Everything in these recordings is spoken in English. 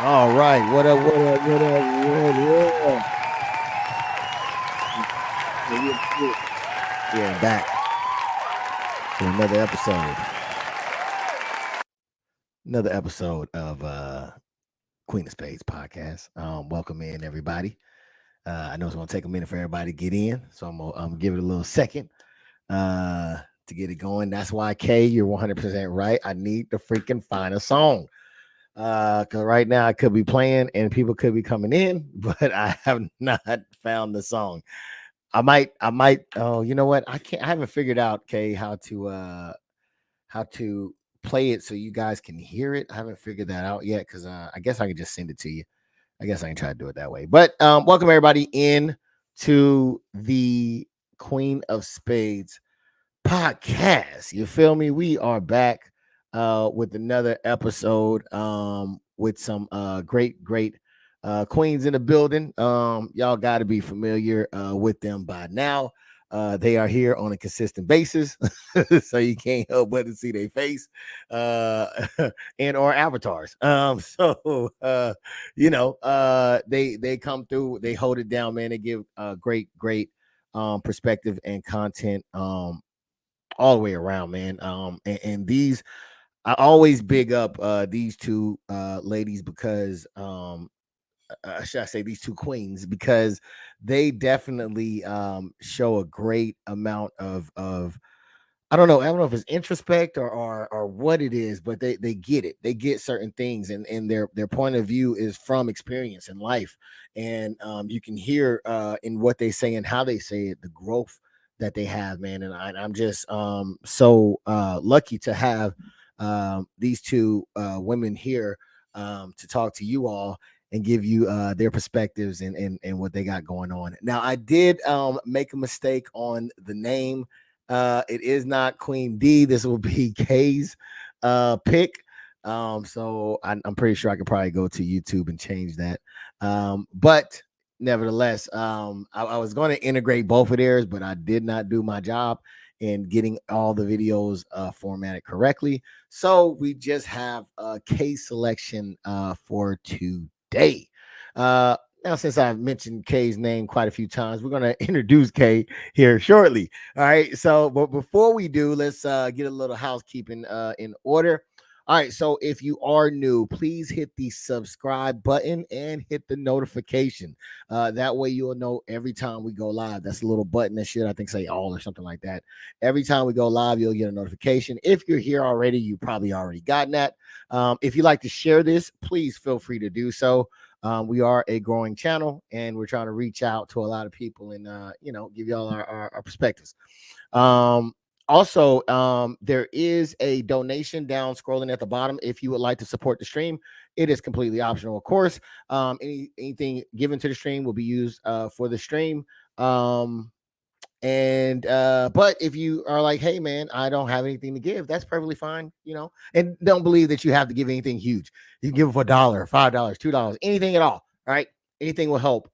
All right. What up? What up? What up? What up? Yeah, back to another episode. Another episode of Queen of Spades podcast. Welcome in everybody. I know it's gonna take a minute for everybody to get in, so I'm gonna give it a little second to get it going. That's why Kay, you're 100% right. I need to freaking find a song. Because right now I could be playing and people could be coming in, but I have not found the song. I might. Oh, you know what? I haven't figured out, Kay, how to play it so you guys can hear it. I haven't figured that out yet because I guess I can just send it to you. I guess I can try to do it that way. But welcome everybody in to the Queen of Spades podcast. You feel me? We are back with another episode with some great queens in the building. Y'all got to be familiar with them by now. They are here on a consistent basis, so you can't help but to see their face uh, and or avatars. They come through, they hold it down, man. They give great perspective and content all the way around, man. And these I always big up these two ladies because should I say these two queens because they definitely show a great amount of I don't know if it's introspect or what it is, but they get it. They get certain things, and their point of view is from experience in life, and you can hear in what they say and how they say it, the growth that they have, man. And I'm just so lucky to have these two women here to talk to you all and give you their perspectives and what they got going on. Now, I did make a mistake on the name. It is not Queen D. This will be Kay's pick. So I'm pretty sure I could probably go to YouTube and change that. But nevertheless, I was going to integrate both of theirs, but I did not do my job in getting all the videos formatted correctly. So we just have a Kay's selection for today. Now, since I've mentioned Kay's name quite a few times, we're going to introduce Kay here shortly. All right. So, but before we do, let's get a little housekeeping in order. All right. So, if you are new, please hit the subscribe button and hit the notification. That way, you'll know every time we go live. That's a little button that should, I think, say all or something like that. Every time we go live, you'll get a notification. If you're here already, you probably already gotten that. If you like to share this, please feel free to do so. We are a growing channel and we're trying to reach out to a lot of people and give y'all our perspectives. Also, there is a donation down scrolling at the bottom if you would like to support the stream. It is completely optional, of course. Anything given to the stream will be used for the stream. But if you are like, hey man, I don't have anything to give, that's perfectly fine, and don't believe that you have to give anything huge. You can give for $1, $5, $2, anything at all right? Anything will help.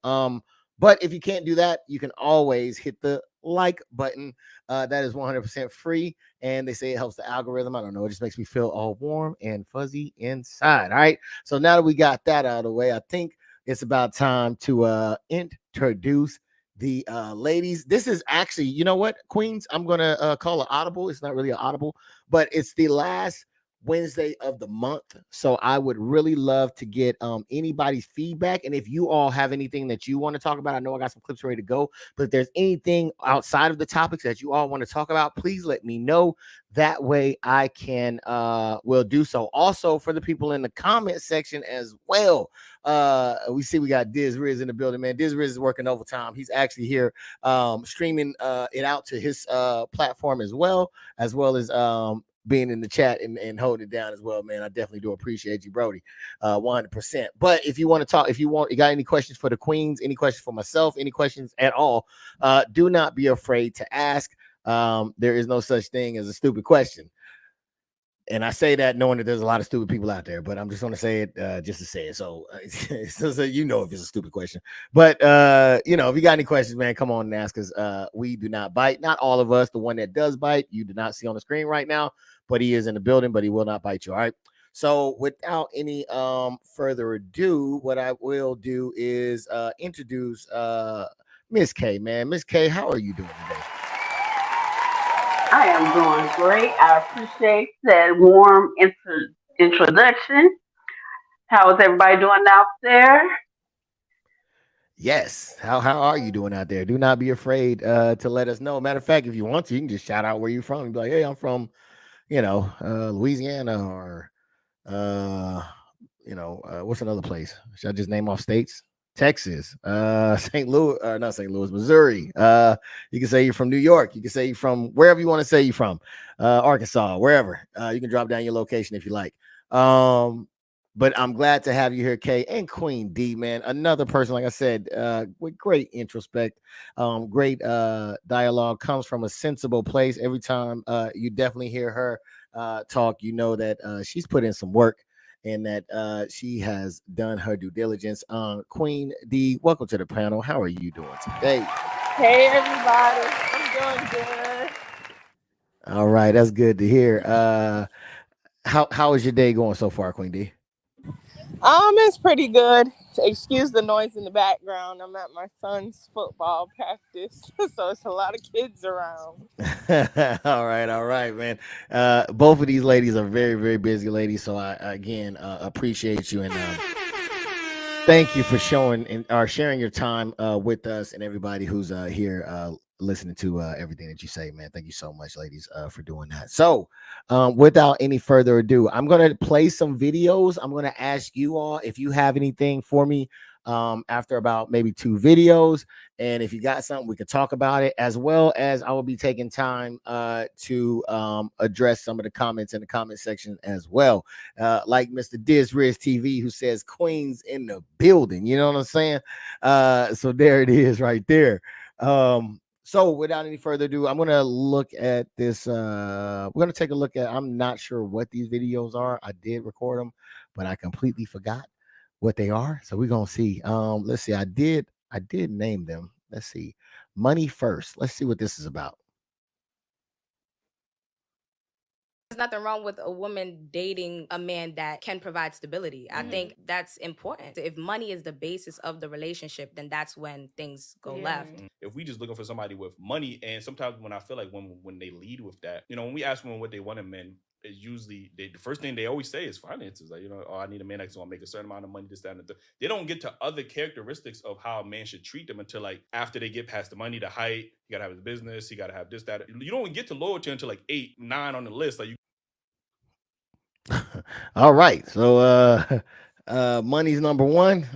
But if you can't do that, you can always hit the like button. That is 100% free, and they say it helps the algorithm. I don't know, it just makes me feel all warm and fuzzy inside. All right, so now that we got that out of the way, I think it's about time to introduce the ladies. This is actually, you know what, Queens, I'm gonna call it audible. It's not really an audible, but it's the last Wednesday of the month, so I would really love to get anybody's feedback. And if you all have anything that you want to talk about, I know I got some clips ready to go, but if there's anything outside of the topics that you all want to talk about, please let me know. That way I can will do so. Also, for the people in the comment section as well, we see we got Diz Riz in the building, man. Diz Riz is working overtime. He's actually here streaming it out to his platform as well as being in the chat and holding it down as well, man. I definitely do appreciate you, Brody, 100%. But if you want to talk, if you got any questions for the queens, any questions for myself, any questions at all, do not be afraid to ask. There is no such thing as a stupid question. And I say that knowing that there's a lot of stupid people out there, but I'm just going to say it just to say it. So, so you know if it's a stupid question. But, if you got any questions, man, come on and ask us. We do not bite. Not all of us. The one that does bite, you do not see on the screen right now, but he is in the building, but he will not bite you. All right. So without any further ado, what I will do is introduce Miss K, man. Miss K, how are you doing today? I am doing great. I appreciate that warm introduction. How is everybody doing out there? Yes. How are you doing out there? Do not be afraid to let us know. Matter of fact, if you want to, you can just shout out where you're from. Be like, hey, I'm from, Louisiana or uh what's another place? Should I just name off states? Texas, St. Louis, not St. Louis, Missouri. You can say you're from New York. You can say you're from wherever you want to say you're from, Arkansas, wherever. You can drop down your location if you like. Um, but I'm glad to have you here, Kay and Queen D, man. Another person, like I said, with great introspect, great dialogue, comes from a sensible place. Every time you definitely hear her talk, you know that she's put in some work and that she has done her due diligence. Queen D, welcome to the panel. How are you doing today? Hey everybody, I'm doing good. All right, that's good to hear. How is your day going so far, Queen D? It's pretty good. Excuse the noise in the background. I'm at my son's football practice, so it's a lot of kids around. All right, man. Both of these ladies are very, very busy ladies, so I again appreciate you and thank you for showing and or sharing your time with us and everybody who's here listening to everything that you say, man. Thank you so much, ladies, for doing that. So, without any further ado, I'm gonna play some videos. I'm gonna ask you all if you have anything for me after about maybe two videos, and if you got something, we could talk about it. As well as I will be taking time to address some of the comments in the comment section as well, like Mr. Riz TV, who says Queens in the building. You know what I'm saying? So there it is right there. So without any further ado, I'm gonna look at this. We're gonna take a look at. I'm not sure what these videos are. I did record them, but I completely forgot what they are. So we're gonna see. Let's see. I did name them. Let's see. Money first. Let's see what this is about. There's nothing wrong with a woman dating a man that can provide stability. I think that's important. If money is the basis of the relationship, then that's when things go left. If we just looking for somebody with money, and sometimes when I feel like when they lead with that, when we ask women what they want in men, it's usually the first thing they always say is finances. Like, oh, I need a man that's gonna make a certain amount of money, this, that, and the third. They don't get to other characteristics of how a man should treat them until like after they get past the money, the height. You gotta have his business. You gotta have this, that. You don't get to loyalty until like 8, 9 on the list. Like you. All right. So money's number one.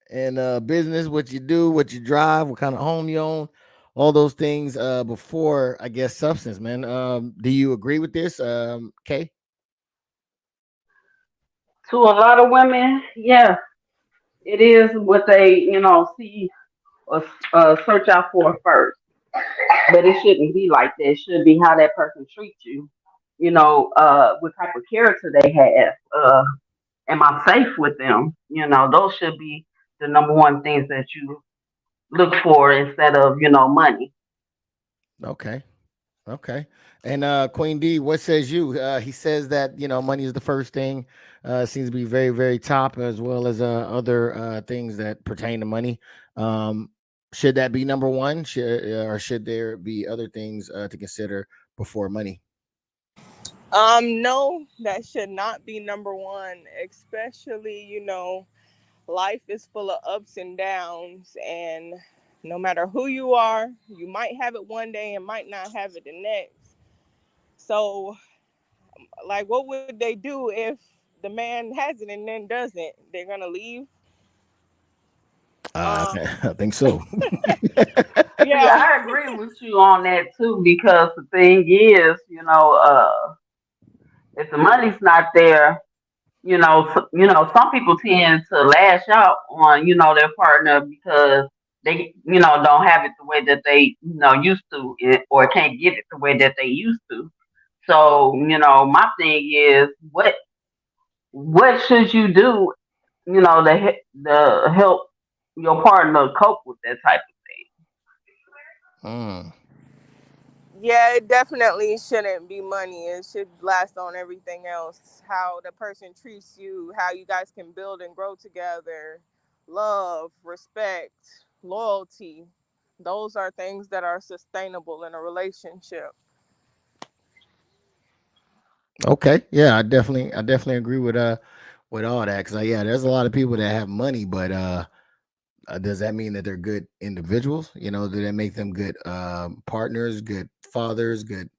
And business, what you do, what you drive, what kind of home you own, all those things before I guess substance, man. Do you agree with this? Kay? To a lot of women, yeah, it is what they, see or search out for first. But it shouldn't be like that. It should be how that person treats you. What type of character they have. Am I safe with them? Those should be the number one things that you look for instead of, money. Okay. Okay. And Queen D, what says you? He says that, money is the first thing. Seems to be very, very top, as well as other things that pertain to money. Um, should that be number one? Or should there be other things to consider before money? No, that should not be number one. Especially, life is full of ups and downs, and no matter who you are, you might have it one day and might not have it the next. So, like, what would they do if the man has it and then doesn't? They're gonna leave. Um, I think so. See, yeah. I agree with you on that too, because the thing is, if the money's not there, some people tend to lash out on, their partner because they, don't have it the way that they, used to, or can't get it the way that they used to. So, my thing is, what should you do, to help your partner cope with that type of Mm. Yeah, it definitely shouldn't be money. It should last on everything else. How the person treats you, how you guys can build and grow together, love, respect, loyalty. Those are things that are sustainable in a relationship. Okay, yeah, I definitely agree with all that because yeah, there's a lot of people that have money, but does that mean that they're good individuals? Do that make them good partners, good fathers, good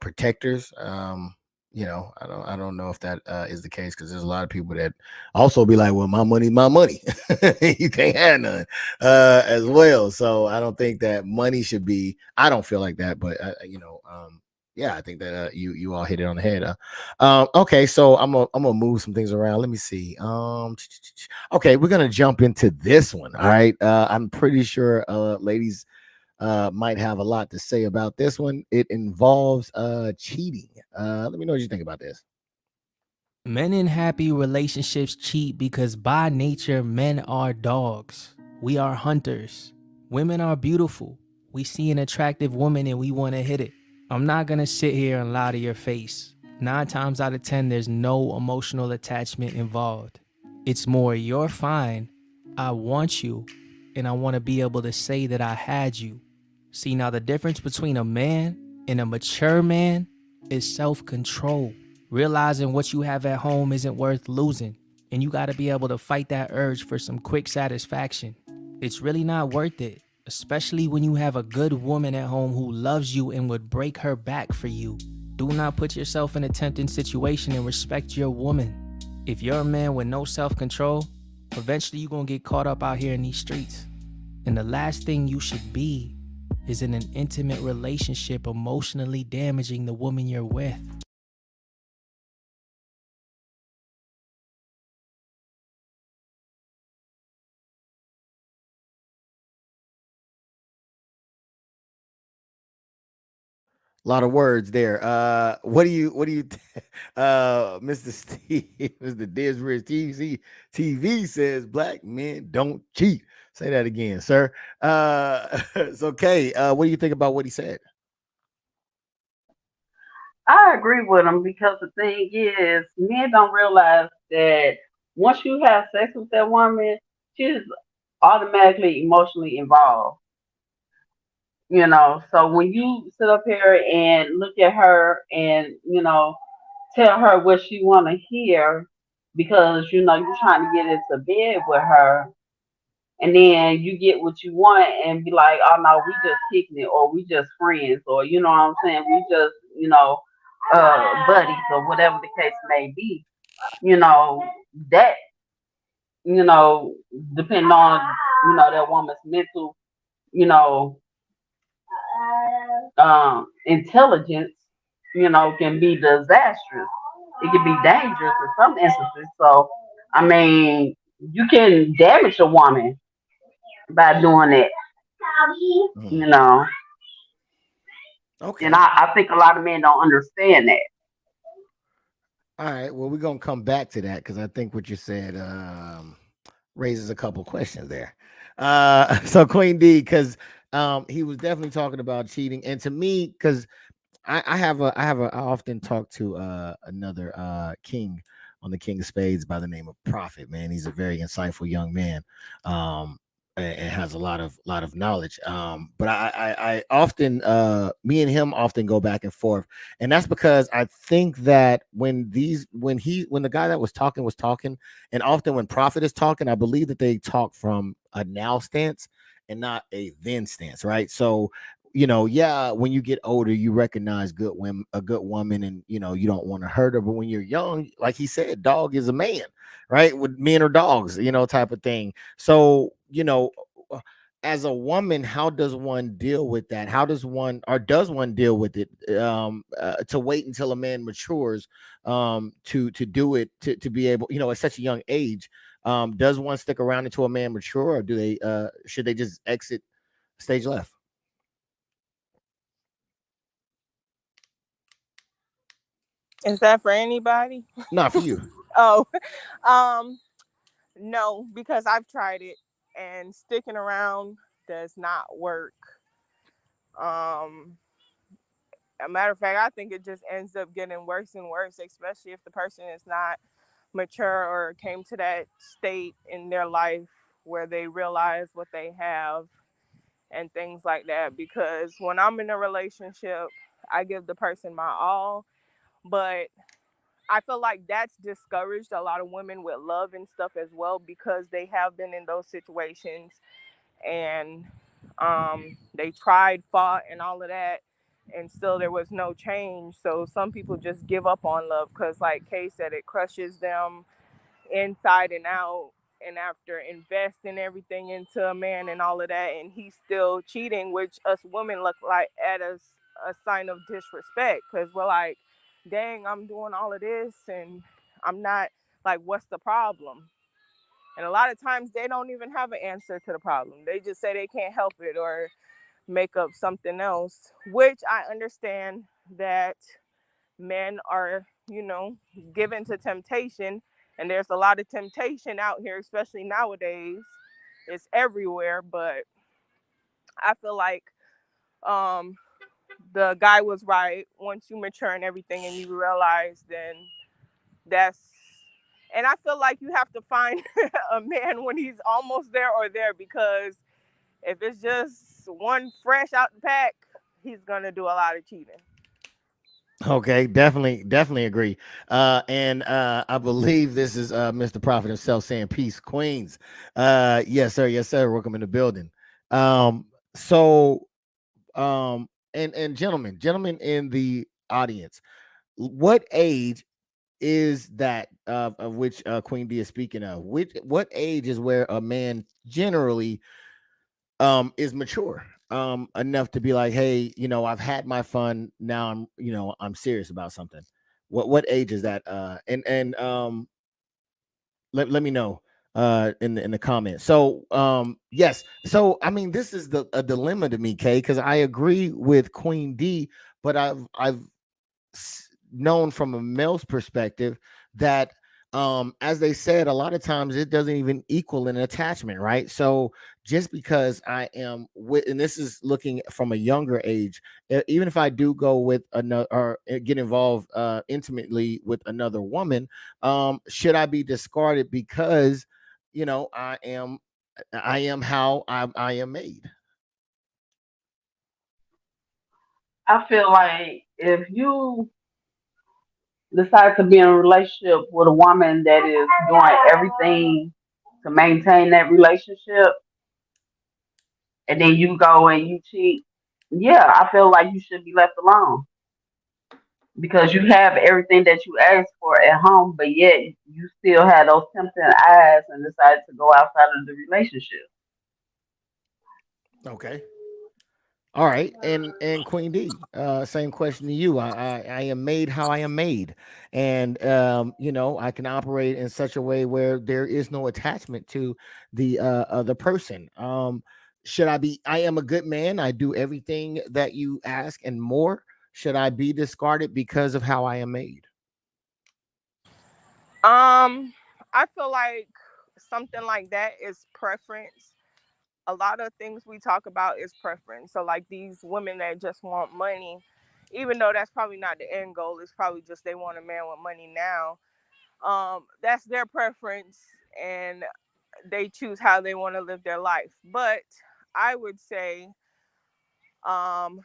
protectors? I don't know if that is the case because there's a lot of people that also be like, well, my money, you can't have none as well. So I don't think that money should be. I don't feel like that, but yeah, I think that you all hit it on the head. Okay, so I'm gonna move some things around. Let me see. Okay, we're gonna jump into this one. All right, I'm pretty sure ladies might have a lot to say about this one. It involves cheating. Let me know what you think about this. Men in happy relationships cheat because by nature, men are dogs. We are hunters. Women are beautiful. We see an attractive woman and we want to hit it. I'm not going to sit here and lie to your face. 9 times out of 10, there's no emotional attachment involved. It's more, you're fine. I want you. And I want to be able to say that I had you. See, now the difference between a man and a mature man is self control. Realizing what you have at home isn't worth losing, and you got to be able to fight that urge for some quick satisfaction. It's really not worth it, especially when you have a good woman at home who loves you and would break her back for you. Do not put yourself in a tempting situation and respect your woman. If you're a man with no self control, eventually you're going to get caught up out here in these streets. And the last thing you should be is in an intimate relationship emotionally damaging the woman you're with. A lot of words there. What do you Mr. Steve, Mr. Disbridge TV says black men don't cheat. Say that again, sir. It's okay. What do you think about what he said? I agree with him because the thing is, men don't realize that once you have sex with that woman, she's automatically emotionally involved. So when you sit up here and look at her and tell her what she want to hear because you're trying to get into bed with her, and then you get what you want and be like, oh no, we just kicking it, or we just friends, or you know what I'm saying, we just buddies, or whatever the case may be. You know that you know depending on that woman's mental you know intelligence, can be disastrous. It can be dangerous in some instances. So, I mean, you can damage a woman by doing that, Mhm. you know. And Okay. I think a lot of men don't understand that. All right. Well, we're gonna come back to that because I think what you said raises a couple questions there. So Queen D, because he was definitely talking about cheating, and to me, because I often talk to another king on the King of Spades by the name of Prophet. Man, he's a very insightful young man, and has a lot of knowledge. But I often me and him often go back and forth, and that's because I think that when the guy that was talking, and often when Prophet is talking, I believe that they talk from a now stance and not a then stance, right? So yeah, when you get older, you recognize a good woman, and you don't want to hurt her. But when you're young, like he said, dog is a man, right? With men or dogs, type of thing. So, uh, as a woman, how does one deal with that? How does one deal with it? To wait until a man matures, to do it, to be able, at such a young age. Does one stick around until a man mature, or do they should they just exit stage left? Is that for anybody? Not for you. Oh, um, no, because I've tried it and sticking around does not work. Um, a matter of fact, I think it just ends up getting worse and worse, especially if the person is not mature or came to that state in their life where they realize what they have and things like that. Because when I'm in a relationship, I give the person my all, but I feel like that's discouraged a lot of women with love and stuff as well, because they have been in those situations and they tried, fought, and all of that, and still there was no change. So some people just give up on love because, like Kay said, it crushes them inside and out. And after investing everything into a man and all of that, and he's still cheating, which us women look like at us a sign of disrespect, because we're like, dang, I'm doing all of this and I'm not, like, what's the problem? And a lot of times they don't even have an answer to the problem. They just say they can't help it or make up something else, which I understand that men are, given to temptation. And there's a lot of temptation out here, especially nowadays. It's everywhere. But I feel like um, the guy was right. Once you mature and everything and you realize, then that's, and I feel like you have to find a man when he's almost there or there, because if it's just one fresh out the pack, he's gonna do a lot of cheating. Okay, definitely agree. And I believe this is Mr. Prophet himself saying peace, Queens. Yes, sir. Welcome in the building. So and gentlemen in the audience, what age is that of which Queen D is speaking of? What age is where a man generally is mature enough to be like, hey, I've had my fun, now I'm I'm serious about something? What age is that? And let me know in the comments. So yes, so I mean, this is a dilemma to me, Kay, because I agree with Queen D, but I've known from a male's perspective that as they said, a lot of times it doesn't even equal an attachment, right? So just because I am with, and this is looking from a younger age, even if I do go with another or get involved intimately with another woman, should I be discarded because I am how I am made? I feel like if you decide to be in a relationship with a woman that is doing everything to maintain that relationship, and then you go and you cheat, yeah, I feel like you should be left alone because you have everything that you asked for at home, but yet you still had those tempting eyes and decided to go outside of the relationship. Okay. All right, and Queen D, same question to you. I am made how I am made, and I can operate in such a way where there is no attachment to the other person. Should I be? I am a good man. I do everything that you ask and more. Should I be discarded because of how I am made? I feel like something like that is preference. A lot of things we talk about is preference. So like these women that just want money, even though that's probably not the end goal, it's probably just they want a man with money now. That's their preference, and they choose how they want to live their life. But I would say, um,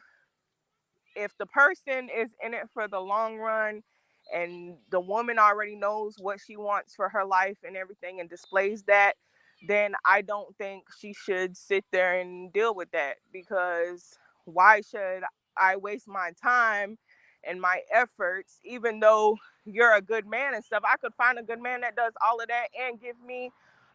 if the person is in it for the long run and the woman already knows what she wants for her life and everything and displays that, then I don't think she should sit there and deal with that, because why should I waste my time and my efforts, even though you're a good man and stuff? I could find a good man that does all of that and give me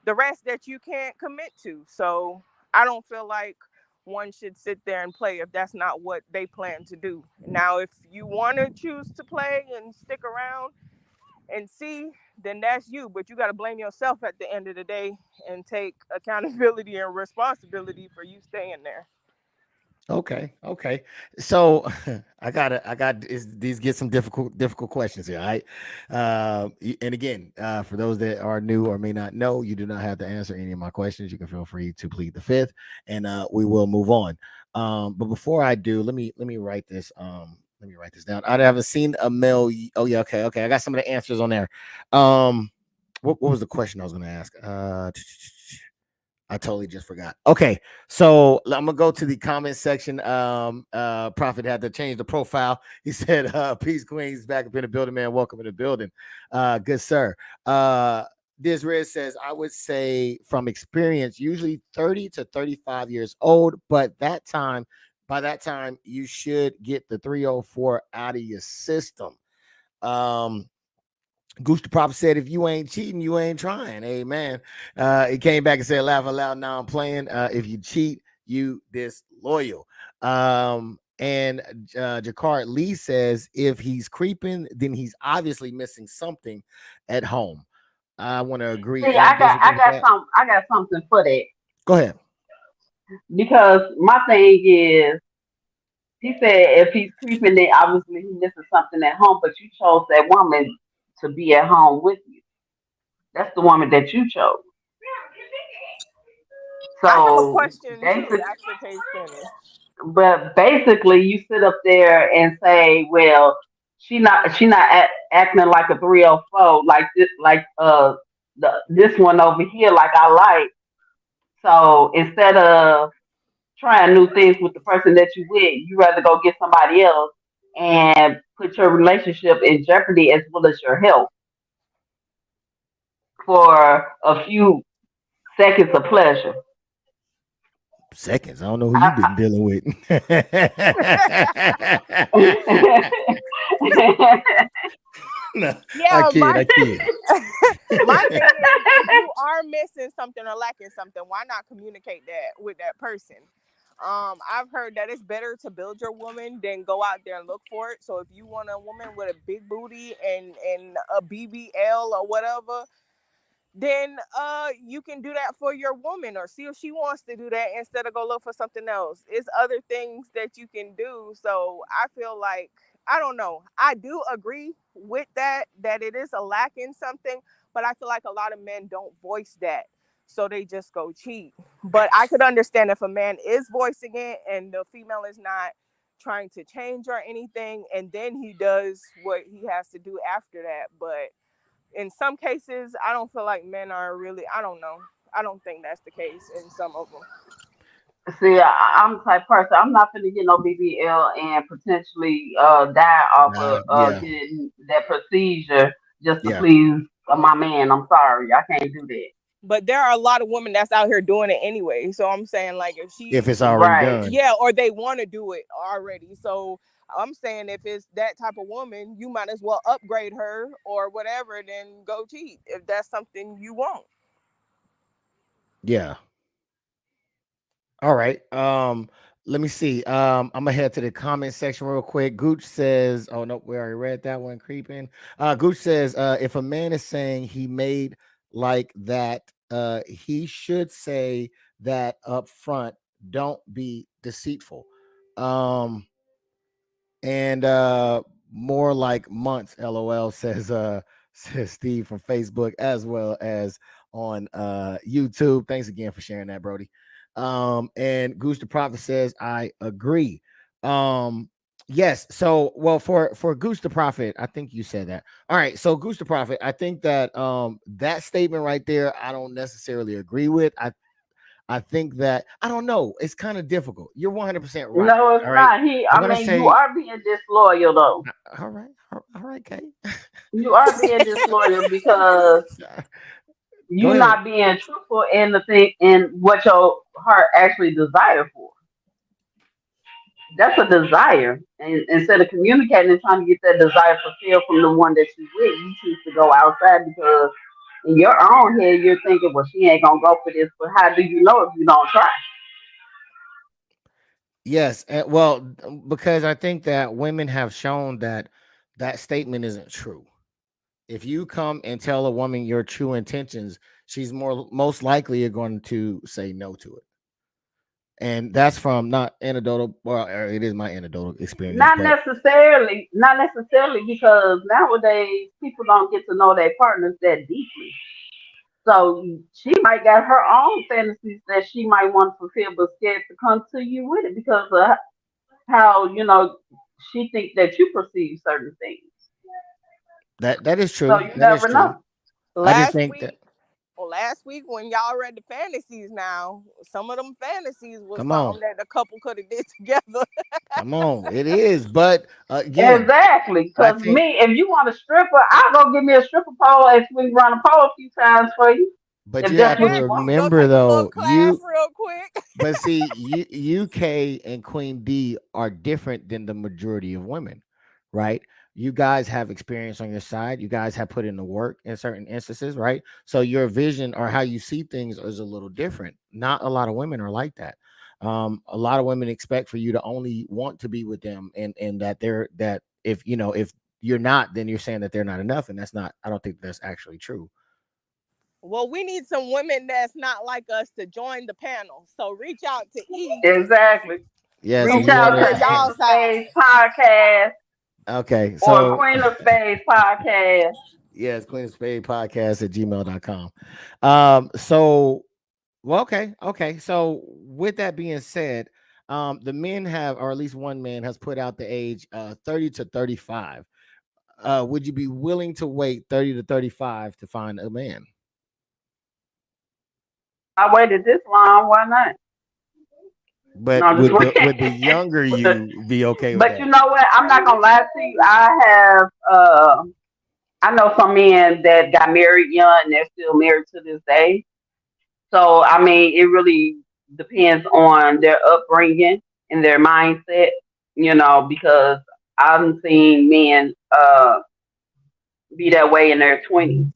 the rest that you can't commit to. So I don't feel like one should sit there and play if that's not what they plan to do. Now, if you want to choose to play and stick around and see, then that's you. But you got to blame yourself at the end of the day and take accountability and responsibility for you staying there. Okay. So these get some difficult questions here. All right. And again, for those that are new or may not know, you do not have to answer any of my questions. You can feel free to plead the fifth, and we will move on. But before I do, let me write this Let me write this down. I haven't seen a male. Oh yeah, okay, okay. I got some of the answers on there. Um, what was the question I was going to ask? I totally just forgot. Okay, so I'm gonna go to the comment section. Prophet had to change the profile. He said, "Peace, Queens, back up in the building, man. Welcome in the building, good sir." This Red says, "I would say from experience, usually 30 to 35 years old, but by that time, you should get the 304 out of your system." Um, Goose the Prop said, if you ain't cheating, you ain't trying. Amen. He came back and said, laugh aloud. Now I'm playing. If you cheat, you disloyal. And Jakar Lee says, if he's creeping, then he's obviously missing something at home. I want to agree See, and disagree with that. I got something for that Go ahead. because my thing is, he said if he's creeping, then obviously he's missing something at home. But you chose that woman to be at home with you. That's the woman that you chose. I have a So question too basically, after Case finish. but basically, you sit up there and say, "Well, acting like a 304, like this one over here, like I like." So instead of trying new things with the person that you with, you rather go get somebody else and put your relationship in jeopardy as well as your health for a few seconds of pleasure. Seconds. I don't know who you've I, been dealing with. No, I Yeah, kid. I kid. my thing is, if you are missing something or lacking something, why not communicate that with that person? I've heard that it's better to build your woman than go out there and look for it. So if you want a woman with a big booty and a BBL or whatever, then you can do that for your woman or see if she wants to do that instead of go look for something else. It's other things that you can do. So I feel like, I don't know, I do agree with that it is a lack in something, but I feel like a lot of men don't voice that, so they just go cheat. But I could understand if a man is voicing it and the female is not trying to change or anything, and then he does what he has to do after that. But in some cases, I don't feel like men are really, I don't know. I don't think that's the case in some of them. See, I'm the type person. I'm not gonna get no BBL and potentially die off of Yeah, getting that procedure just to yeah. please my man. I'm sorry, I can't do that. But there are a lot of women that's out here doing it anyway. So I'm saying, like, if If she, it's already Right. done. yeah, or they want to do it already. So I'm saying, if it's that type of woman, you might as well upgrade her or whatever, then go cheat if that's something you want. Yeah. All right. Let me see. I'm gonna head to the comment section real quick. Gooch says, "Oh no, we already read that one." Creeping. Gooch says, "If a man is saying he made like that, he should say that up front. Don't be deceitful." Um, and more like months. LOL says says Steve from Facebook as well as on YouTube. Thanks again for sharing that, Brody. And Goose the Prophet says I agree. Yes, so well for Goose the Prophet, I think you said that. All right, so Goose the Prophet, I think that that statement right there I don't necessarily agree with. I think that I don't know. It's kind of difficult. You're 100% right. No, it's All right. not. I'm I gonna mean, you say, are being disloyal though. all right, all right, Kay. You are being disloyal because Go you're ahead. not being truthful in the thing in what your heart actually desire for. That's a desire. And instead of communicating and trying to get that desire fulfilled from the one that you with, you choose to go outside because in your own head you're thinking, well, she ain't gonna go for this. But how do you know if you don't try? Yes, well, because I think that women have shown that that statement isn't true. If you come and tell a woman your true intentions, she's most likely going to say no to it. And that's from not anecdotal. Well, it is my anecdotal experience, but Not necessarily because nowadays people don't get to know their partners that deeply. So she might got her own fantasies that she might want to fulfill, but scared to come to you with it because of how she thinks that you perceive certain things. That is So true. you That is never true. know. I just Last think that. week, well, last week when y'all read the fantasies, now some of them fantasies was Come on, something that the couple could have did together. come on. It is, but again, Exactly. I Because think. me, if you want a stripper, I'll go get me a stripper pole and we run a pole a few times for you. But If you have that's to what you want. Exactly. Go remember take a little though, class real quick. but see, UK and Queen D are different than the majority of women, right? You guys have experience on your side. You guys have put in the work in certain instances, right? So your vision or how you see things is a little different. Not a lot of women are like that. A lot of women expect for you to only want to be with them, and that they're that if you know if you're not, then you're saying that they're not enough, and that's not. I don't think that's actually true. Well, we need some women that's not like us to join the panel. So reach out to E Exactly. Yeah. So so Reach we you can want out hear to to. y'all Ace of side. Spades Podcast Okay. or So Queen of Spades Podcast. yes, Queen of Spade podcast at gmail.com. So, well, okay. So, with that being said, the men have, or at least one man has put out the age 30 to 35. Would you be willing to wait 30 to 35 to find a man? I waited this long. Why not? No, But I'm just would the younger waiting. you be okay with But you that? know what? I'm not gonna lie to you. I know some men that got married young and they're still married to this day. So I mean, it really depends on their upbringing and their mindset. Because I've seen men be that way in their 20s.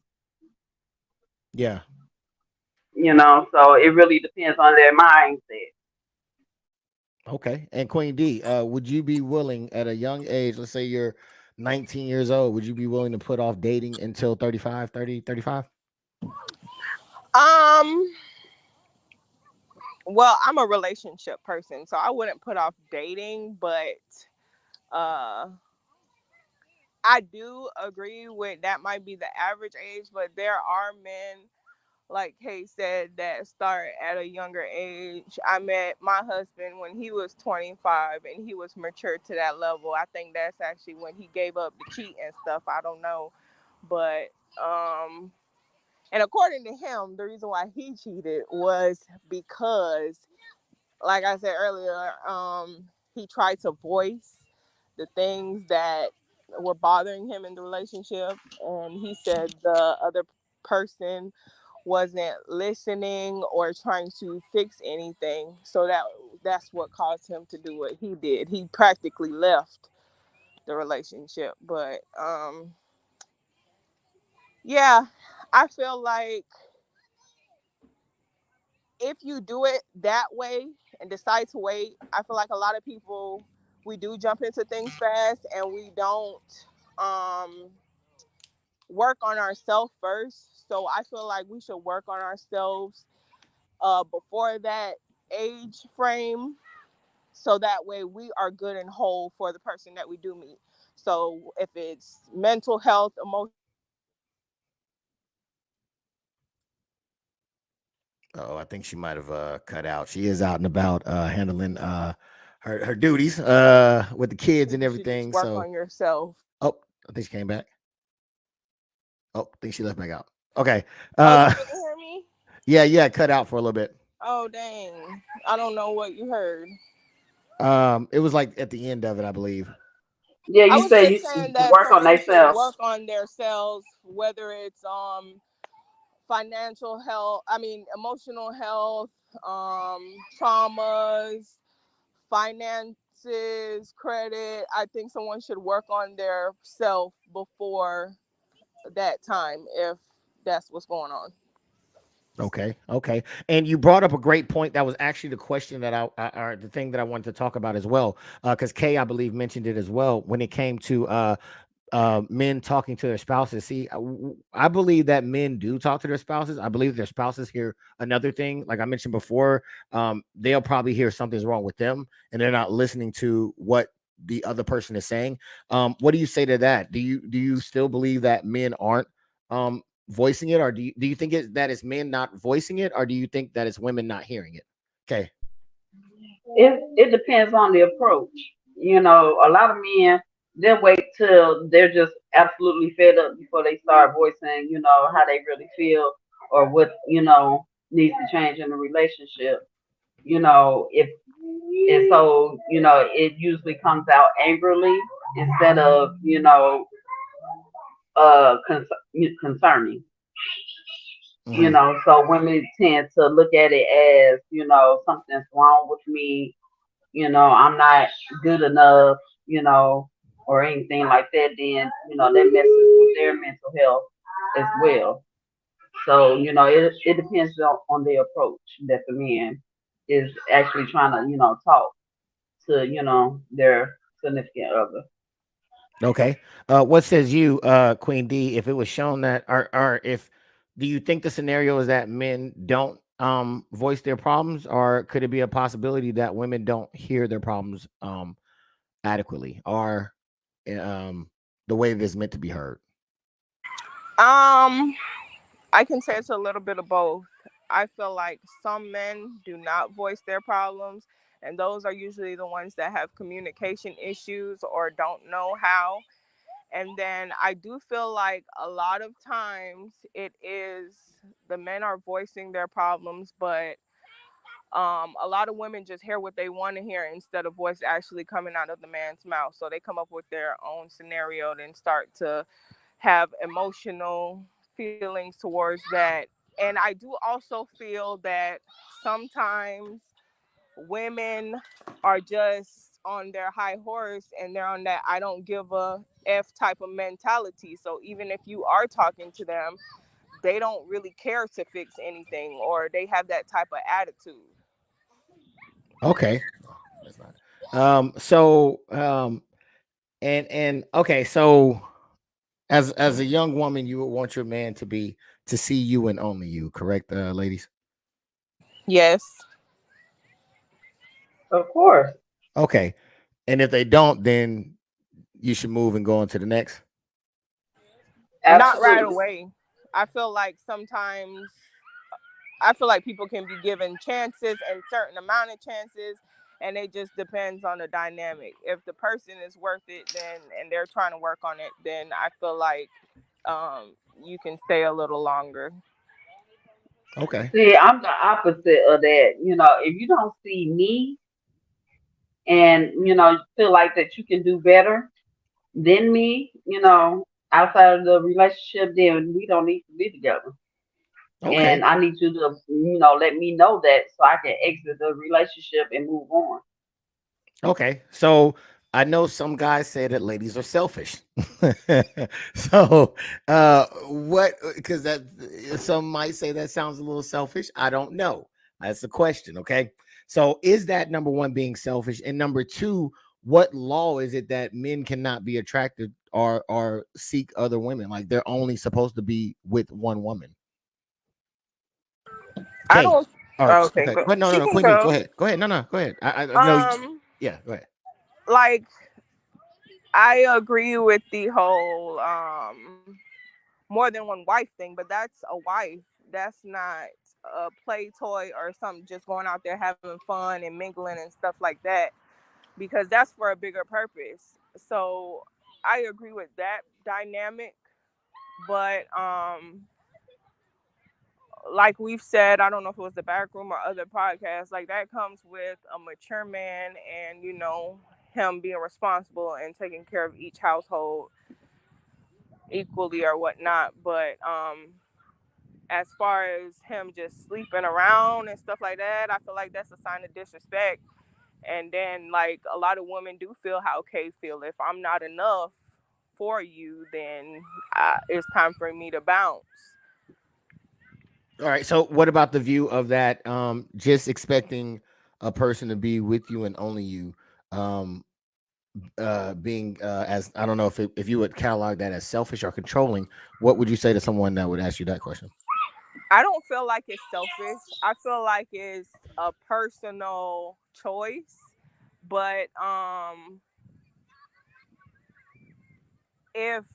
Yeah. So it really depends on their mindset. Okay. And Queen D, would you be willing at a young age, let's say you're 19 years old, would you be willing to put off dating until 35, 30, 35? Um, well, I'm a relationship person, so I wouldn't put off dating, but uh I do agree with that might be the average age, but there are men, like Kate said, that start at a younger age. I met my husband when he was 25 and he was mature to that level. I think that's actually when he gave up the cheat and stuff. I don't know. But and according to him, the reason why he cheated was because, like I said earlier, he tried to voice the things that were bothering him in the relationship, and he said the other person wasn't listening or trying to fix anything. So that's what caused him to do what he did. He practically left the relationship. But yeah, I feel like if you do it that way and decide to wait, I feel like a lot of people, we do jump into things fast and we don't um work on ourselves first. So I feel like we should work on ourselves before that age frame, so that way we are good and whole for the person that we do meet. So if it's mental health, emotional health, Oh, I think she might have cut out. She is out and about handling her duties with the kids and you should just everything. work So, on yourself. oh, I think she came back. Oh, I think she left back out. Okay. Oh, you Uh didn't hear me? yeah, cut out for a little bit. Oh, dang. I don't know what you heard. It was like at the end of it, I believe. Yeah, I you was say just you saying to that work on someone should themselves. work on themselves, whether it's financial health, I mean emotional health, traumas, finances, credit. I think someone should work on their self before that time if that's what's going on. Okay. And you brought up a great point. That was actually the question that or the thing that I wanted to talk about as well. Because Kay, I believe, mentioned it as well when it came to men talking to their spouses. See, I believe that men do talk to their spouses. I believe their spouses hear another thing. Like I mentioned before, they'll probably hear something's wrong with them, and they're not listening to what the other person is saying. What do you say to that? Do you still believe that men aren't voicing it, or do you think that it's men not voicing it, or do you think that it's women not hearing it? Okay. It depends on the approach. A lot of men, they'll wait till they're just absolutely fed up before they start voicing, how they really feel or what, needs to change in the relationship. If and so, it usually comes out angrily instead of, concerning. Hmm. So women tend to look at it as, something's wrong with me, I'm not good enough, or anything like that, then, that messes with their mental health as well. So, it depends on the approach that the man is actually trying to, talk to, their significant other. Okay. What says you, Queen D? If it was shown that, or if do you think the scenario is that men don't voice their problems, or could it be a possibility that women don't hear their problems adequately, or um the way it is meant to be heard? Um, I can say it's a little bit of both. I feel like some men do not voice their problems, and those are usually the ones that have communication issues or don't know how. And then I do feel like a lot of times it is the men are voicing their problems, but a lot of women just hear what they want to hear instead of what's actually coming out of the man's mouth. So they come up with their own scenario and start to have emotional feelings towards that. And I do also feel that sometimes women are just on their high horse and they're on that I don't give a F type of mentality. So even if you are talking to them, they don't really care to fix anything or they have that type of attitude. Okay. That's not. So and okay, so as a young woman, you would want your man to see you and only you, correct, ladies? Yes. Of course. Okay. And if they don't, then you should move and go on to the next. Not right Absolutely. away. I feel like sometimes I feel like people can be given chances and certain amount of chances and it just depends on the dynamic. If the person is worth it then and they're trying to work on it, then I feel like you can stay a little longer. Okay. See, I'm the opposite of that. If you don't see me and, feel like that you can do better than me, outside of the relationship, then we don't need to be together. And Okay. I need you to, let me know that so I can exit the relationship and move on. Okay. So I know some guys say that ladies are selfish. So what, because that some might say that sounds a little selfish. I don't know. That's the question. Okay. So is that number one being selfish? And number two, what law is it that men cannot be attracted or seek other women? Like they're only supposed to be with one woman. I Okay. don't Or okay, okay. go. But no, no, She no. can Queen B, go go. ahead. Go ahead. No, no, go ahead. I know. Um Yeah, go ahead. like I agree with the whole more than one wife thing, but that's a wife. That's not a play toy or something just going out there having fun and mingling and stuff like that because that's for a bigger purpose. So I agree with that dynamic, but like we've said, I don't know if it was the back room or other podcasts, like that comes with a mature man and him being responsible and taking care of each household equally or whatnot. But as far as him just sleeping around and stuff like that, I feel like that's a sign of disrespect. And then like a lot of women do feel how Kay feel. If I'm not enough for you, then it's time for me to bounce. All right. So what about the view of that? Just expecting a person to be with you and only you, um, being as I don't know if you would catalog that as selfish or controlling. What would you say to someone that would ask you that question? I don't feel like it's selfish. I feel like it's a personal choice. But if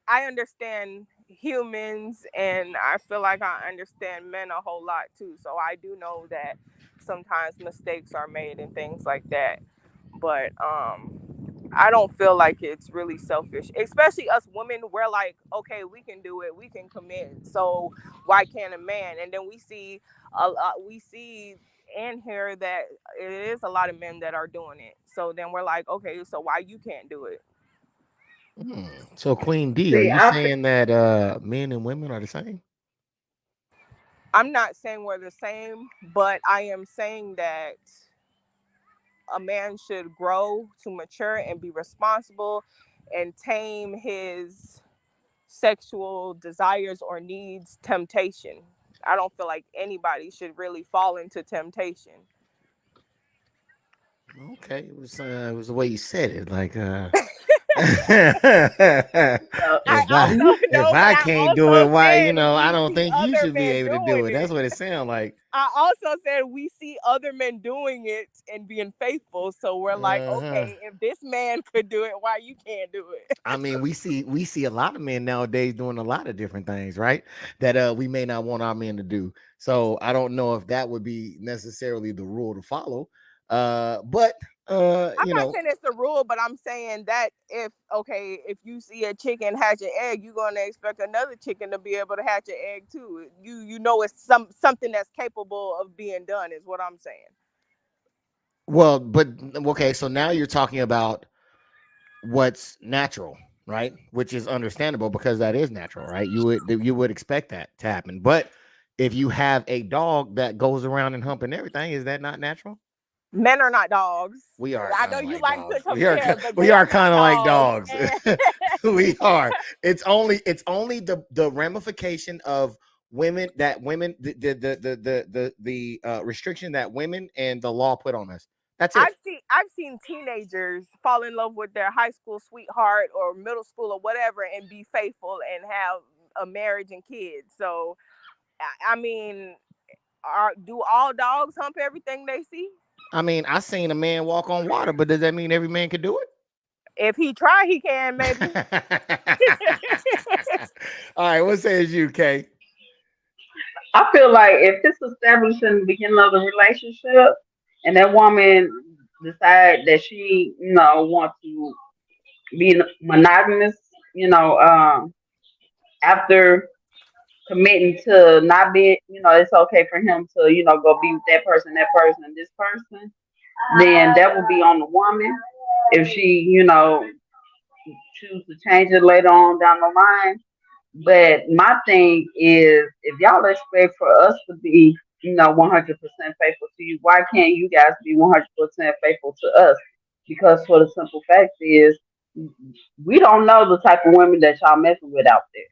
I understand humans and I feel like I understand men a whole lot too. So I do know that sometimes mistakes are made and things like that. But I don't feel like it's really selfish, especially us women. We're like, okay, we can do it, we can commit. So why can't a man? And then we see and hear that it is a lot of men that are doing it. So then we're like, okay, so why you can't do it? So Queen D, are See, you saying that men and women are the same? I'm not saying we're the same, but I am saying that a man should grow to mature and be responsible and tame his sexual desires or needs temptation. I don't feel like anybody should really fall into temptation. Okay, it was the way you said it. Like uh, I if I also if know, but I I can't do it, also why said I we don't see think you other should be men able to do doing it. it. That's what it sounds like. I also said we see other men doing it and being faithful. So we're like, Uh-huh. okay, if this man could do it, why you can't do it? I mean, we see a lot of men nowadays doing a lot of different things, right? That we may not want our men to do. So I don't know if that would be necessarily the rule to follow. But I'm not saying it's the rule, but I'm saying that if you see a chicken hatch an egg, you're gonna expect another chicken to be able to hatch an egg too. You know it's something that's capable of being done is what I'm saying. well, but okay, so now you're talking about what's natural, right? Which is understandable because that is natural, right? You would expect that to happen. But if you have a dog that goes around and humping everything, is that not natural? Men are not dogs. We are I kind know of you like like to dogs. compare, but We they are are not kind of like dogs. dogs. And We are. It's only the ramification of women the restriction that women and the law put on us. That's it. I've seen teenagers fall in love with their high school sweetheart or middle school or whatever and be faithful and have a marriage and kids. So I mean, do all dogs hump everything they see? I mean, I seen a man walk on water, but does that mean every man can do If he try, he can maybe. it? All right, what says you, Kay? I feel like if it's established in the beginning of the relationship, and that woman decide that she, want to be monogamous, after committing to not being, it's okay for him to, go be with that person, and this person, then that will be on the woman. If she, choose to change it later on down the line. But my thing is, if y'all expect for us to be, 100% faithful to you, why can't you guys be 100% faithful to us? Because for the simple fact is, we don't know the type of women that y'all messing with out there.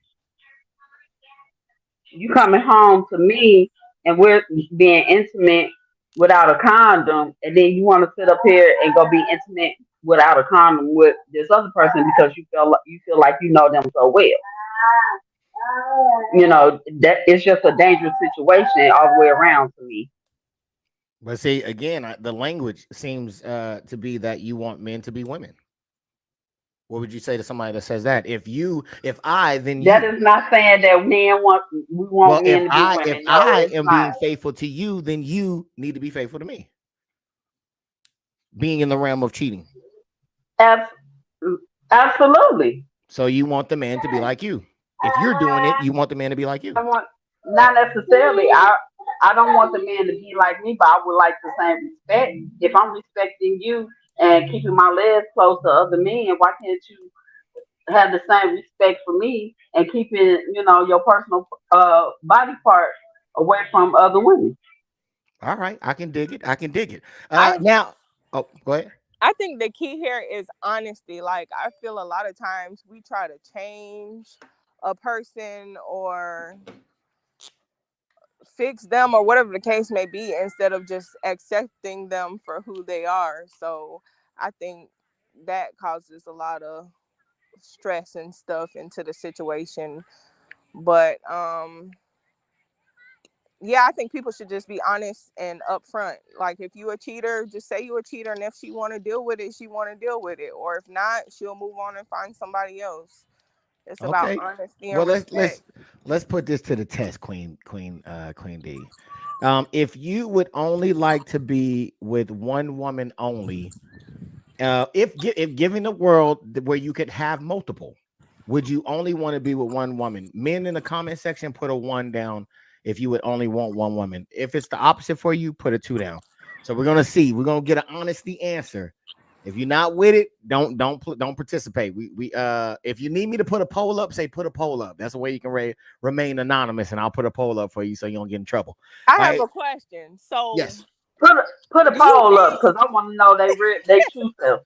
You coming home to me and we're being intimate without a condom, and then you want to sit up here and go be intimate without a condom with this other person because you feel like you know them so well. That it's just a dangerous situation all the way around to me. But see, again, the language seems to be that you want men to be women. What would you say to somebody that says that? If I, then That you. is not saying that we Well, want men to be if women. No, I it's am not. being faithful to you, then you need to be faithful to me. Being in the realm of cheating, Abs- Absolutely. so you want the man to be like you. If you're doing it, you want the man to be like you. I want not necessarily. I don't want the man to be like me, but I would like the same respect. If I'm respecting you and keeping my legs close to other men, why can't you have the same respect for me and keeping your personal body part away from other women? All right, I can dig it. I can dig it. I Now, oh, go ahead. I think the key here is honesty. Like I feel a lot of times we try to change a person or fix them or whatever the case may be instead of just accepting them for who they are. So I think that causes a lot of stress and stuff into the situation. But yeah, I think people should just be honest and upfront. Like if you a cheater, just say you a cheater, and if she want to deal with it, she want to deal with it, or if not, she'll move on and find somebody else. It's about Okay. honesty Well, and respect. let's put this to the test, Queen D. If you would only like to be with one woman only, if given a world where you could have multiple, would you only want to be with one woman? Men in the comment section, put a one down if you would only want one woman. If it's the opposite for you, put a two down. So we're gonna see. We're gonna get an honesty answer. If you're not with it, don't participate. We if you need me to put a poll up, say put a poll up. That's the way you can remain anonymous, and I'll put a poll up for you so you don't get in trouble. I All have right. a question. So, Yes. Put a do you poll up think? because I want to know they true self.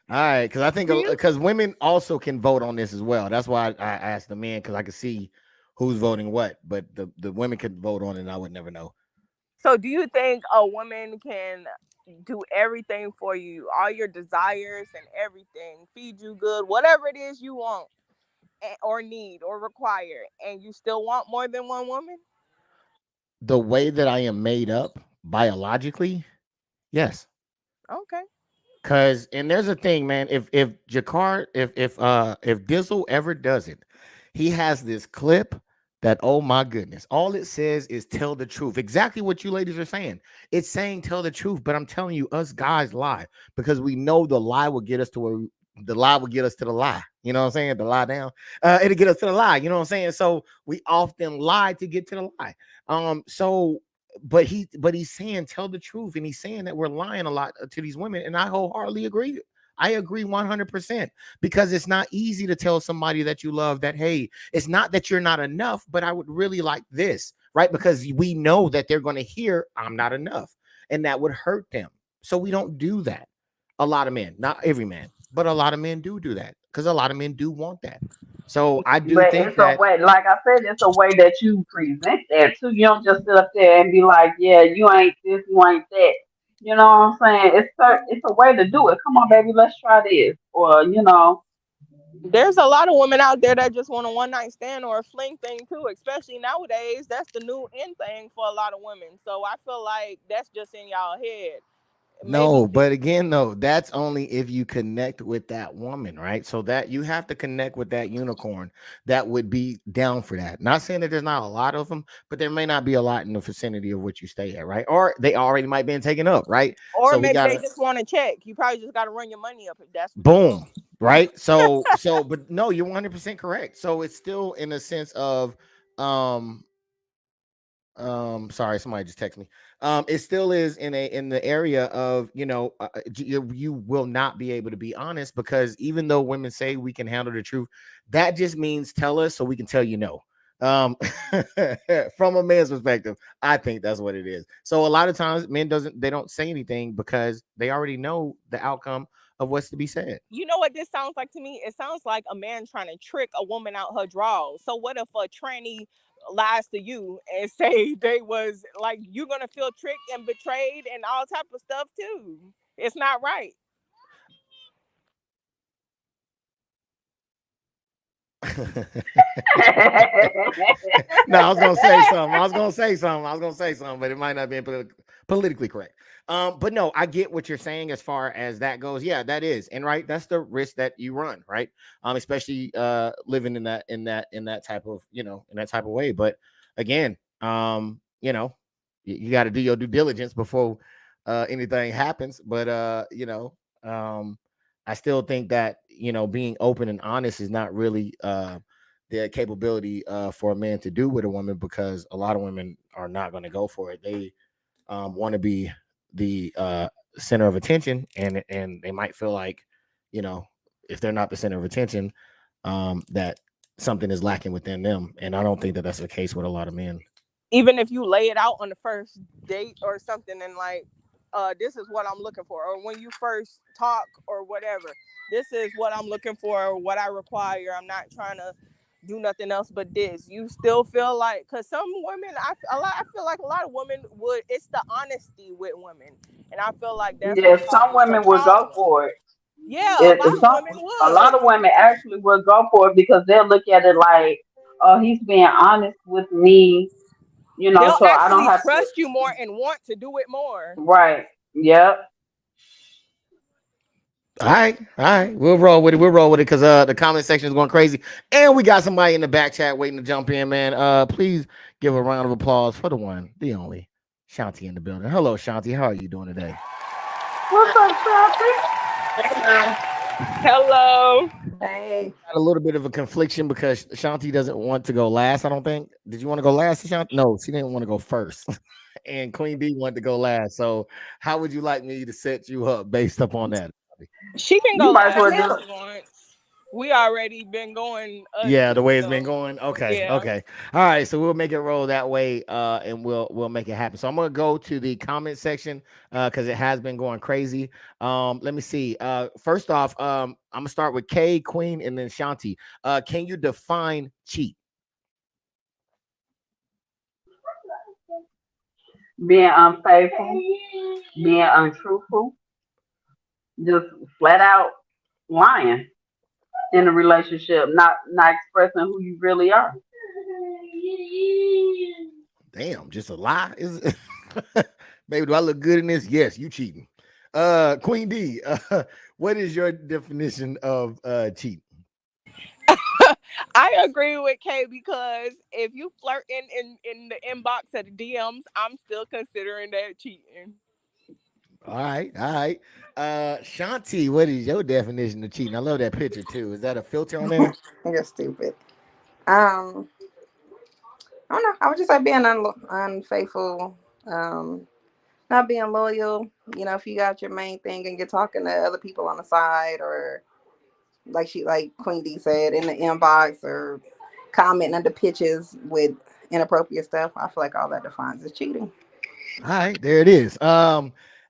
All right, because I think Do you? because women also can vote on this as well. That's why I asked the men because I could see who's voting what, but the women could vote on it, and I would never know. So, do you think a woman can do everything for you, all your desires and everything, feed you good, whatever it is you want or need or require, and you still want more than one woman? The way that I am made up biologically, yes. Okay. Cause and there's a thing, man. If Jakar, if Dizzle ever does it, he has this clip that oh my goodness, all it says is tell the truth. Exactly what you ladies are saying. It's saying tell the truth, but I'm telling you, us guys lie because we know the lie will get us to where the lie will get us to the lie. You know what I'm saying? The lie down. It'll get us to the lie. You know what I'm saying? So we often lie to get to the lie. So but he's saying tell the truth, and he's saying that we're lying a lot to these women, and I wholeheartedly agree. I agree 100% because it's not easy to tell somebody that you love that hey, it's not that you're not enough, but I would really like this, right? Because we know that they're going to hear I'm not enough, and that would hurt them. So we don't do that. A lot of men, not every man, but a lot of men do that because a lot of men do want that. So I do But think it's a that way, like I said, it's a way that you present that too. You don't just sit up there and be like, "Yeah, you ain't this, you ain't that." You know what I'm saying? It's a way to do it. Come on, baby, let's try this. Or There's a lot of women out there that just want a one night stand or a fling thing too, especially nowadays. That's the new in thing for a lot of women. So I feel like that's just in y'all head. Maybe no, but again, no, that's only if you connect with that woman, right? So that you have to connect with that unicorn that would be down for that. Not saying that there's not a lot of them, but there may not be a lot in the vicinity of what you stay at, right? Or they already might be taken up, right? or So we maybe they gotta just want to check. You probably just got to run your money up if that's what you want. boom, right? So, but no, you're 100% correct. So it's still in a sense of, um, sorry, somebody just texted me. It still is in the area of you will not be able to be honest because even though women say we can handle the truth, that just means tell us so we can tell you no. um from a man's perspective, I think that's what it is. So a lot of times men doesn't they don't say anything because they already know the outcome of what's to be said. You know what this sounds like to me? It sounds like a man trying to trick a woman out her drawers. So what if a tranny lies to you and say they was like you're gonna feel tricked and betrayed and all type of stuff too? It's not right. No, I was gonna say something. But it might not be politically correct. But no, I get what you're saying as far as that goes. Yeah, that is, and right, that's the risk that you run, right? Especially living in that type of in that type of way. But again, you got to do your due diligence before anything happens. But I still think that being open and honest is not really the capability for a man to do with a woman because a lot of women are not going to go for it. They want to be the center of attention, and they might feel like you know if they're not the center of attention, that something is lacking within them. And I don't think that that's the case with a lot of men. Even if you lay it out on the first date or something and like this is what I'm looking for, or when you first talk or whatever, this is what I'm looking for or what I require. I'm not trying to do nothing else but this. You still feel like, because some women, I feel like a lot of women would, it's the honesty with women, and I feel like that's yeah, what some causes the women would go problem. for it. Yeah, a It lot of some women a would. lot of women actually would go for it because they'll look at it like, oh, he's being honest with me, They'll so I don't actually have to. trust you more and want to do it more. Right. Yep. All right, we'll roll with it because the comment section is going crazy, and we got somebody in the back chat waiting to jump in, man. Please give a round of applause for the one, the only Shanti in the building. Hello, Shanti. How are you doing today? What's up, Shanti? Hello. Hey, Got a little bit of a confliction because Shanti doesn't want to go last. I don't think. Did you want to go last, Shanti? No, she didn't want to go first. And Queen D wanted to go last. So, how would you like me to set you up based upon that? She can You go might as last well if just she wants. We already been going Yeah, the uneven, way it's been so going. Okay, yeah. okay. All right, so we'll make it roll that way, and we'll make it happen. So I'm gonna go to the comment section because it has been going crazy. Let me see. First off, I'm gonna start with Kay, Queen, and then Shanti. Can you define cheat? being unfaithful, being untruthful, just flat out lying in a relationship, not expressing who you really are. Damn, just a lie? Is it? Baby, do I look good in this? Yes, you cheating. Queen D, what is your definition of cheat? I agree with Kay because if you flirting in the inbox of the DMs, I'm still considering that cheating. All right, all right. Shanti, what is your definition of cheating? I love that picture too. Is that a filter on there? you're stupid. Um, I don't know. I would just say being unfaithful, not being loyal. If you got your main thing and you're talking to other people on the side, or like Queen D said, in the inbox, or commenting under pictures with inappropriate stuff, I feel like all that defines as cheating. All right, there it is.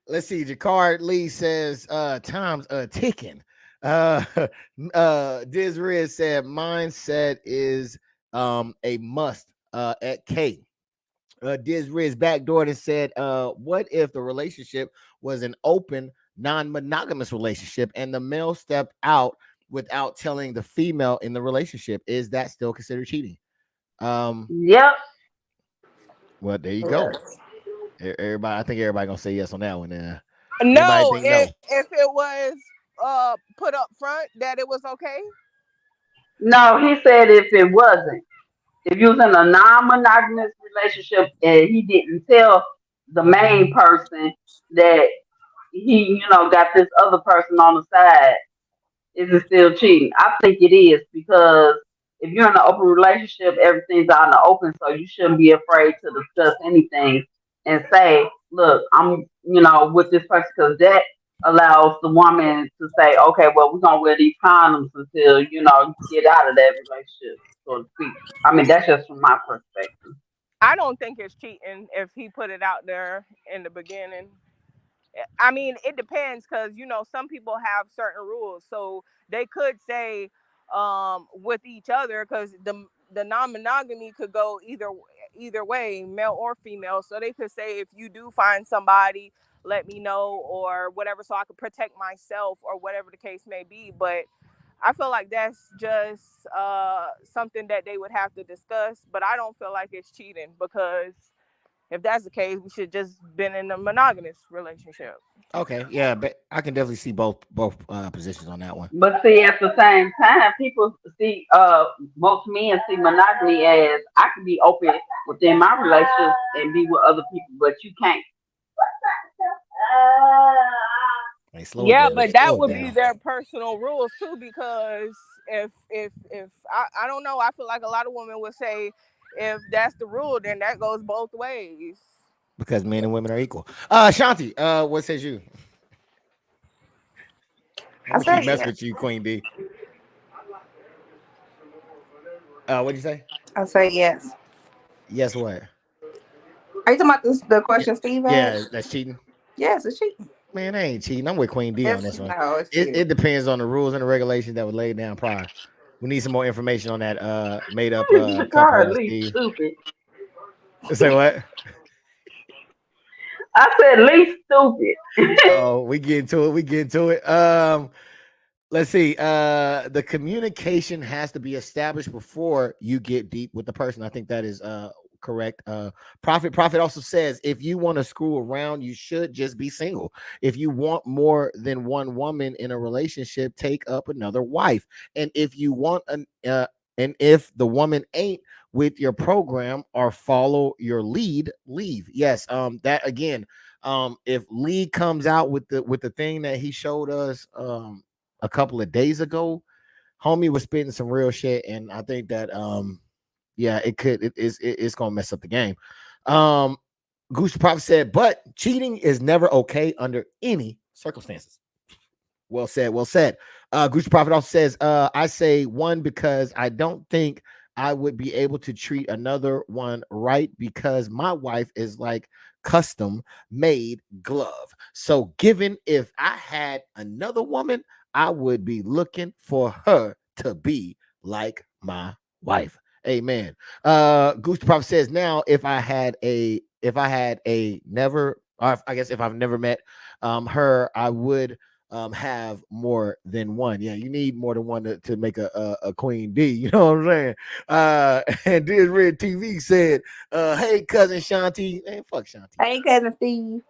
Let's see. Jacquard Lee says time's ticking. Diz Riz said mindset is a must at K. Diz Riz backdoored and said, what if the relationship was an open, non-monogamous relationship and the male stepped out without telling the female in the relationship? Is that still considered cheating? Um, Yep. well, there you go. Yes. Everybody, I think everybody gonna say yes on that one. Anybody No, think no? if it was put up front that it was okay. No, he said if it wasn't, if you was in a non-monogamous relationship and he didn't tell the main person that he got this other person on the side, is it still cheating? I think it is because if you're in an open relationship, everything's out in the open, so you shouldn't be afraid to discuss anything and say, "Look, I'm with this person," because that allows the woman to say, "Okay, well, we're gonna wear these condoms until you get out of that relationship," so to speak. I mean, that's just from my perspective. I don't think it's cheating if he put it out there in the beginning. I mean, it depends because some people have certain rules, so they could say with each other because the non-monogamy could go either way, male or female. So they could say if you do find somebody, let me know or whatever, so I could protect myself or whatever the case may be. But I feel like that's just something that they would have to discuss. But I don't feel like it's cheating because if that's the case, we should just been in a monogamous relationship. Okay, yeah, but I can definitely see both positions on that one. But see, at the same time, people see most men see monogamy as I can be open within my relationship and be with other people, but you can't. Hey, slow it Yeah, down, but that slow it would be down. their personal rules too, because if I don't know, I feel like a lot of women would say if that's the rule, then that goes both ways. Because men and women are equal. Shanti, what says you? I'm I gonna keep said messing yes. with you, Queen D. What'd you say? I said yes. Yes, what? Are you talking about the Yeah, question Steve yeah, asked? that's cheating. Yes, it's cheating. Man, I ain't cheating. I'm with Queen D on It's this one. no, it's It, cheating. it depends on the rules and the regulations that were laid down prior. We need some more information on that made up couple, Shakar, at least Steve. stupid. Say what? I said least stupid. Oh, we get into it. We get into it. Let's see. The communication has to be established before you get deep with the person. I think that is correct. Prophet also says if you want to screw around, you should just be single. If you want more than one woman in a relationship, take up another wife. And if you want And if the woman ain't with your program or follow your lead, leave. Yes, that again, if Lee comes out with the thing that he showed us a couple of days ago, homie was spitting some real shit, and I think that yeah, it's gonna mess up the game. Goose Prophet said, but cheating is never okay under any circumstances. Well said. Well said. Gucci Prophet also says, I say one because I don't think I would be able to treat another one right because my wife is like custom made glove. So, given if I had another woman, I would be looking for her to be like my wife. Amen. Gucci Prophet says, now if I had a never, or I guess if I've never met her, I would have more than one. Yeah, you need more than one to make a queen D. You know what I'm saying? And this Red TV said, hey, cousin Shanti. Hey, fuck Shanti. Hey, cousin Steve.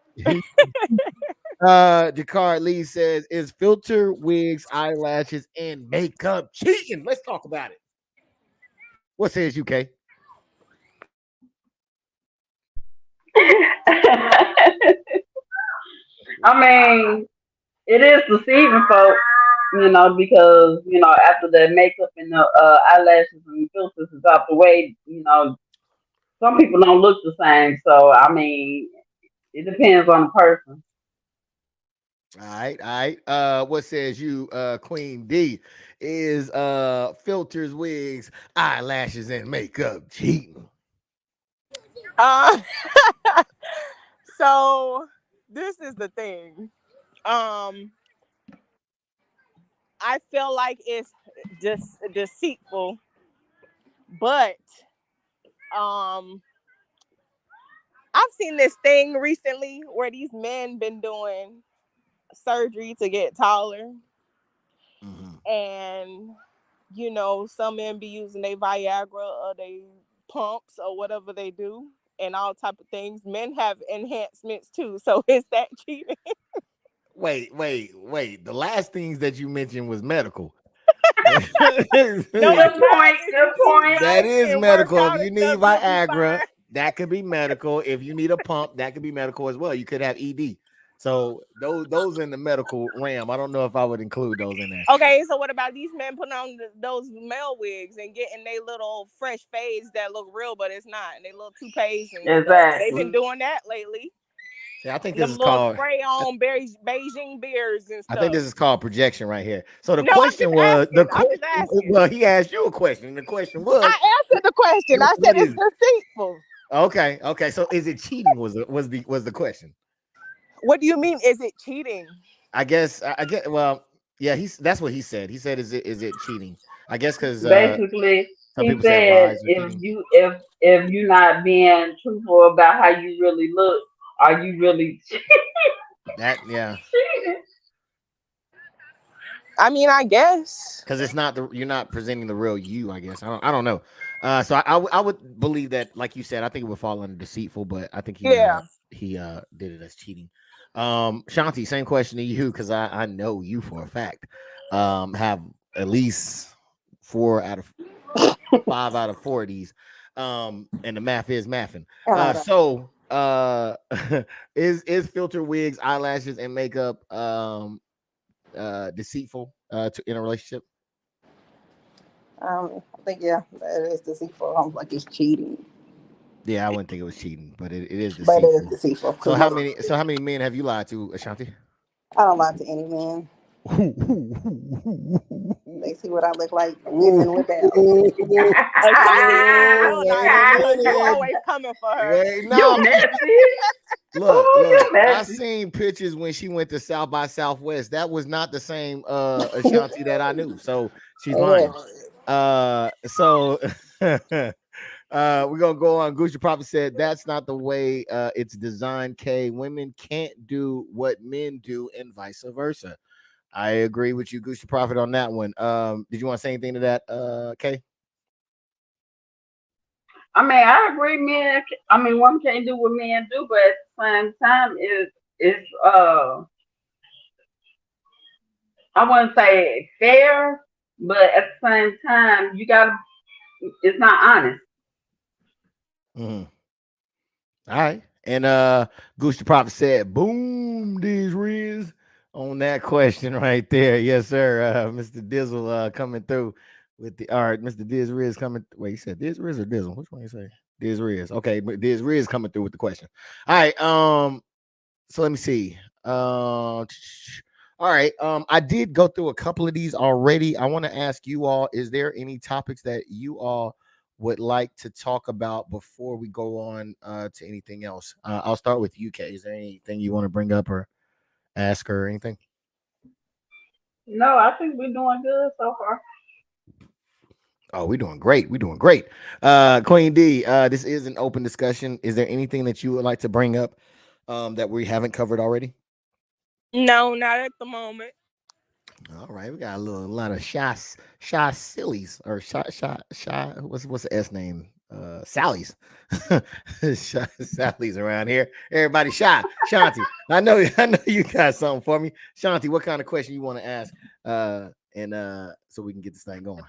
Jakar Lee says, is filter, wigs, eyelashes, and makeup cheating? Let's talk about it. What says UK? I mean, it is deceiving folks, because after the makeup and the eyelashes and filters is out the way, some people don't look the same. So I mean, it depends on the person. All right, all right. What says you, Queen D? Is filters, wigs, eyelashes, and makeup cheating? Uh, so this is the thing. I feel like it's just deceitful, but um, I've seen this thing recently where these men been doing surgery to get taller, and some men be using their Viagra or they pumps or whatever they do, and all type of things. Men have enhancements too, so is that cheating? Wait. The last things that you mentioned was medical. No, Good it's not. point. If Good you eat point. That right is and work medical. If out you and need stuff, you'll be Viagra, fine. that could be medical. If you need a pump, that could be medical as well. You could have ED. So those in the medical realm. I don't know if I would include those in there. Okay, so what about these men putting on those male wigs and getting they little fresh fades that look real, but it's not, and they little toupees and stuff? They've been Exactly. doing that lately. See, I think And this them is little called. spray on Beijing beards and I think stuff. this is called projection right here. So the No, I'm question just was asking. I'm just asking. well, he asked you a question. The question was, I answered the question. I said what it's is deceitful. okay. So is it cheating? Was the question? What do you mean? Is it cheating? I guess I get well, yeah, that's what he said. He said, is it cheating? I guess because Basically, some he people said said lies are if cheating. you if you're not being truthful about how you really look, are you really That yeah, cheating? I mean, I guess. because it's not you're not presenting the real you. I guess I don't know. So I would believe that, like you said, I think it would fall under deceitful, but I think Yeah. he did it as cheating. Shanti, same question to you because I know you for a fact. Have at least 5 out of 4 of these. And the math is mathing. So is filter, wigs, eyelashes, and makeup deceitful in a relationship? I think that is deceitful. I'm like it's cheating, Yeah, I wouldn't think it was cheating, but it is but it is deceitful. deceitful. So 'Cause how many men have you lied to, Ashanti? I don't lie to any man. They see what I look like with and without. Ashanti, you know Wait not a to because you minute. always coming for her. Wait, You no. messy. Look, Oh, you I messy. seen pictures when she went to South by Southwest. That was not the same Ashanti that I knew. So she's Yeah. lying. So we're gonna go on. Gucci Prophet said that's not the way it's designed. K, women can't do what men do and vice versa. I agree with you, Gucci Prophet, on that one. Did you want to say anything to that, K? I mean, I agree. Women can't do what men do, but at the same time, it's I wouldn't say fair, but at the same time, you gotta It's not honest. Mhm. All right. And Goose the Prophet said, boom, these Riz on that question right there. Yes, sir. Mr. Dizzle coming through with the all right, Mr. Diz Riz coming. Wait, you said Diz Riz or Dizzle? Which one you say? Diz Riz. Okay, but Diz Riz coming through with the question. All right. So let me see. All right. I did go through a couple of these already. I want to ask you all: is there any topics that you all would like to talk about before we go on to anything else? I'll start with UK. Is there anything you want to bring up or ask or anything? No, I think we're doing good so far. Oh, we're doing great. We're doing great. Queen D, this is an open discussion. Is there anything that you would like to bring up that we haven't covered already? No, not at the moment. All right, we got a lot of shy sillies or shy. What's the S name? Sally's, Sally's around here. Everybody shy. Shanti, I know you got something for me. Shanti, what kind of question you want to ask? And so we can get this thing going.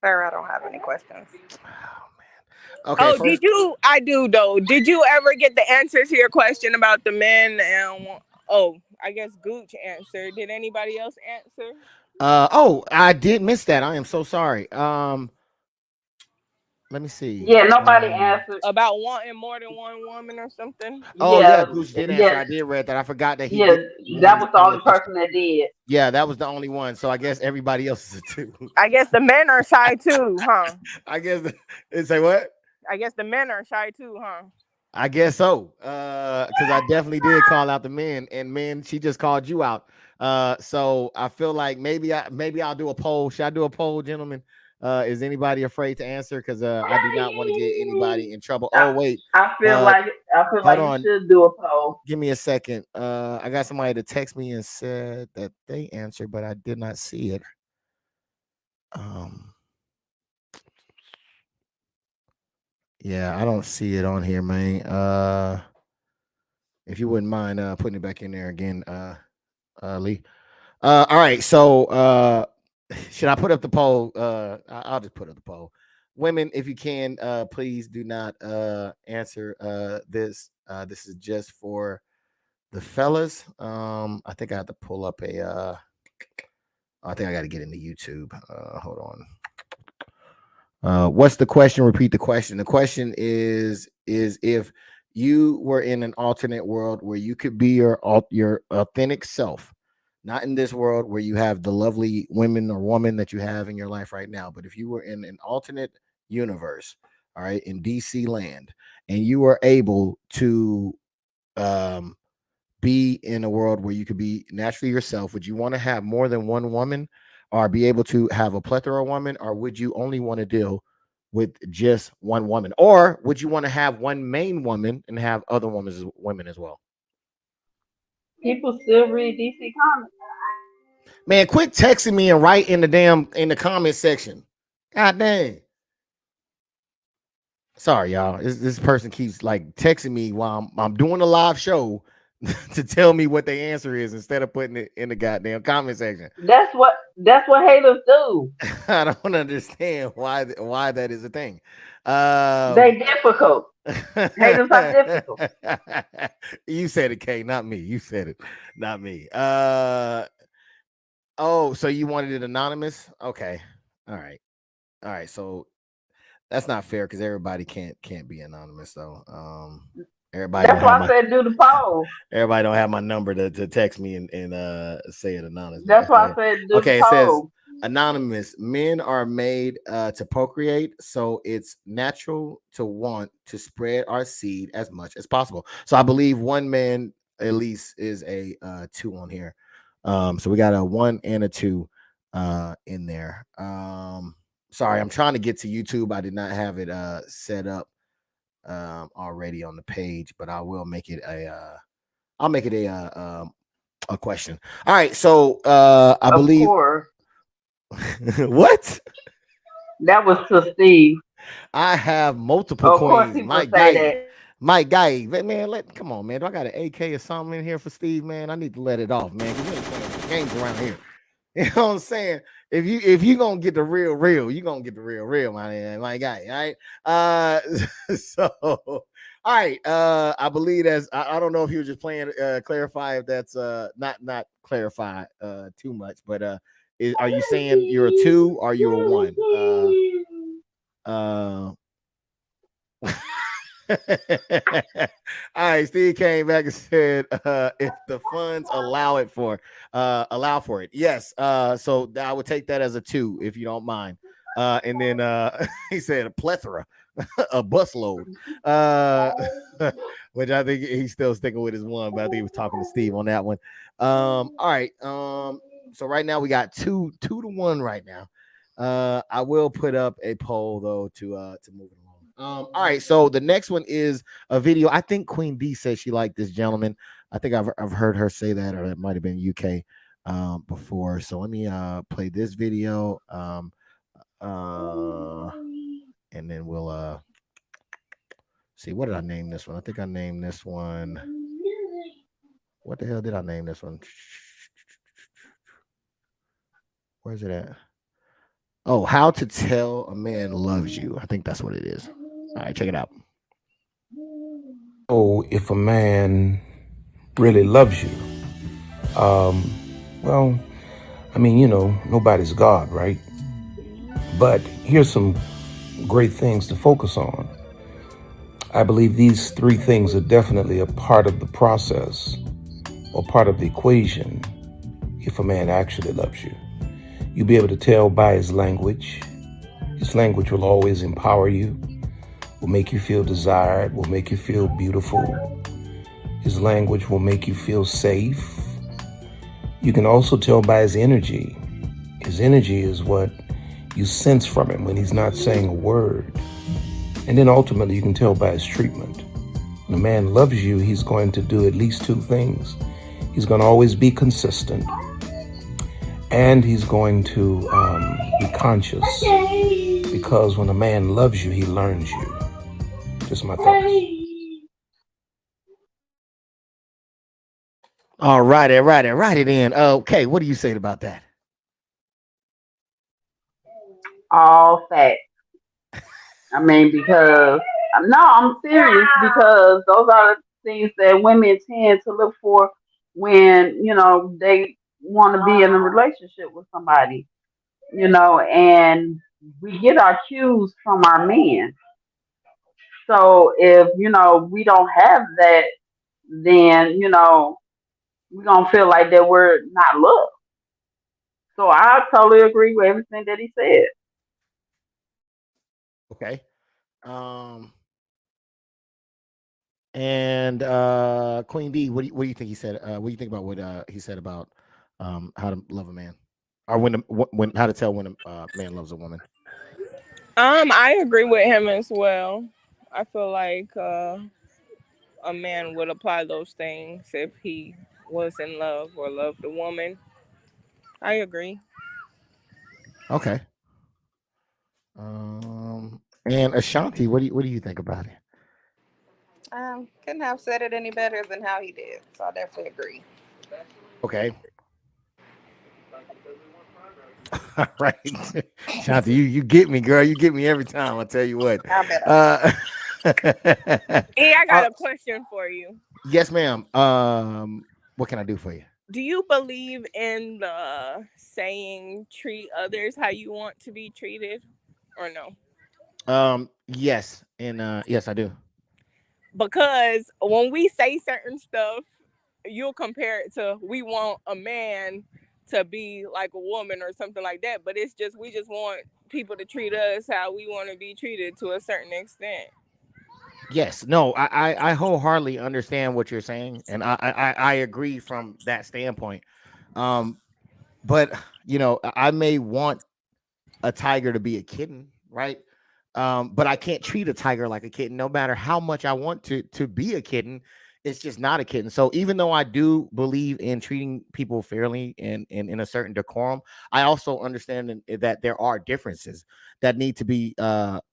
Sir, I don't have any questions. Oh man. Okay, Oh, first. did you? I do though. Did you ever get the answers to your question about the men? And oh, I guess Gooch answered. Did anybody else answer Oh, I did miss that. I am so sorry. Let me see. Yeah, nobody answered. about wanting more than one woman or something? Oh yeah, Yeah, Goose did answer. yeah, I did read that. I forgot that he yeah. did That one was the on the only question. person that did. Yeah, that was the only one. So I guess everybody else is a two. I guess the men are shy too, huh? I guess it say what? I guess the men are shy too, huh? I guess so. Because I definitely did call out the men, and men, she just called you out. So I feel like maybe I'll do a poll. Should I do a poll, gentlemen? Is anybody afraid to answer? Because I do not want to get anybody in trouble. I, Oh wait, I feel uh, like I feel hold like you on. should do a poll. Give me a second. I got somebody to text me and said that they answered, but I did not see it. Um, yeah, I don't see it on here, man. If you wouldn't mind putting it back in there again, Lee. All right. So, should I put up the poll? I'll just put up the poll. Women, if you can, please do not answer this. This is just for the fellas. I think I have to pull up a. I think I got to get into YouTube. Hold on. What's the question? Repeat the question. The question is if you were in an alternate world where you could be your authentic self, not in this world where you have the lovely women or woman that you have in your life right now, but if you were in an alternate universe, all right, in DC land, and you were able to um be in a world where you could be naturally yourself, would you want to have more than one woman or be able to have a plethora of women, or would you only want to deal with just one woman, or would you want to have one main woman and have other women as well? People still read DC Comics. Man, quit texting me and write in the comment section. God dang. Sorry, y'all. This person keeps like texting me while I'm doing a live show to tell me what the answer is instead of putting it in the goddamn comment section. That's what haters do. I don't understand why that is a thing. They difficult. Haters are difficult. You said it, Kay, not me. You said it, not me. Oh, so you wanted it anonymous? Okay. All right. All right. So that's not fair because everybody can't be anonymous though. Everybody don't That's have why I my said do the poll. everybody don't have my number to text me and say it anonymous. That's why I said do the Okay, it says poll. anonymous. Men are made to procreate, so it's natural to want to spread our seed as much as possible. So I believe one man at least is a two on here. So we got a one and a two in there. Sorry, I'm trying to get to YouTube. I did not have it set up already on the page, but I will make it I'll make it a question. All right, so I Of believe course. what? That was to Steve. I have multiple Of course queens. people say that. Mike Guy, man, come on, man. Do I got an AK or something in here for Steve, man? I need to let it off, man. 'Cause we ain't playing games around here. You know what I'm saying? If you gonna get the real, you gonna get the real, my guy. All right. So all right. I believe I don't know if he was just playing clarify if that's not clarify too much, but are you saying you're a two or you're a one? Uh All right, Steve came back and said, if the funds allow for it. Yes. So I would take that as a two, if you don't mind. And then he said a plethora, a busload. Uh which I think he's still sticking with his one, but I think he was talking to Steve on that one. All right. So right now we got two to one right now. I will put up a poll though to move it along. All right, so the next one is a video. I think Queen B said she liked this gentleman. I think I've heard her say that, or it might have been UK before. So let me play this video. Uh and then we'll see, what did I name this one? I think I named this one. What the hell did I name this one? Where's it at? Oh, how to tell a man loves you. I think that's what it is. All right, check it out. Oh, if a man really loves you, well, I mean, nobody's God, right? But here's some great things to focus on. I believe these three things are definitely a part of the process or part of the equation if a man actually loves you. You'll be able to tell by his language. His language will always empower you, will make you feel desired, will make you feel beautiful. His language will make you feel safe. You can also tell by his energy. His energy is what you sense from him when he's not saying a word. And then ultimately you can tell by his treatment. When a man loves you, he's going to do at least two things. He's going to always be consistent, and he's going to be conscious, because when a man loves you, he learns you. Just my thoughts. All right it in. Okay, what do you say about that? All facts. I mean, because no, I'm serious because those are the things that women tend to look for when they want to be in a relationship with somebody. And we get our cues from our men. So if we don't have that, then we're gonna feel like that we're not loved. So I totally agree with everything that he said. Okay. And Queen B, what do you think he said? What do you think about what he said about how to love a man, or when how to tell when a man loves a woman? I agree with him as well. I feel like a man would apply those things if he was in love or loved a woman. I agree. Okay. And Ashanti, what do you think about it? Couldn't have said it any better than how he did. So I definitely agree. Okay. All right. Ashanti, you get me, girl. You get me every time. I tell you what. I bet I do. Uh, Hey, I got uh, a question for you. yes, ma'am. What can I do for you? Do you believe in the saying treat others how you want to be treated or no? Yes, and yes, I do. Because when we say certain stuff, you'll compare it to we want a man to be like a woman or something like that, but it's just we just want people to treat us how we want to be treated to a certain extent. Yes, no, I wholeheartedly understand what you're saying, and I agree from that standpoint. Um, but I may want a tiger to be a kitten, right? But I can't treat a tiger like a kitten, no matter how much I want to be a kitten. It's just not a kitten. So even though I do believe in treating people fairly and in a certain decorum, I also understand that there are differences that need to be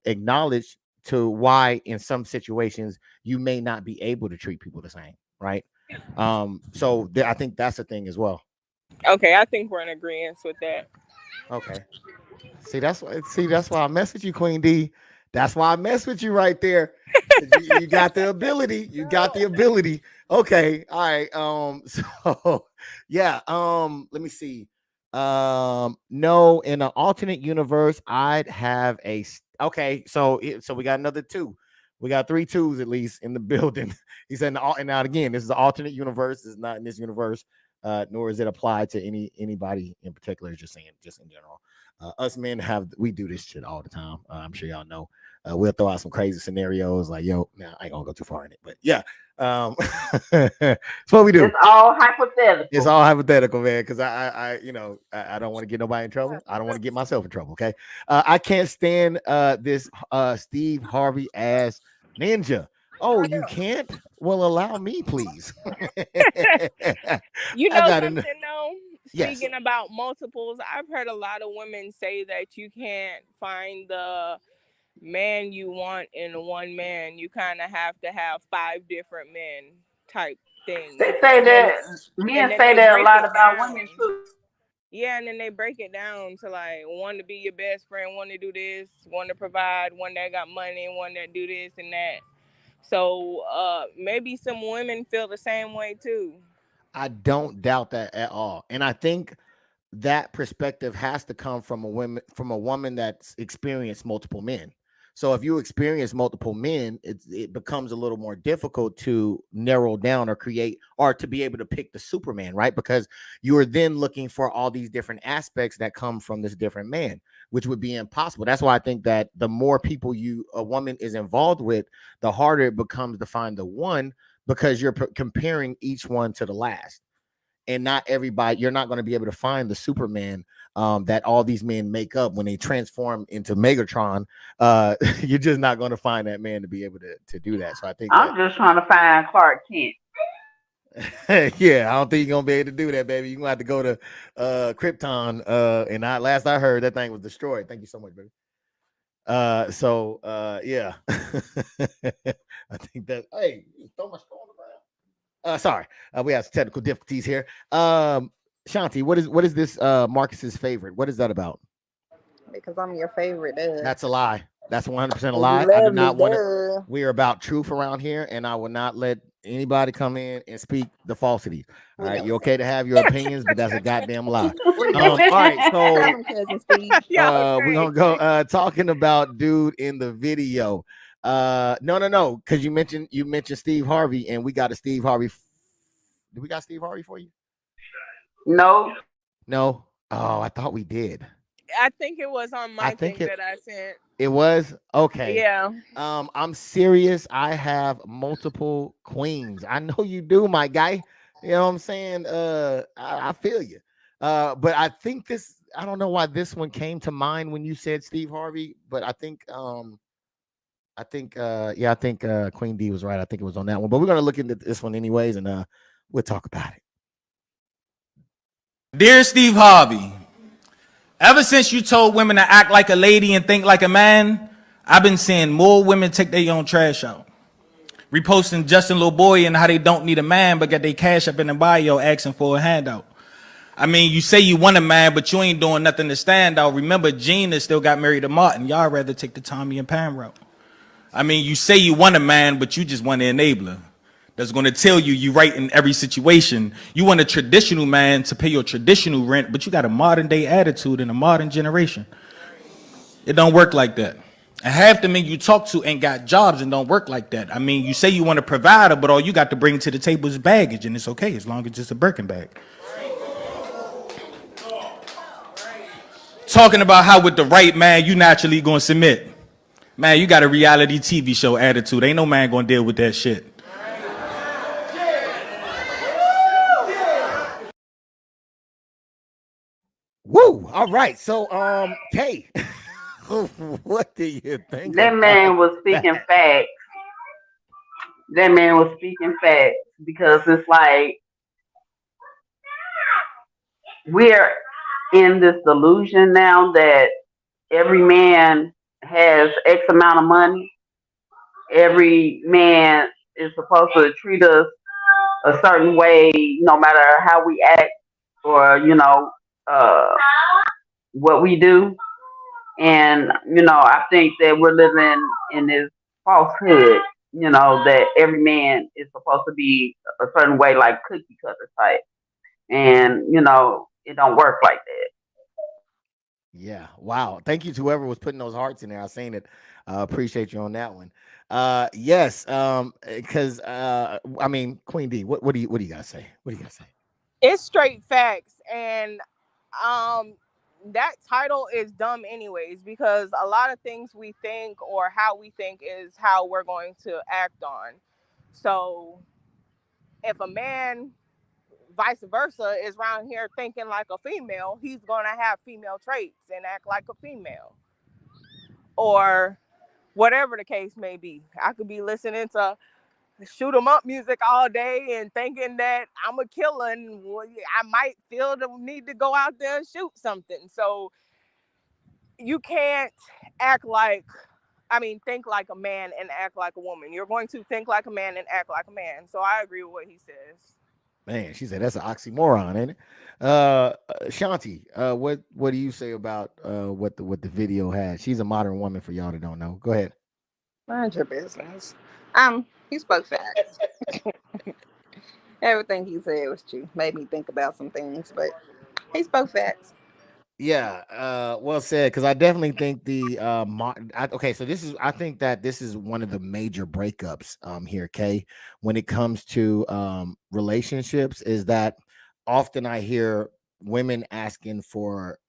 acknowledged to why in some situations you may not be able to treat people the same, right? So I think that's a thing as well. Okay, I think we're in agreement with that. Okay. See, that's why I mess with you, Queen D. That's why I mess with you right there. 'Cause you got the ability. You got the ability. Okay. All right. So yeah. Let me see. No, in an alternate universe, I'd have okay, so we got another two. We got three twos at least in the building. He said, and now again, this is an alternate universe. This is not in this universe, nor is it applied to anybody in particular. Just saying, just in general. Us men we do this shit all the time. I'm sure y'all know. We'll throw out some crazy scenarios like, yo, now I ain't gonna go too far in it, but yeah, it's what we do. It's all It's hypothetical. all hypothetical, man. Because I don't want to get nobody in trouble. I don't want to get myself in trouble. Okay, I can't stand this Steve Harvey ass ninja. Oh, you can't? Well, allow me, please. You I know got it. something though? Yes, Speaking about multiples, I've heard a lot of women say that you can't find the man you want in one man. You kind of have to have five different men type things. They say And then that and men then say they that a break lot it about down. women too. Yeah, and then they break it down to like one to be your best friend, one to do this, one to provide, one that got money, one that do this and that. So maybe some women feel the same way too. I don't doubt that at all, and I think that perspective has to come from a woman that's experienced multiple men. So if you experience multiple men, it becomes a little more difficult to narrow down or create or to be able to pick the Superman, right? Because you are then looking for all these different aspects that come from this different man, which would be impossible. That's why I think that the more people a woman is involved with, the harder it becomes to find the one, because you're comparing each one to the last, and not everybody, you're not going to be able to find the Superman that all these men make up when they transform into Megatron. You're just not going to find that man to be able to do that. So I think that I'm just trying to find Clark Kent. yeah, I don't think you're gonna be able to do that, baby. You're gonna have to go to Krypton. And last I heard, that thing was destroyed. Thank you so much, baby. Yeah. I think that, hey, you throw my straw on the ground. Sorry, we have some technical difficulties here. Shanti, what is this Marcus's favorite? What is that about? Because I'm your favorite. Duh. That's a lie. That's 100% a And you lie. I do love me. not want to. Duh. We are about truth around here, and I will not let anybody come in and speak the falsity. All We right, know you're what's okay up. to have your opinions, but that's a goddamn lie. We know All what's up. right, Tell so them, cousin Steve. Y'all we're gonna go crazy. talking about dude in the video. No, because you mentioned Steve Harvey, and we got a Steve Harvey. Do we got Steve Harvey for you? No, No. Oh, I thought we did. I think it was on I my think thing it that I sent. it was okay. Yeah. I'm serious. I have multiple queens. I know you do, my guy. You know what I'm saying? I feel you. But I think this. I don't know why this one came to mind when you said Steve Harvey, but I think Queen D was right. I think it was on that one. But we're gonna look into this one anyways, and we'll talk about it. Dear Steve Harvey, ever since you told women to act like a lady and think like a man, I've been seeing more women take their own trash out. Reposting Justin Little Boy and how they don't need a man but get their cash up in the bio asking for a handout. I mean, you say you want a man, but you ain't doing nothing to stand out. Remember, Gina still got married to Martin. Y'all rather take the Tommy and Pam route. I mean, you say you want a man, but you just want an enabler that's going to tell you right in every situation. You want a traditional man to pay your traditional rent, but you got a modern day attitude in a modern generation. It don't work like that. And half the men you talk to ain't got jobs and don't work like that. I mean, you say you want a provider, but all you got to bring to the table is baggage, and it's okay as long as it's a Birkin bag. Talking about how with the right man, you naturally gonna submit. Man, you got a reality TV show attitude. Ain't no man gonna deal with that shit. Woo! All right. So, Kay, what do you think that about man was speaking that? facts. That man was speaking facts because it's like we're in this delusion now that every man has X amount of money. Every man is supposed to treat us a certain way, no matter how we act. or uh, what we do. And I think that we're living in this falsehood. That every man is supposed to be a certain way, like cookie cutter type, and it don't work like that. Yeah. Wow. Thank you to whoever was putting those hearts in there. I seen it. Appreciate you on that one. Yes. Because I mean, Queen D, what do you guys say? What do you guys say? It's straight facts. And um that title is dumb anyways, because a lot of things we think or how we think is how we're going to act on. So if a man vice versa is around here thinking like a female, he's going to have female traits and act like a female, or whatever the case may be. I could be listening to shoot 'em up music all day and thinking that I'm a killer, and I might feel the need to go out there and shoot something. So you can't act like, I mean, think like a man and act like a woman. You're going to think like a man and act like a man. So I agree with what he says. Man, she said that's an oxymoron, ain't it? Shanti, what do you say about what the video had? She's a modern woman for y'all that don't know. Go ahead. Mind your business. He spoke facts. Everything he said was true. Made me think about some things, but he spoke facts. Yeah, well said. Because I definitely think okay. So I think that this is one of the major breakups here, Kay, when it comes to relationships. Is that often I hear women asking for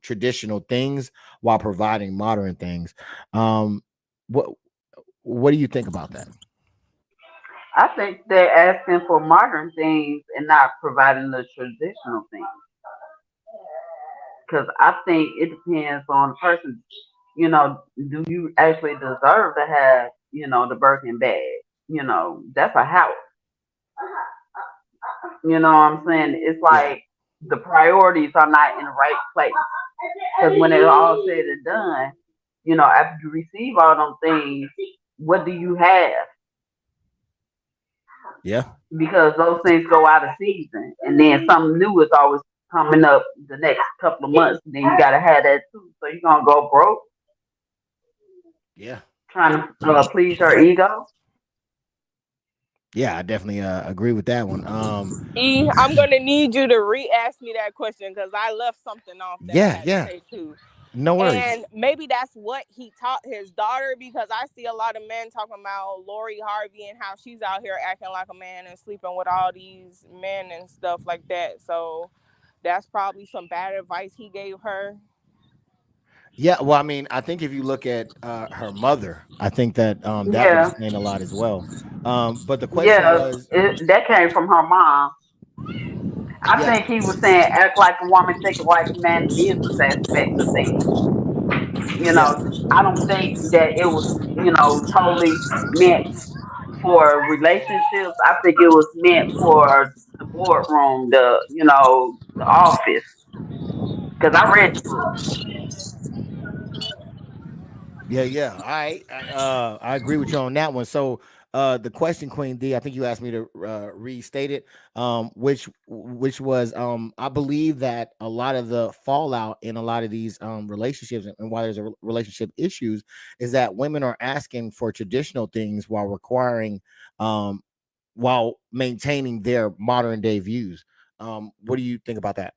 traditional things while providing modern things. Um, what what do you think about that? I think they're asking for modern things and not providing the traditional things. Because I think it depends on the person. Do you actually deserve to have, the Birkin bag? That's a house. You know what I'm saying? It's Yeah, like the priorities are not in the right place. Because when it's all said and done, after you receive all them things, what do you have? yeah, Because those things go out of season, and then something new is always coming up the next couple of months. Then you gotta have that too. So you're gonna go broke yeah, trying to please your ego. yeah. I definitely agree with that one. I'm gonna need you to re-ask me that question because I left something off that I Yeah, had to yeah. say too. No worries. And maybe that's what he taught his daughter, because I see a lot of men talking about Lori Harvey and how she's out here acting like a man and sleeping with all these men and stuff like that. So that's probably some bad advice he gave her. Yeah, well, I mean, I think if you look at her mother, I think that that would Yeah, explain a lot as well. But the question yeah, was, that came from her mom. I yeah, think he was saying act like a woman, think like a man, business aspect of things. yeah, I don't think that it was, totally meant for relationships. I think it was meant for the boardroom, the office. Because I read the book. yeah, yeah. I agree with you on that one. So, the question, Queen D, I think you asked me to restate it. Which was, I believe that a lot of the fallout in a lot of these relationships, and why there's a relationship issues, is that women are asking for traditional things while requiring, um, while maintaining their modern day views. What do you think about that?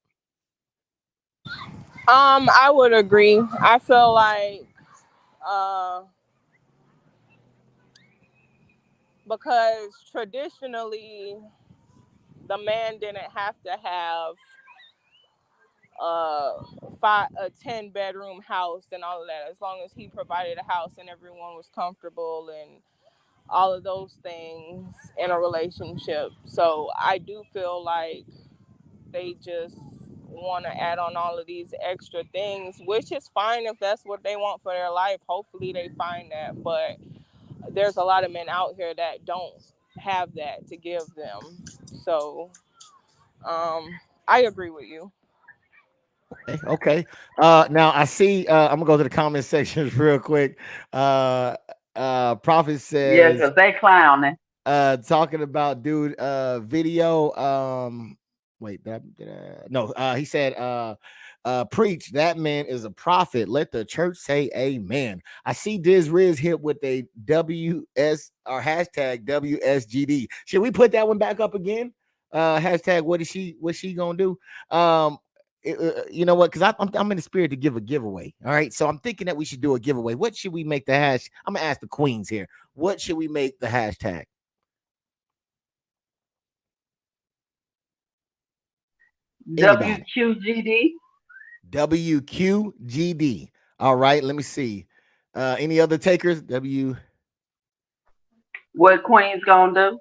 I would agree. I feel like uh because traditionally the man didn't have to have a 10 bedroom house and all of that, as long as he provided a house and everyone was comfortable and all of those things in a relationship. So I do feel like they just want to add on all of these extra things, which is fine if that's what they want for their life. Hopefully they find that, but there's a lot of men out here that don't have that to give them. So I agree with you. Okay, okay. Now I see. I'm gonna go to the comment sections real quick. Uh, Prophet Yeah, says, because they clowning. talking about dude, video. Wait, no, he said, preach, that man is a prophet. Let the church say amen. I see Diz Riz hit with a WS or hashtag WSGD. Should we put that one back up again? Hashtag what's she gonna do? You know what? Because I'm in the spirit to give a giveaway. All right, so I'm thinking that we should do a giveaway. What should we make the hash? I'm gonna ask the queens here. What should we make the hashtag? Anybody? WQGD. WQGD. All right, let me see. Any other takers? What Queen's gonna do?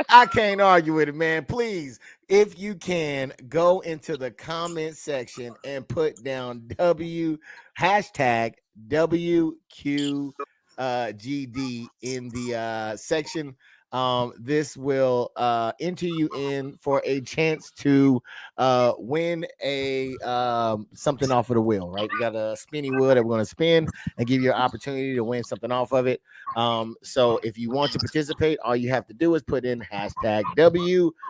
I can't argue with it, man. Please, if you can, go into the comment section and put down hashtag WQGD in the section. This will enter you in for a chance to win a something off of the wheel, right? We got a spinny wheel that we're going to spin and give you an opportunity to win something off of it. So if you want to participate, all you have to do is put in hashtag WQGD.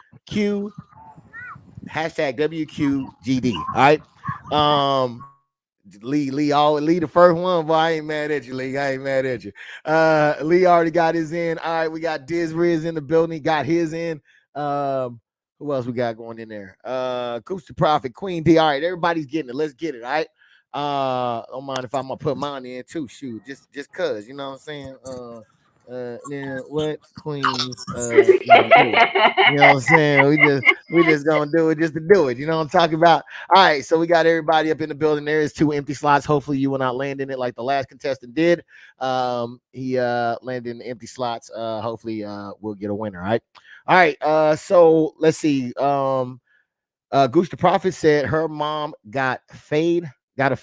All right. Lee, the first one, boy. I ain't mad at you, Lee. I ain't mad at you. Lee already got his in. All right, we got Diz Riz in the building. He got his in. Who else we got going in there? Coach the Prophet, Queen D. All right, everybody's getting it. Let's get it. All right. Don't mind if I'm gonna put mine in too. Shoot, just cause, you know what I'm saying? Now what queens gonna do? You know what I'm saying? We just gonna do it just to do it. You know what I'm talking about? All right, so we got everybody up in the building. There is 2 empty slots. Hopefully, you will not land in it like the last contestant did. He landed in the empty slots. Hopefully, we'll get a winner. All right. So let's see. Gooch the Prophet said her mom got a fade. Man,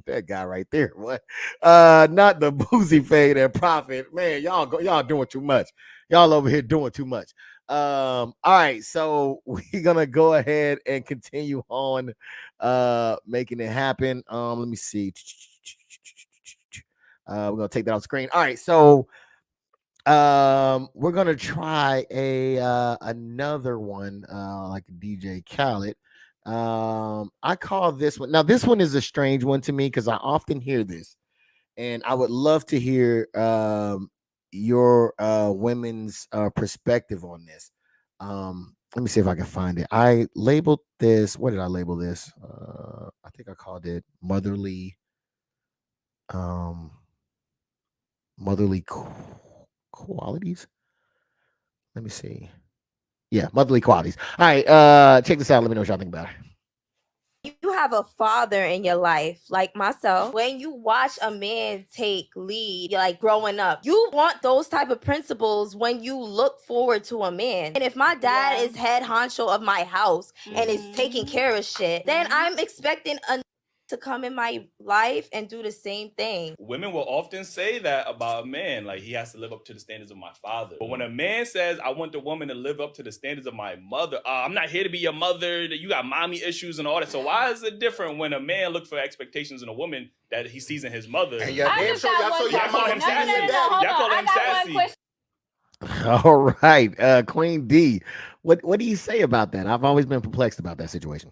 that guy right there. What? Not the boozy fade and Prophet. Man, y'all doing too much. Y'all over here doing too much. All right, so we're gonna go ahead and continue on making it happen. Let me see. We're gonna take that off screen. All right, so we're gonna try a another one like DJ Khaled. I call this one, now this one is a strange one to me because I often hear this, and I would love to hear your women's perspective on this. Let me see if I can find it. I labeled this, what did I label this? I think I called it um motherly qualities. Let me see. Yeah, motherly qualities. All right, check this out. Let me know what y'all think about it. You have a father in your life, like myself. When you watch a man take lead, like growing up, you want those type of principles when you look forward to a man. And if my dad is head honcho of my house and is taking care of shit, then I'm expecting a to come in my life and do the same thing. Women will often say that about a man, like he has to live up to the standards of my father. But when a man says, I want the woman to live up to the standards of my mother, I'm not here to be your mother, you got mommy issues and all that. So why is it different when a man looks for expectations in a woman that he sees in his mother? And y'all call him sassy. Y'all call him sassy. All right, Queen D, what do you say about that? I've always been perplexed about that situation.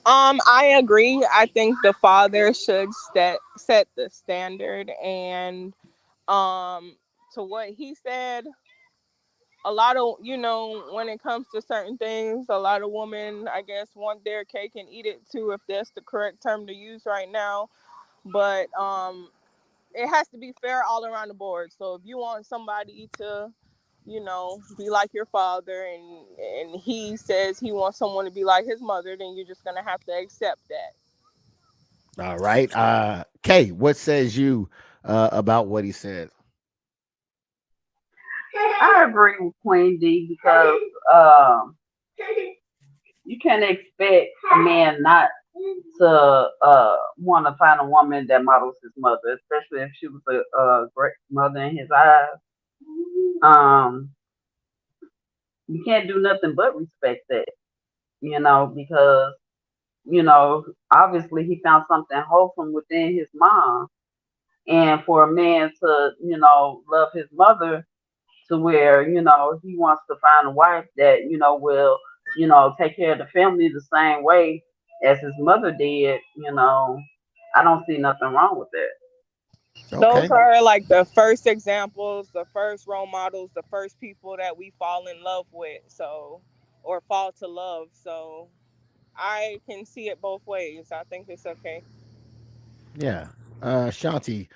I agree. I think the father should set the standard, and to what he said, a lot of, when it comes to certain things, a lot of women, I guess, want their cake and eat it too, if that's the correct term to use right now. But it has to be fair all around the board. So if you want somebody to, be like your father, and he says he wants someone to be like his mother, then you're just gonna have to accept that. All right. Kay, what says you about what he said? I agree with Queen D because you can't expect a man not to want to find a woman that models his mother, especially if she was a great mother in his eyes. Um, you can't do nothing but respect that, because obviously he found something wholesome within his mom, and for a man to love his mother, to where, he wants to find a wife that, will, take care of the family the same way as his mother did, I don't see nothing wrong with that. Those Okay. are like the first examples, the first role models, the first people that we fall in love with, so, or fall to love. So I can see it both ways. I think it's okay. Yeah. Shanti,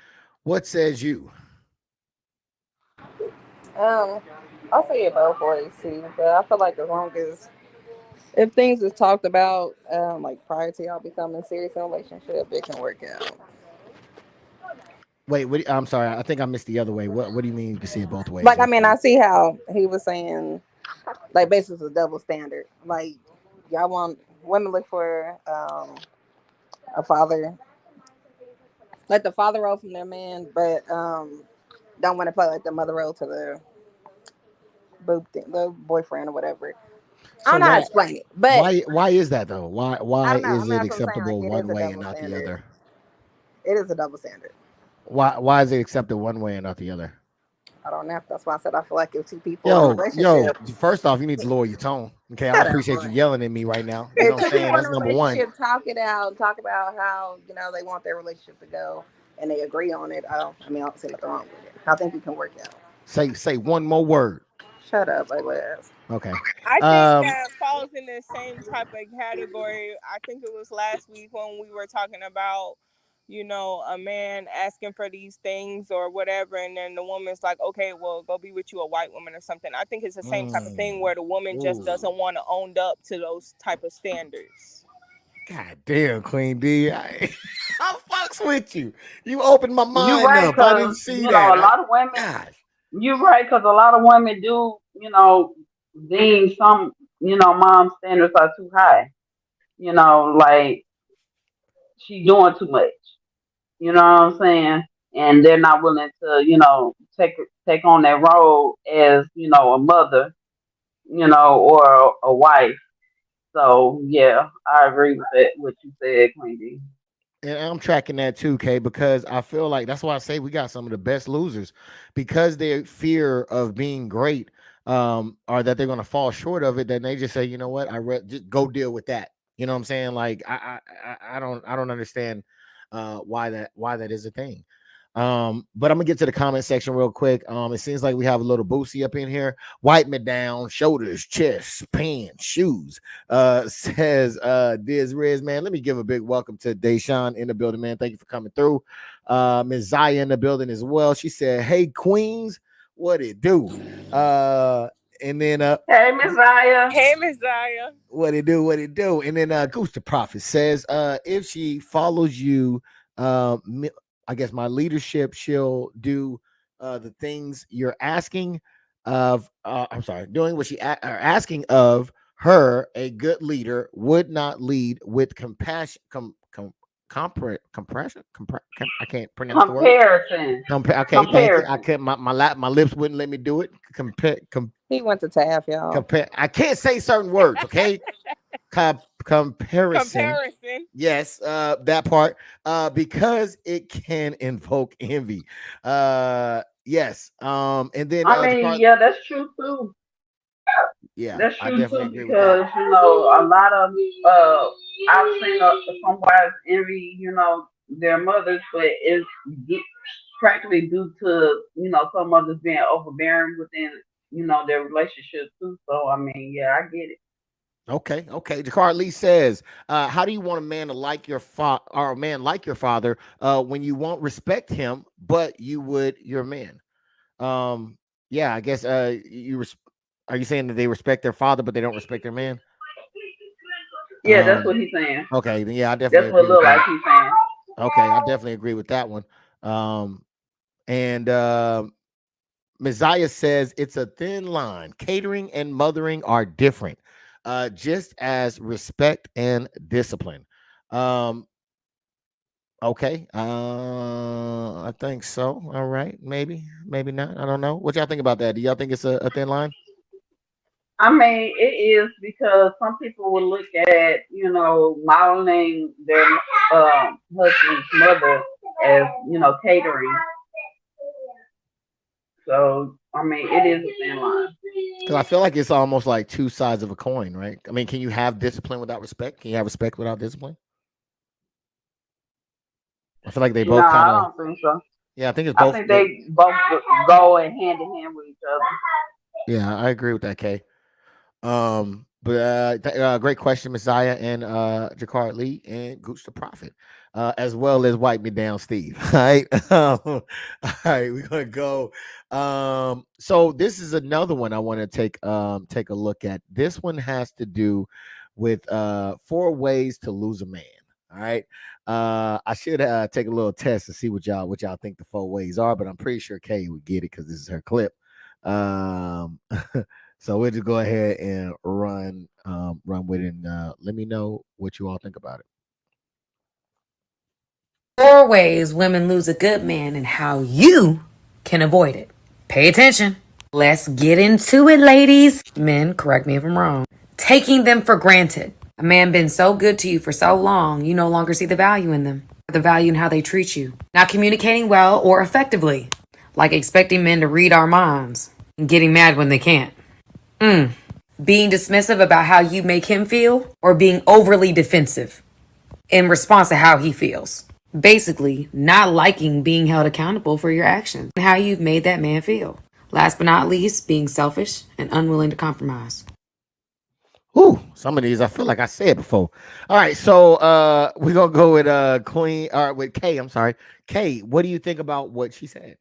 what says you? Um, I'll say it both ways too, but I feel like as long as if things is talked about, like prior to y'all becoming serious in a relationship, it can work out. Wait, I'm sorry. I think I missed the other way. What do you mean you can see it both ways? Like, I mean, I see how he was saying, like, basically, it's a double standard. Like, y'all want women look for a father, like the father role from their man, but don't want to play like the mother role to the boyfriend or whatever. I So don't know how to explain it, but why is that though? I Why don't know. I is mean, it that's what I'm saying. Like, acceptable it is one a way and double not the standard. other? It is a double standard. Why is it accepted one way and not the other? I don't know. That's why I said I feel like if two people in a Yo, relationship, first off, you need to lower your tone. Okay, I shut up, appreciate you boy. yelling at me right now. You know If what I'm two saying? people in That's a number one. relationship talk it out, talk about how they want their relationship to go, and they agree on it. I don't see nothing wrong with it. I think it can work out. Say one more word. Shut up, ugly ass. Okay. I think Um. that falls in the same type of category. I think it was last week when we were talking about, a man asking for these things or whatever, and then the woman's like, okay, well, go be with you, a white woman or something. I think it's the same type of thing mm, where the woman just ooh. doesn't want to own up to those type of standards. God damn, Queen D. I fucks with you. You opened my You're mind right, up. I didn't because, see that. a lot of women, Gosh. you're right, because a lot of women do, deem some, mom standards are too high. Like she doing too much. You know what I'm saying? And they're not willing to, take on that role as, a mother, or a wife. So yeah, I agree with that. What you said, Queen D. And I'm tracking that too, K, because I feel like that's why I say we got some of the best losers because their fear of being great, or that they're gonna fall short of it. Then they just say, you know what, just go deal with that. You know what I'm saying? Like I don't understand why that is a thing. But I'm gonna get to the comment section real quick. It seems like we have a little Boosie up in here. Wipe me down, shoulders, chest, pants, shoes. Says Diz Riz, man. Let me give a big welcome to Deshaun in the building, man. Thank you for coming through. Ms. Zaya in the building as well. She said, hey, Queens, what it do? And then Hey, Miss Zaya. Hey, Miss Zaya. what it do? And then Goose the Prophet says, if she follows you, I guess my leadership, she'll do the things you're asking of. I'm sorry, doing what are asking of her. A good leader would not lead with compassion. Compression. I can't pronounce the word. Comparison. Okay, thank you. I Comparison. could my lips wouldn't let me do it. He went to TAF, y'all. Compare. I can't say certain words. Okay, comparison. Comparison. Yes, that part. Because it can invoke envy. Yes. And then I the mean, part. yeah, that's true too. Yeah, That's I true definitely too agree with that. because a lot of I've seen some wives envy their mothers, but it's ge- practically due to some mothers being overbearing within their relationship too. So I mean, yeah, I get it. Okay, okay. Jakar Lee says, "How do you want a man to like your father, or a man like your father, when you won't respect him, but you would your man?" Um, yeah, I guess. Are you saying that they respect their father, but they don't respect their man? Yeah, that's Um, what he's saying. okay, then yeah, I definitely That's what agree it with look like that. he's saying. Okay, I definitely agree with that one. And Messiah says it's a thin line. Catering and mothering are different, just as respect and discipline. Um, okay, I think so. All right, maybe not. I don't know. What y'all think about that? Do y'all think it's a thin line? I mean, it is because some people will look at, modeling their husband's mother as, catering. So, I mean, it is a thin line. Because I feel like it's almost like two sides of a coin, right? I mean, can you have discipline without respect? Can you have respect without discipline? I feel like they No, both kind I of. don't think so. Yeah, I think it's I both. think they both go in hand in hand with each other. Yeah, I agree with that, Kay. But great question, Messiah and Jakar Lee and Gooch the Prophet, as well as Wipe Me Down, Steve. All right, all right, we're gonna go. So this is another one I want to take a look at. This one has to do with four ways to lose a man. All right. I should take a little test to see what y'all think the four ways are, but I'm pretty sure Kay would get it because this is her clip. Um, so we'll just go ahead and run with it, and let me know what you all think about it. Four ways women lose a good man and how you can avoid it. Pay attention. Let's get into it, ladies. Men, correct me if I'm wrong. Taking them for granted. A man been so good to you for so long, you no longer see the value in them, the value in how they treat you. Not communicating well or effectively, like expecting men to read our minds and getting mad when they can't. Being dismissive about how you make him feel or being overly defensive in response to how he feels. Basically, not liking being held accountable for your actions and how you've made that man feel. Last but not least, being selfish and unwilling to compromise. Ooh, some of these I feel like I said before. All right, so we're gonna go with Queen or with Kay. I'm sorry, Kay. What do you think about what she said?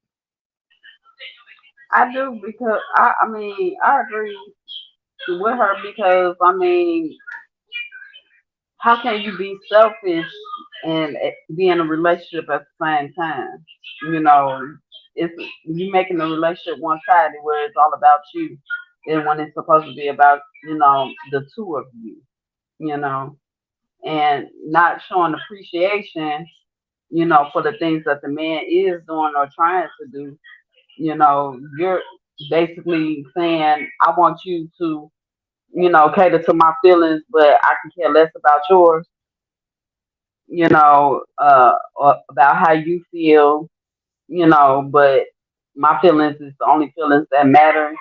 I do because I mean, I agree with her because I mean, how can you be selfish and be in a relationship at the same time? You know, it's you making the relationship one sided where it's all about you, and when it's supposed to be about the two of you. You know, and not showing appreciation. For the things that the man is doing or trying to do. You're basically saying, I want you to cater to my feelings, but I can care less about yours, or about how you feel, but my feelings is the only feelings that matter.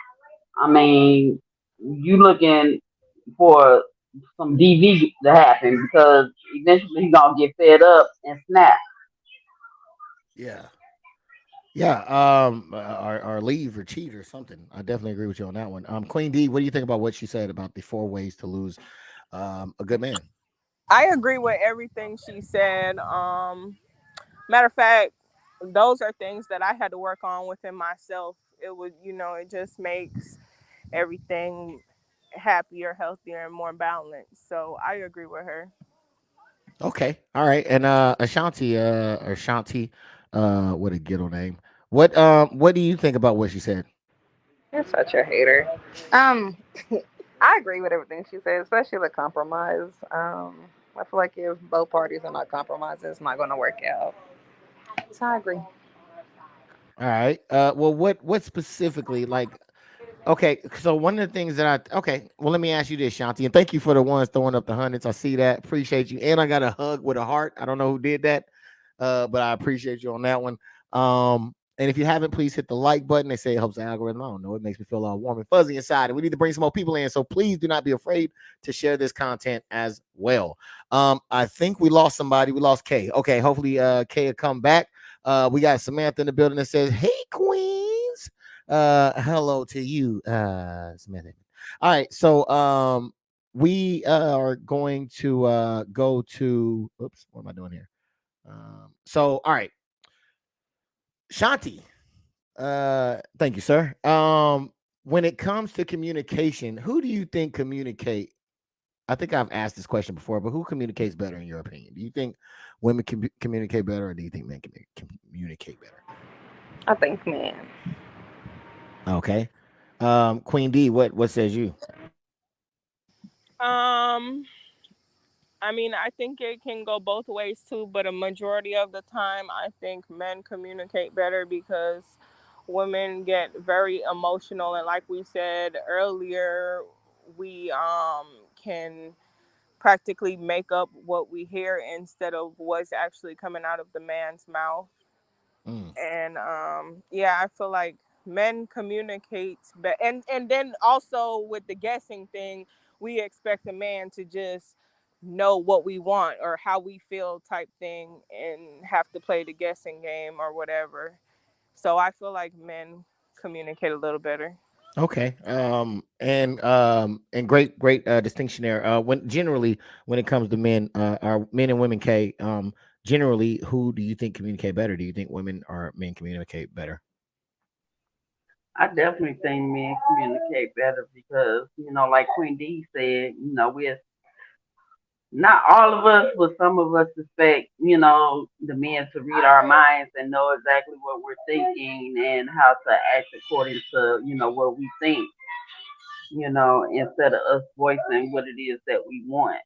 I mean, you looking for some DV to happen because eventually he's gonna get fed up and snap. Yeah, yeah. Or leave or cheat or something. I definitely agree with you on that one. Queen D, what do you think about what she said about the four ways to lose a good man? I agree with everything she said. Matter of fact, those are things that I had to work on within myself. It would, it just makes everything happier, healthier, and more balanced. So I agree with her. Okay, all right. And Ashanti, what a ghetto name. What do you think about what she said? You're such a hater. Um, I agree with everything she said, especially the compromise. I feel like if both parties are not compromising, it's not going to work out. So I agree. All right. Well, what specifically like? Okay, so one of the things that okay, well, let me ask you this, Shanti, and thank you for the ones throwing up the hundreds. I see that, appreciate you, and I got a hug with a heart. I don't know who did that, but I appreciate you on that one. And if you haven't, please hit the like button. They say it helps the algorithm. I don't know, it makes me feel all warm and fuzzy inside, and we need to bring some more people in. So please do not be afraid to share this content as well. I think we lost somebody. We lost Kay. Okay, hopefully, Kay will come back. We got Samantha in the building that says, "Hey, Queens." Hello to you, Smith. All right, so we are going to go to oops, what am I doing here? So all right, Shanti, thank you, sir. When it comes to communication, who do you think communicate? I think I've asked this question before, but who communicates better in your opinion? Do you think women can communicate better, or do you think men can communicate better? I think, man. Okay. Queen D, what says you? Um, I mean, I think it can go both ways too, but a majority of the time, I think men communicate better because women get very emotional, and like we said earlier, we can practically make up what we hear instead of what's actually coming out of the man's mouth. Mm. And yeah, I feel like Men communicate, but and then also with the guessing thing, we expect a man to just know what we want or how we feel type thing and have to play the guessing game or whatever. So I feel like men communicate a little better. Okay. And great distinction there. When generally when it comes to men, are men and women, K, generally who do you think communicate better? Do you think women or men communicate better? I definitely think men communicate better because, like Queen D said, we're not all of us, but some of us expect, the men to read our minds and know exactly what we're thinking and how to act according to, what we think, instead of us voicing what it is that we want.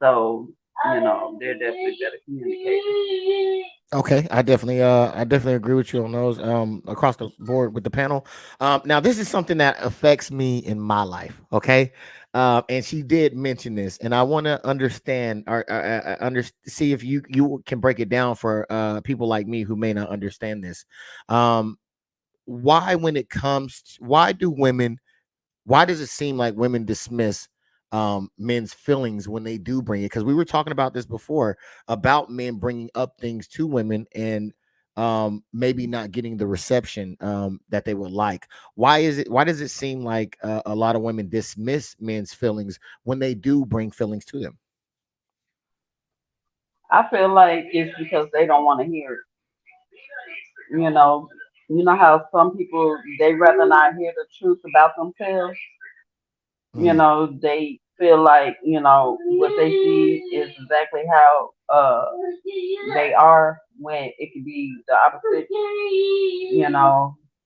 So, they're definitely better communicators. Okay, I definitely agree with you on those across the board with the panel. Now this is something that affects me in my life, okay? And she did mention this, and I want to understand or see if you can break it down for people like me who may not understand this. Um, why when it comes why do women, why does it seem like women dismiss men's feelings when they do bring it? Because we were talking about this before about men bringing up things to women and maybe not getting the reception that they would like. Why does it seem like a lot of women dismiss men's feelings when they do bring feelings to them? I feel like it's because they don't want to hear it. How some people they rather not hear the truth about themselves. Mhm. They feel like what they see is exactly how they are when it could be the opposite.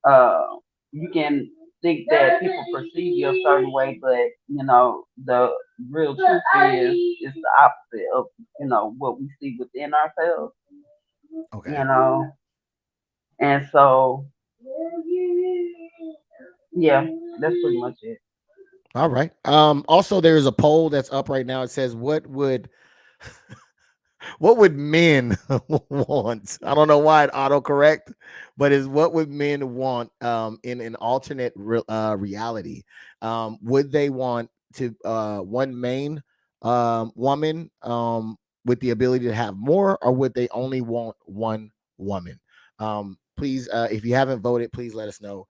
Uh, you can think that people perceive you a certain way, but the real truth is the opposite of what we see within ourselves. You Okay. know, and so yeah, that's pretty much it. All right. Also there is a poll that's up right now. It says what would men want? I don't know why it autocorrect, but is what would men want in an alternate reality? Would they want to one main woman with the ability to have more, or would they only want one woman? Please, if you haven't voted, please let us know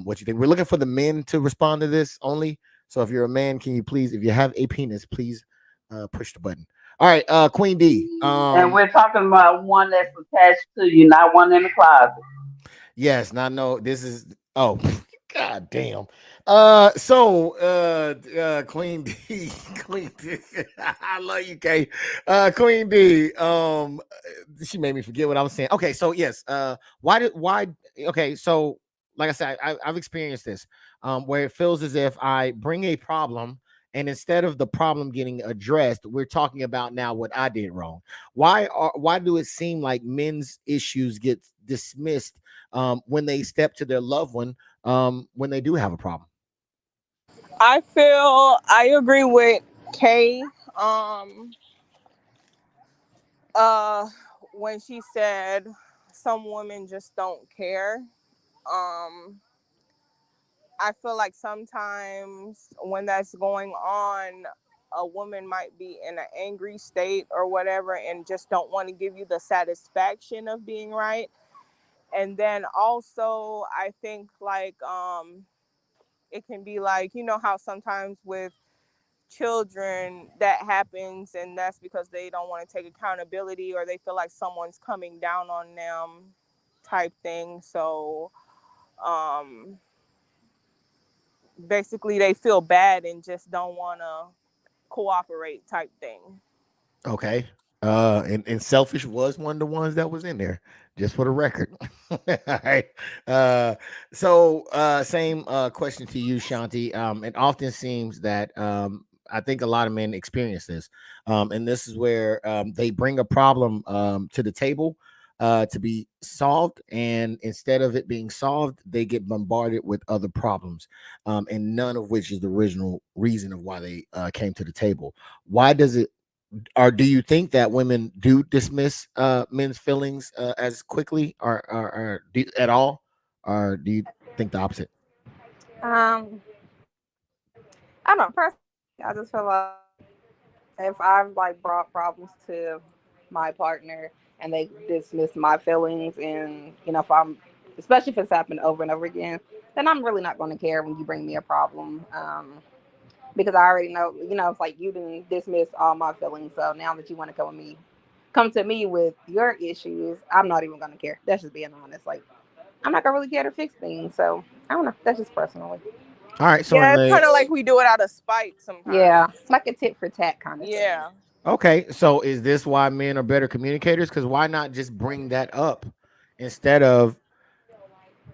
what you think. We're looking for the men to respond to this only. So if you're a man, can you please, if you have a penis, please push the button. All right, Queen D. And we're talking about one that's attached to you, not one in the closet. Yes, not no. This is oh, god damn. Queen D, Queen D. I love you, Kay. Queen D. She made me forget what I was saying. Okay, so yes. Why? Okay, so like I said, I've experienced this. Where it feels as if I bring a problem. And instead of the problem getting addressed, we're talking about now what I did wrong. Why do it seem like men's issues get dismissed when they step to their loved one when they do have a problem? I agree with Kay. Um, uh, when she said some women just don't care. Um, I feel like sometimes when that's going on, a woman might be in an angry state or whatever and just don't want to give you the satisfaction of being right. And then also, I think like it can be like, you know, how sometimes with children that happens and that's because they don't want to take accountability or they feel like someone's coming down on them type thing. So um basically they feel bad and just don't want to cooperate type thing. Okay. And selfish was one of the ones that was in there, just for the record. All right. Same question to you, Shanti. It often seems that I think a lot of men experience this. And this is where they bring a problem to the table to be solved, and instead of it being solved, they get bombarded with other problems, and none of which is the original reason of why they came to the table. Why does it, or do you think that women do dismiss men's feelings as quickly, or at all, or do you? think the opposite? Um, I don't know. Personally, I just feel like if I've like brought problems to my partner and they dismiss my feelings, and if I'm, especially if it's happened over and over again, then I'm really not going to care when you bring me a problem. Because I already know, it's like you didn't dismiss all my feelings. So now that you want to come to me with your issues, I'm not even going to care. That's just being honest. Like, I'm not going to really care to fix things. So I don't know. That's just personally. All right. So in Yeah, it's the kind of like we do it out of spite sometimes. Yeah. It's like a tit for tat kind of thing. Yeah. okay, so is this why men are better communicators? Because why not just bring that up instead of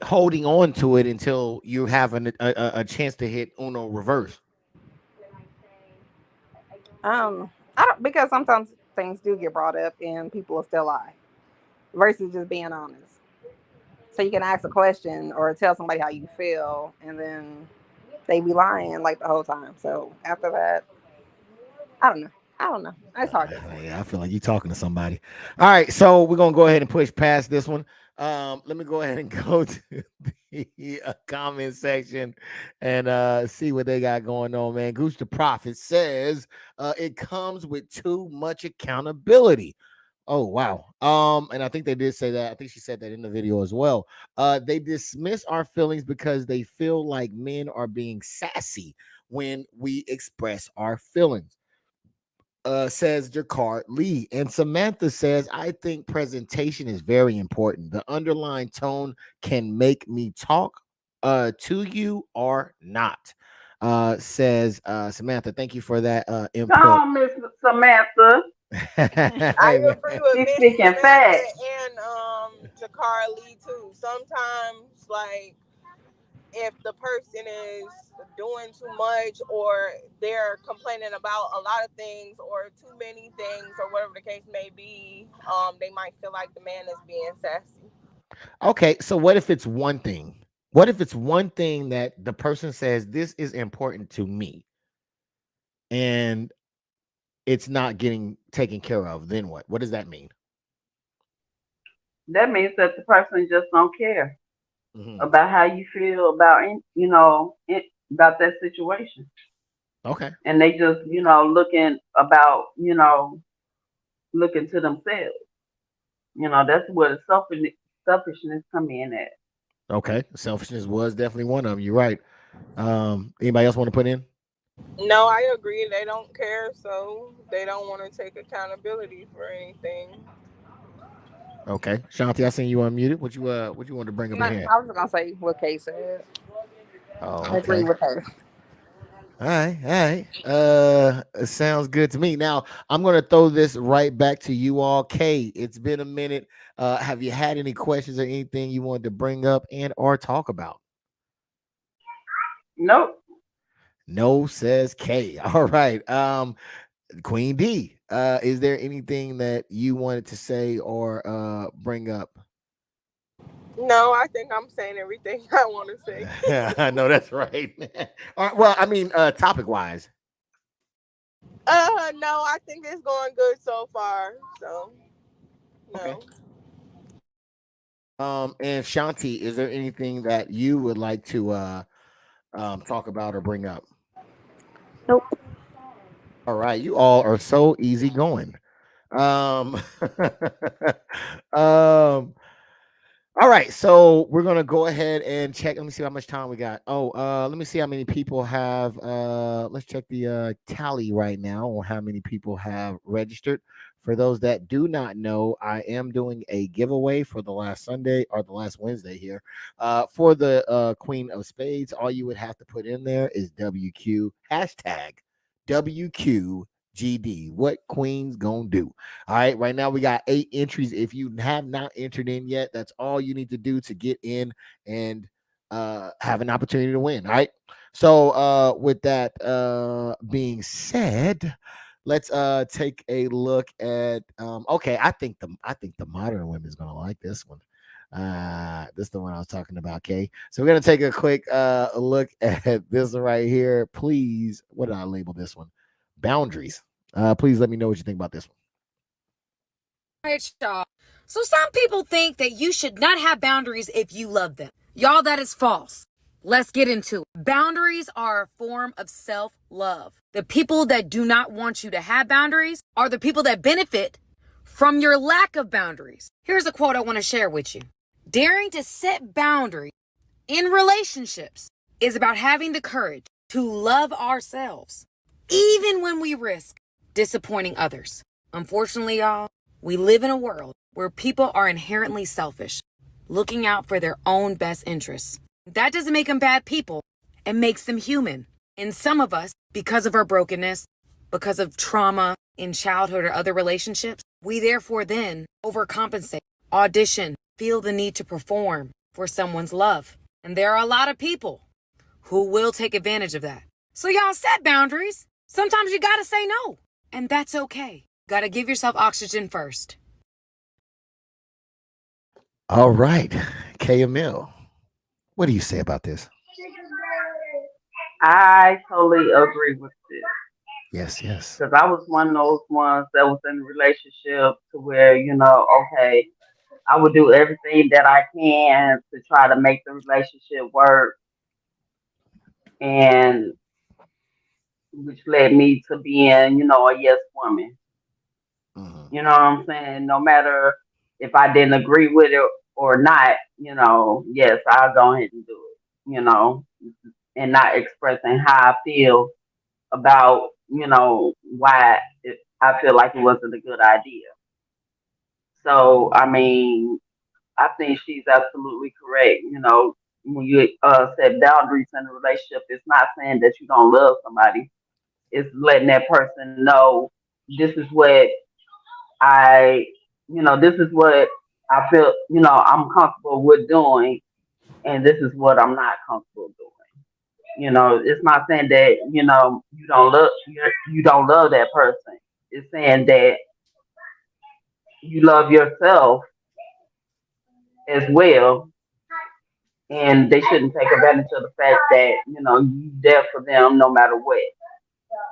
holding on to it until you have a chance to hit Uno reverse? I don't, because sometimes things do get brought up and people will still lie versus just being honest. So you can ask a question or tell somebody how you feel, and then they be lying like the whole time. So after that, I don't know. I don't know. It's hard to explain. Yeah, I feel like you're talking to somebody. All right, so we're gonna go ahead and push past this one. Let me go ahead and go to the comment section and see what they got going on, man. Goose the Prophet says it comes with too much accountability. Oh wow. And I think they did say that. I think she said that in the video as well. They dismiss our feelings because they feel like men are being sassy when we express our feelings, says Jakar Lee. And Samantha says, I think presentation is very important. The underlying tone can make me talk to you or not. Says Samantha. Thank you for that Come input. on, Miss Samantha. I Hey, man. agree with She's Miss speaking Samantha facts. and Jakara Lee too. Sometimes, like, if the person is doing too much or they're complaining about a lot of things or too many things or whatever the case may be, they might feel like the man is being sassy. Okay, so what if it's one thing? What if it's one thing that the person says this is important to me and it's not getting taken care of? Then what? What does that mean? That means that the person just don't care Hmm. about how you feel about, about that situation, Okay. and they just, looking about, looking to themselves. That's where the selfishness come in at. Okay. Selfishness was definitely one of them. You're right. Anybody else want to put in? No, I agree. They don't care, so they don't want to take accountability for anything. Okay. Shanti, I seen you unmuted. What you want to bring up in here? I was gonna say what Kay said. Oh, I agree okay. with her. All right, all right. It sounds good to me. Now I'm gonna throw this right back to you all. Kay, it's been a minute. Have you had any questions or anything you wanted to bring up and or talk about? Nope. No, says Kay. All right. Queen D. Is there anything that you wanted to say or bring up? No, I think I'm saying everything I want to say. I know that's right. All right, well, I mean, topic wise. No, I think it's going good so far. So, Okay. no. And Shanti, is there anything that you would like to talk about or bring up? Nope. All right, you all are so easy going. Um, um, all right, so we're gonna go ahead and check. Let me see how much time we got. Oh, let me see how many people have. Let's check the tally right now on how many people have registered. For those that do not know, I am doing a giveaway for the last Sunday or the last Wednesday here. For the Queen of Spades, all you would have to put in there is WQ hashtag WQGD. What Queen's gonna do? All right, right now we got 8 entries. If you have not entered in yet, that's all you need to do to get in and have an opportunity to win. All right. So with that being said, let's take a look at okay, I think the modern women is gonna like this one. This is the one I was talking about, okay? So we're gonna take a quick look at this right here. Please, what did I label this one? Boundaries. Please let me know what you think about this one. All right, y'all. So some people think that you should not have boundaries if you love them. Y'all, that is false. Let's get into it. Boundaries are a form of self-love. The people that do not want you to have boundaries are the people that benefit from your lack of boundaries. Here's a quote I want to share with you. Daring to set boundaries in relationships is about having the courage to love ourselves, even when we risk disappointing others. Unfortunately, y'all, we live in a world where people are inherently selfish, looking out for their own best interests. That doesn't make them bad people. It makes them human. And some of us, because of our brokenness, because of trauma in childhood or other relationships, we therefore then overcompensate, audition, feel the need to perform for someone's love. And there are a lot of people who will take advantage of that. So y'all set boundaries. Sometimes you gotta say no. And that's okay. Gotta give yourself oxygen first. All right, KML, what do you say about this? I totally agree with this Yes, yes. because I was one of those ones that was in a relationship to where, okay, I would do everything that I can to try to make the relationship work, and which led me to being, a yes woman. Mhm. You know what I'm saying? No matter if I didn't agree with it or not, yes, I'll go ahead and do it, and not expressing how I feel about, why I feel like it wasn't a good idea. So, I mean, I think she's absolutely correct. When you set boundaries in a relationship, it's not saying that you don't love somebody. It's letting that person know this is what I, this is what I feel, I'm comfortable with doing, and this is what I'm not comfortable doing. It's not saying that you don't love that person. It's saying that you love yourself as well, and they shouldn't take advantage of the fact that you there for them no matter what.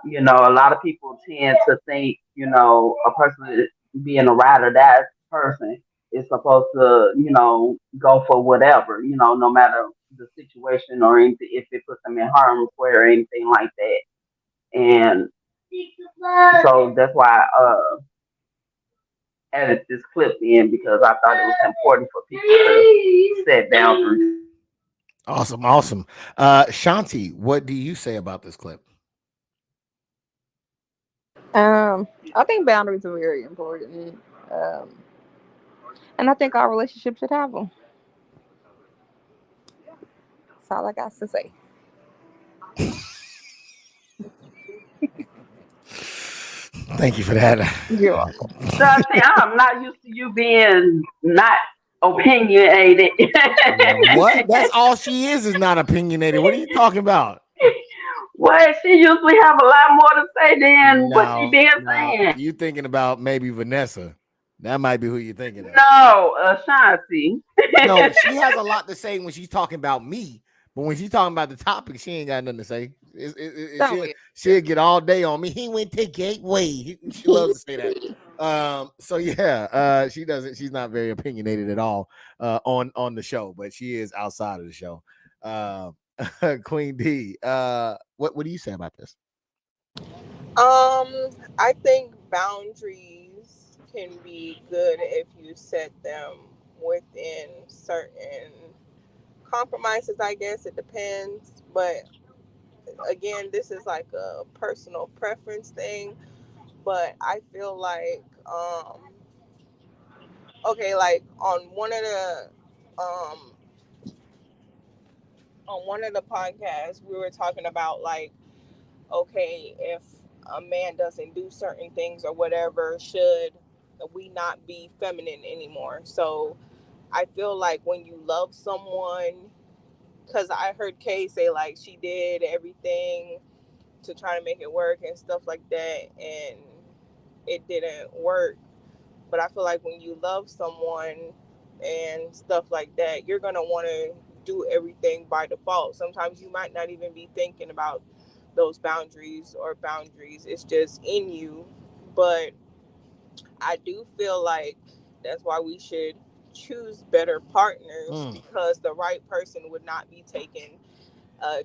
A lot of people tend to think a person being a ride or die person is supposed to go for whatever no matter the situation or anything, if it puts them in harm's way or anything like that. And so that's why I added this clip in because I thought it was important for people to set boundaries. Awesome, awesome. Shanti, what do you say about this clip? I think boundaries are very important, um, and I think our relationship should have them. That's all I got to say. Thank you for that. You're welcome. So I think I'm not used to you being not opinionated. What? That's all she is not opinionated. What are you talking about? Well, she usually have a lot more to say than what she No, been no. saying. You thinking about maybe Vanessa. That might be who you're thinking of. No, Ashanti. No, she has a lot to say when she's talking about me, but when she's talking about the topic, she ain't got nothing to say. Don't get She'll get all day on me. He went to Gateway. She loves to say that. So yeah, she doesn't. She's not very opinionated at all on the show, but she is outside of the show. Queen D, what do you say about this? I think boundaries can be good if you set them within certain compromises. I guess it depends, but again, this is like a personal preference thing. But I feel like, okay, like um, on one of the podcasts, we were talking about like, okay, if a man doesn't do certain things or whatever, should we not be feminine anymore? So I feel like when you love someone, because I heard Kay say like she did everything to try to make it work and stuff like that, and it didn't work. But I feel like when you love someone and stuff like that, you're gonna want to do everything by default. Sometimes you might not even be thinking about those boundaries or boundaries. It's just in you. But I do feel like that's why we should choose better partners Mm. because the right person would not be taken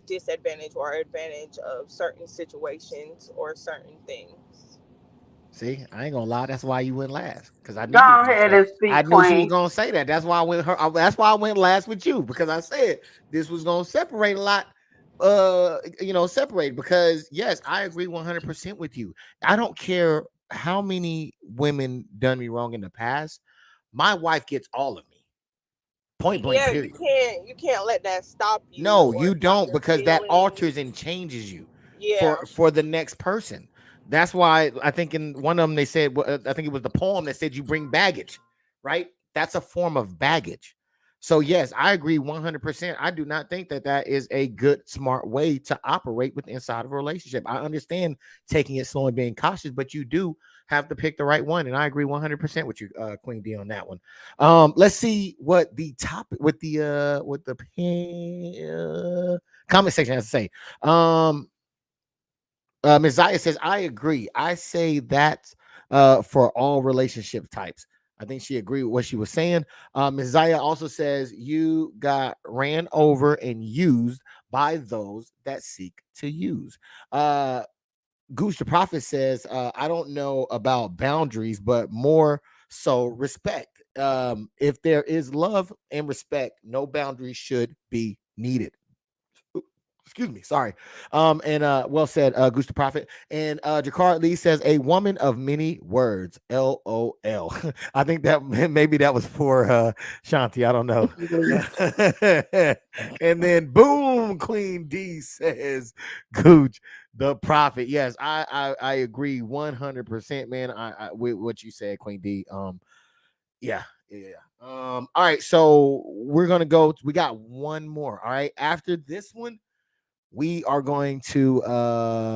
disadvantage or advantage of certain situations or certain things. See, I ain't gonna lie. That's why you went last, because I knew Go you was gonna ahead say. and I speak, knew she was Queen. gonna say that. That's why I went her. That's why I went last with you, because I said this was gonna separate a lot. Separate, because yes, I agree 100% with you. I don't care how many women done me wrong in the past. My wife gets all of me. Point blank. Yeah, Period. you can't let that stop you No, or you stop don't, your because that alters and feelings. changes you Yeah. for the next person. That's why I think in one of them they said, I think it was the poem that said you bring baggage, right? That's a form of baggage. So yes, I agree 100%. I do not think that that is a good, smart way to operate with inside of a relationship. I understand taking it slow and being cautious, but you do have to pick the right one, and I agree 100% with you, Queen D, on that one. Let's see what the topic with the comment section has to say. Ms. Zaya says, I agree. I say that for all relationship types. I think she agreed with what she was saying. Ms. Zaya also says, you got ran over and used by those that seek to use. Gooch the Prophet says, I don't know about boundaries, but more so respect. If there is love and respect, no boundaries should be needed. Excuse me, sorry. And well said, Goose the Prophet. And Jakar Lee says, a woman of many words. LOL. I think that maybe that was for Shanti. I don't know. And then boom, Queen D says, Gooch the Prophet. Yes, I agree 100%, man. I with what you said, Queen D. Yeah, yeah. All right, so we're gonna go. We got one more. All right, after this one we are going to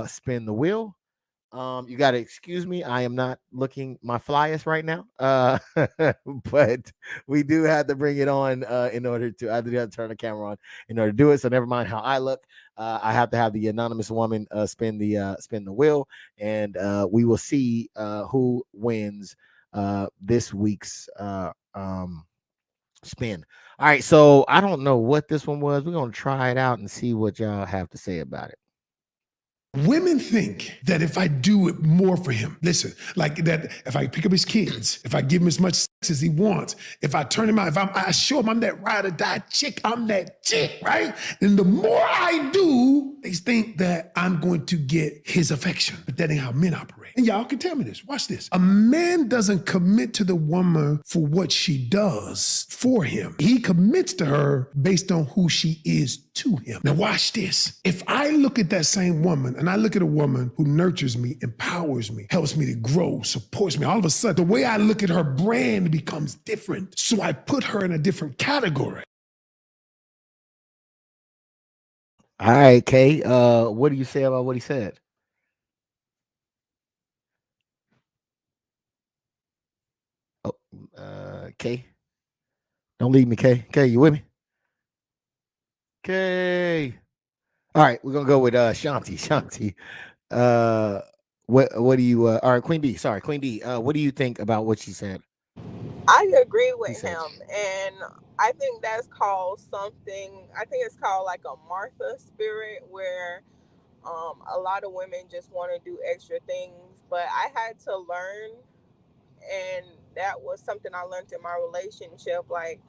spin the wheel. You got to excuse me, I am not looking my flyest right now, but we do have to bring it on in order to, I do have to turn the camera on in order to do it, so never mind how I look. I have to have the anonymous woman spin the wheel, and we will see who wins this week's spin. All right, so I don't know what this one was. We're gonna try it out and see what y'all have to say about it. Women think that if I do it more for him, listen, like that, if I pick up his kids, if I give him as much sex as he wants, if I turn him out, I show him I'm that ride or die chick, I'm that chick, right? And the more I do, they think that I'm going to get his affection. But that ain't how men operate. And y'all can tell me this. Watch this. A man doesn't commit to the woman for what she does for him. He commits to her based on who she is to him. Now watch this. If I look at that same woman and I look at a woman who nurtures me, empowers me, helps me to grow, supports me, all of a sudden the way I look at her brand becomes different. So I put her in a different category. All right, Kay. What do you say about what he said? Oh, Kay. Don't leave me, Kay. Kay, you with me? Kay. All right, we're gonna go with Shanti. Shanti. Uh what do you all right, Queen D. Sorry, Queen D. What do you think about what she said? I agree He with said. him, and I think that's called something. I think it's called like a Martha spirit, where a lot of women just want to do extra things. But I had to learn, and that was something I learned in my relationship. Like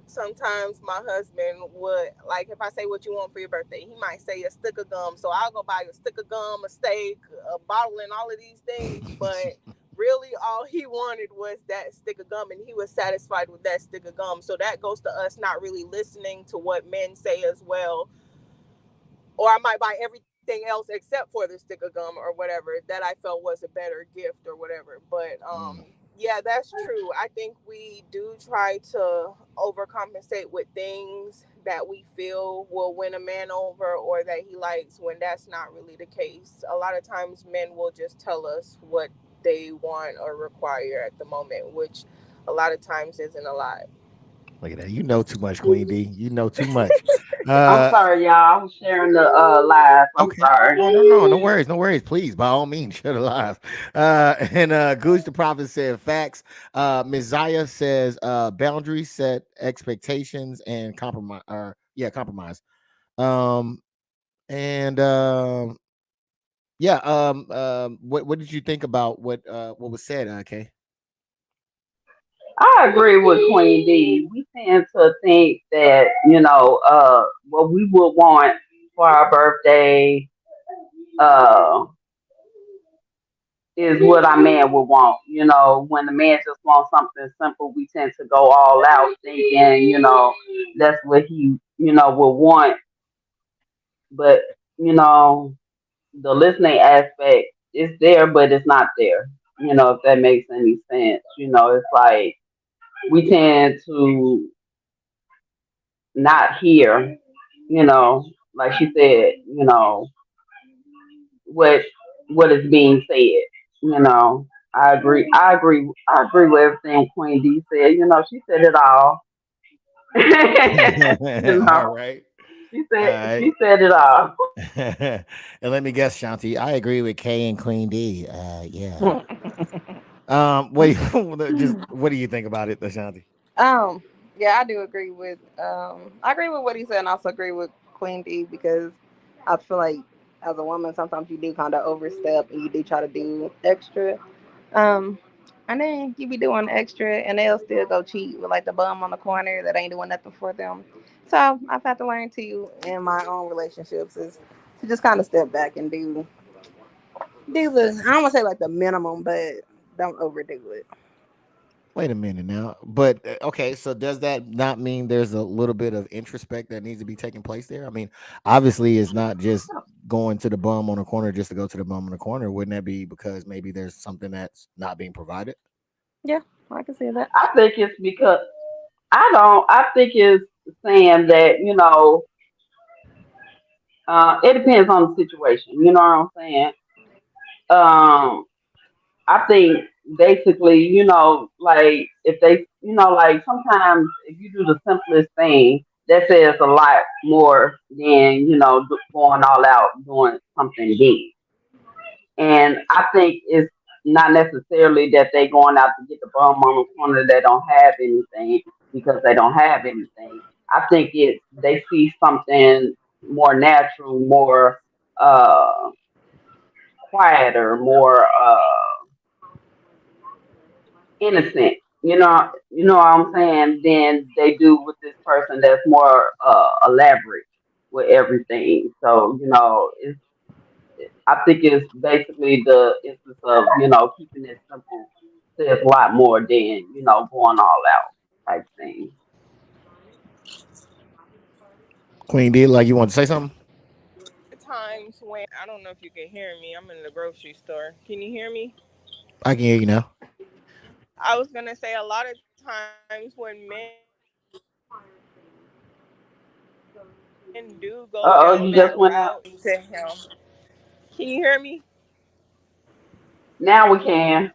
sometimes my husband would, like, if I say what you want for your birthday, he might say a stick of gum. So I'll go buy a stick of gum, a steak, a bottle, and all of these things. But really, all he wanted was that stick of gum, and he was satisfied with that stick of gum. So that goes to us not really listening to what men say as well. Or I might buy everything else except for the stick of gum or whatever that I felt was a better gift or whatever. But Mm. yeah, that's true. I think we do try to overcompensate with things that we feel will win a man over or that he likes, when that's not really the case. A lot of times men will just tell us what they want or require at the moment, which a lot of times isn't a lot. Look at that. You know too much, Queen D. You know too much. I'm Uh, sorry, y'all. I was sharing the live. I'm okay. sorry. No, no, no, no worries, no worries. Please, by all means, share the live. And Goose the Prophet said facts. Messiah says boundaries, set expectations, and compromise. Yeah, compromise. Um, and yeah. What did you think about what was said? Okay. I agree with Queen D. We tend to think that, what we would want for our birthday, uh, is what our man would want. When the man just wants something simple, we tend to go all out thinking, that's what he, will want. But, you know, the listening aspect is there, but it's not there. If that makes any sense. It's like we tend to not hear, like she said, what what is being said. I agree. I agree. I agree with everything Queen D said. She said it all. All right. She All said right. she said it all. And let me guess, Shanti. I agree with K and Queen D. Yeah. Wait. Just what do you think about it, Ashanti? Um, yeah, I do agree with. I agree with what he said, and also agree with Queen D because I feel like as a woman, sometimes you do kind of overstep and you do try to do extra. Um, and then you be doing extra, and they'll still go cheat with like the bum on the corner that ain't doing nothing for them. So I've had to learn to in my own relationships is to just kind of step back and do the I don't want to say like the minimum, but don't overdo it. Wait a minute now. But okay, so does that not mean there's a little bit of introspect that needs to be taking place there? I mean, obviously, it's not just going to the bum on the corner just to go to the bum on the corner. Wouldn't that be because maybe there's something that's not being provided? Yeah, I can see that. I think it's because I don't. I think it's saying that it depends on the situation. You know what I'm saying? Um, I think basically, like if they, like sometimes if you do the simplest thing, that says a lot more than going all out doing something big. And I think it's not necessarily that they going out to get the bum on the corner that don't have anything because they don't have anything. I think they see something more natural, more uh quieter, more innocent. You know what I'm saying? Than they do with this person that's more elaborate with everything. So I think it's basically the instance of keeping it simple says a lot more than going all out type thing. Queen D, like you want to say something? Times when I don't know if you can hear me. I'm in the grocery store. Can you hear me? I can hear you now. I was gonna say a lot of times when men do go down that route Oh, to you just him. went out. Can you hear me? Now we can.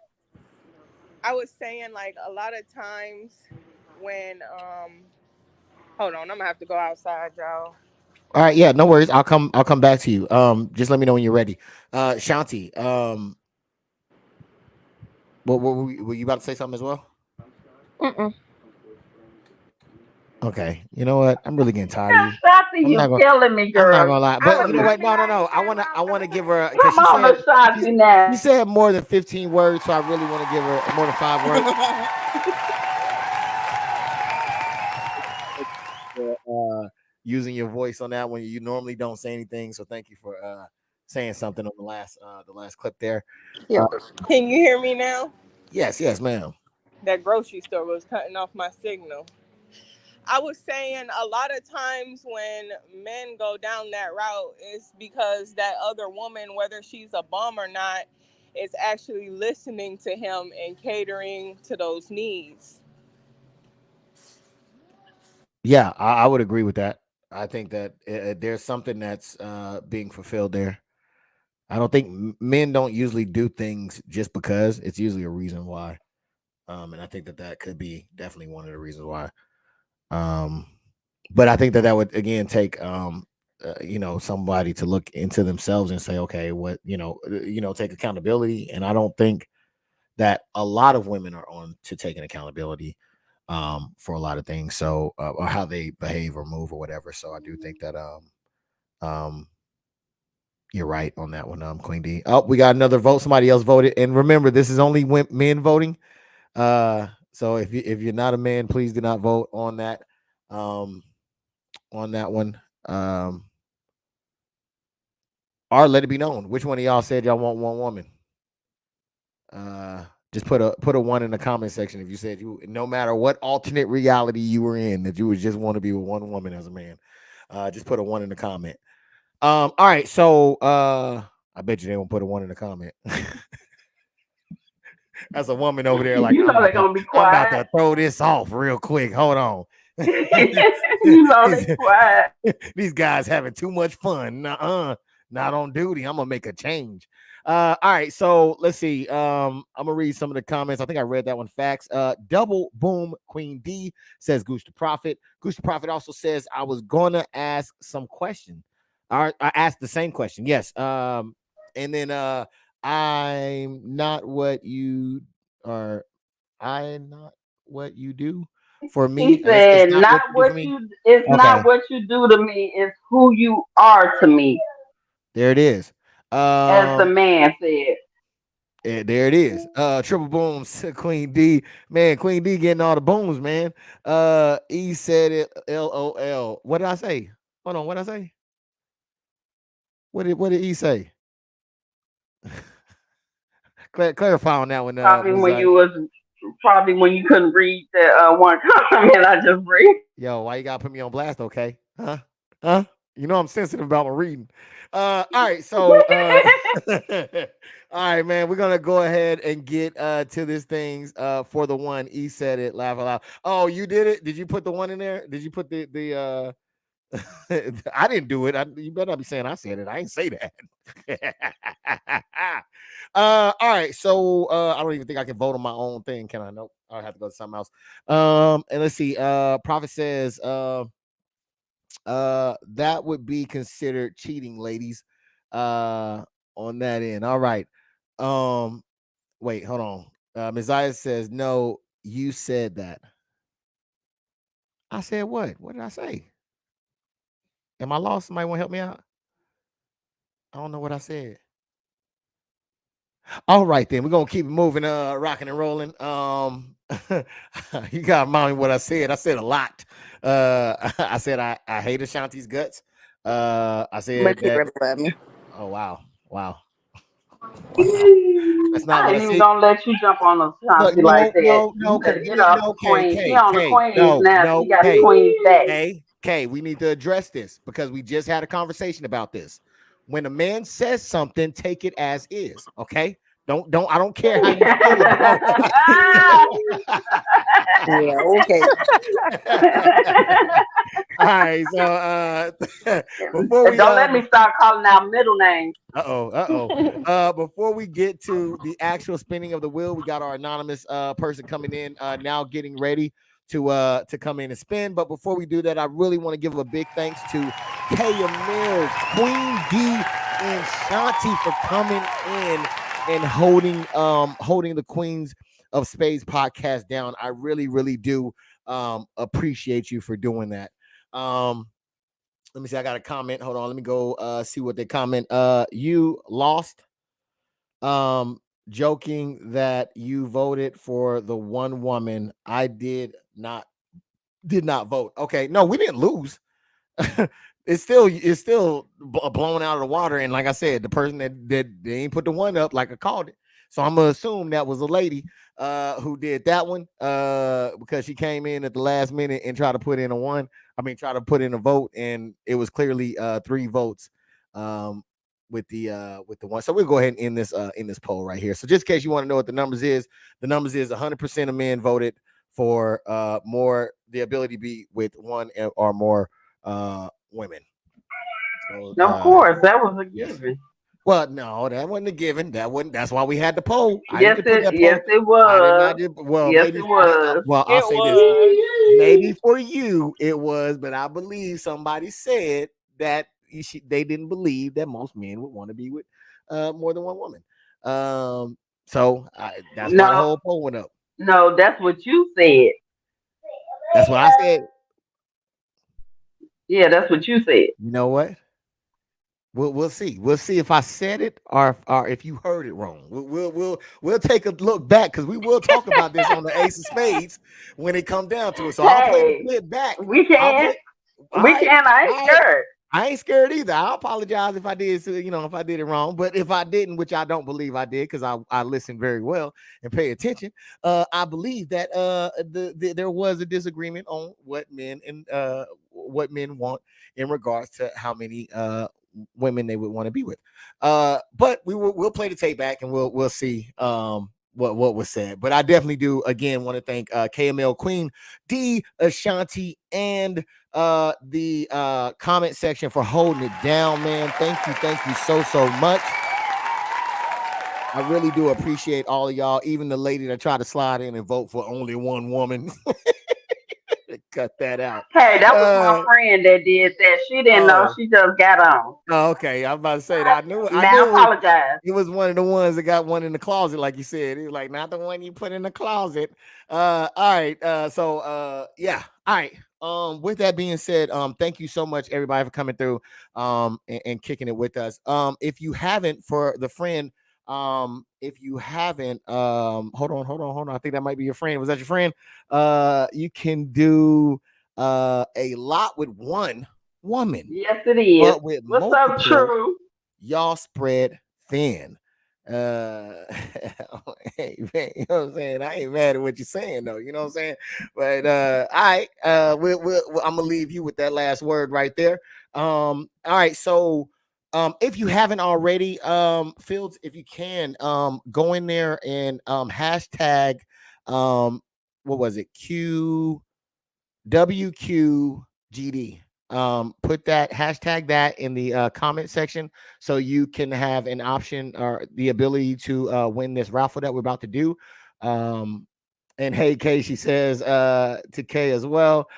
I was saying like a lot of times when hold on, I'm gonna have to go outside, y'all. All right, yeah, no worries. I'll come back to you. Just let me know when you're ready. Shanti, were you about to say something as well? Mm-mm. Okay, you know what? I'm really getting tired of you. Ashanti, I'm not you gonna. killing me, I'm not girl. gonna lie, You but you killing know me. what? No, no, no. I wanna give her because Come on, Ashanti she now. said more than 15 words, so I really want to give her more than 5 words. For, using your voice on that one, you normally don't say anything, so thank you for saying something on the last clip there. Yeah. Uh, Can you hear me now? yes, yes, ma'am. That grocery store was cutting off my signal. I was saying a lot of times when men go down that route, it's because that other woman, whether she's a bum or not, is actually listening to him and catering to those needs. Yeah, I would agree with that. I think that there's something that's being fulfilled there. I don't think men don't usually do things just because. It's usually a reason why. And I think that could be definitely one of the reasons why. Um, But I think that that would again take somebody to look into themselves and say, okay, what take accountability. And I don't think that a lot of women are on to taking accountability for a lot of things, so or how they behave or move or whatever. So I do think that um you're right on that one, Queen D. Oh, we got another vote. Somebody else voted, and remember, this is only men voting. So if you're not a man, please do not vote on that. On that one. Or let it be known which one of y'all said y'all want one woman. Just put a one in the comment section if you said you, no matter what alternate reality you were in, that you would just want to be with one woman as a man. Just put a one in the comment. All right, so I bet you they won't put a one in the comment. That's a woman over there like, You know they're gonna be I'm about quiet. to throw this off real quick. Hold on. You know they quiet. These guys having too much fun. Not on duty. I'm gonna make a change. All right, so let's see. I'm gonna read some of the comments. I think I read that one. Facts. Double boom. Queen D says Gooch the Prophet. Gooch the Prophet also says I was gonna ask some question. I asked the same question. Yes. And then I'm not what you are. I'm not what you do for me. He It's said, not what "Not you do what for me. you. It's Okay, not what you do to me. It's who you are to me," there it is. as the Um, man said. there it is. Triple booms, Queen D. Man, Queen D getting all the booms, man. E said it. LOL. What did I say? Hold on. What did I say? What did E say? Clarify on that one, Probably Ms. when you was probably when you couldn't read the one comment I just read. Yo, why you gotta put me on blast? Okay, huh? Huh? You know I'm sensitive about my reading. All right, so all right, man, we're gonna go ahead and get to this things. For the one, E said it, laugh aloud. Oh, you did it? Did you put the one in there? Did you put the I didn't do it. You better not be saying I said it. I ain't say that. All right, so I don't even think I can vote on my own thing, can I? Nope. I'll have to go to something else. And let's see. Prophet says that would be considered cheating, ladies. On that end. All right. Um, wait, hold on. Messiah says, no, you said that. I said what? What did I say? Am I lost? Somebody want to help me out? I don't know what I said. All right, then we're gonna keep it moving, rocking and rolling. You gotta remind me what I said. I said a lot. I said I hate Ashanti's guts. I said But you that. really love me. Oh wow, wow, wow. That's not I what I ain't even said. gonna let you jump on the Look, Chauncey like no, that. no, no, You because better we get need off the no queen. He on the queens No, now. no, He got the queens back. K. We need to address this because we just had a conversation about this. When a man says something, take it as is. Okay. Don't. I don't care how you feel about Yeah, okay. All right, so before And we don't let me start calling out middle names. before we get to the actual spinning of the wheel, we got our anonymous person coming in now, getting ready to come in and spin. But before we do that, I really want to give a big thanks to Kaya Mill, Queen D, and Shanti for coming in and holding the Queens of Spades podcast down. I really, really do appreciate you for doing that. Let me see. I got a comment. Hold on. Let me go see what they comment. You lost. Joking that you voted for the one woman. I did not vote. Okay, no, we didn't lose. It's still blown out of the water. And like I said, the person that they ain't put the one up, like I called it. So I'm gonna assume that was a lady who did that one because she came in at the last minute and tried to put in a one. I mean, try to put in a vote, and it was clearly 3 votes with the one. So we'll go ahead and end this poll right here. So just in case you want to know what the numbers is 100% of men voted for more the ability to be with one or more women. So Of course, that was a yes. given. Well, no, that wasn't a given. That's why we had the poll. I Yes, didn't put that yes poll. it I did not was. do well, Yes, maybe it was. well, I'll It say this. was. maybe for you it was, but I believe somebody said that they didn't believe that most men would want to be with more than one woman. So that's why the No, whole poll went up. no, that's what you said. That's what I said. Yeah, that's what you said. You know what? We'll see. We'll see if I said it or if you heard it wrong. We'll take a look back because we will talk about this on the Ace of Spades when it comes down to it. So I'll play the Hey, clip back. we I'll can. play. All We right, can. I ain't all right. scared. I ain't scared either. I apologize if I did, if I did it wrong. But if I didn't, which I don't believe I did, because I listened very well and pay attention, I believe that there was a disagreement on what men want in regards to how many women they would want to be with. But we'll play the tape back and we'll see what was said. But I definitely do again want to thank KML Queen, D Ashanti, and the comment section for holding it down, man. Thank you so much. I really do appreciate all of y'all, even the lady that tried to slide in and vote for only one woman. Cut that out. Hey, that was my friend that did that. She didn't know. Oh, She just got on. okay. I was about to say that. I Man, I knew apologize. it was one of the ones that got one in the closet, like you said. He was like, not the one you put in the closet. All right. Yeah. All right. With that being said, thank you so much, everybody, for coming through and kicking it with us. If you haven't, for the friend, if you haven't, hold on. I think that might be your friend. Was that your friend? You can do a lot with one woman, Yes, it is. but with What's up, multiple, True? y'all spread thin. Hey man, you know what I'm saying? I ain't mad at what you're saying though, you know what I'm saying? But all right, I'm gonna leave you with that last word right there. All right, so if you haven't already, Fields, if you can, go in there and hashtag what was it? WQGD. Put that hashtag that in the comment section so you can have an option or the ability to win this raffle that we're about to do. And hey, Kay, she says to Kay as well.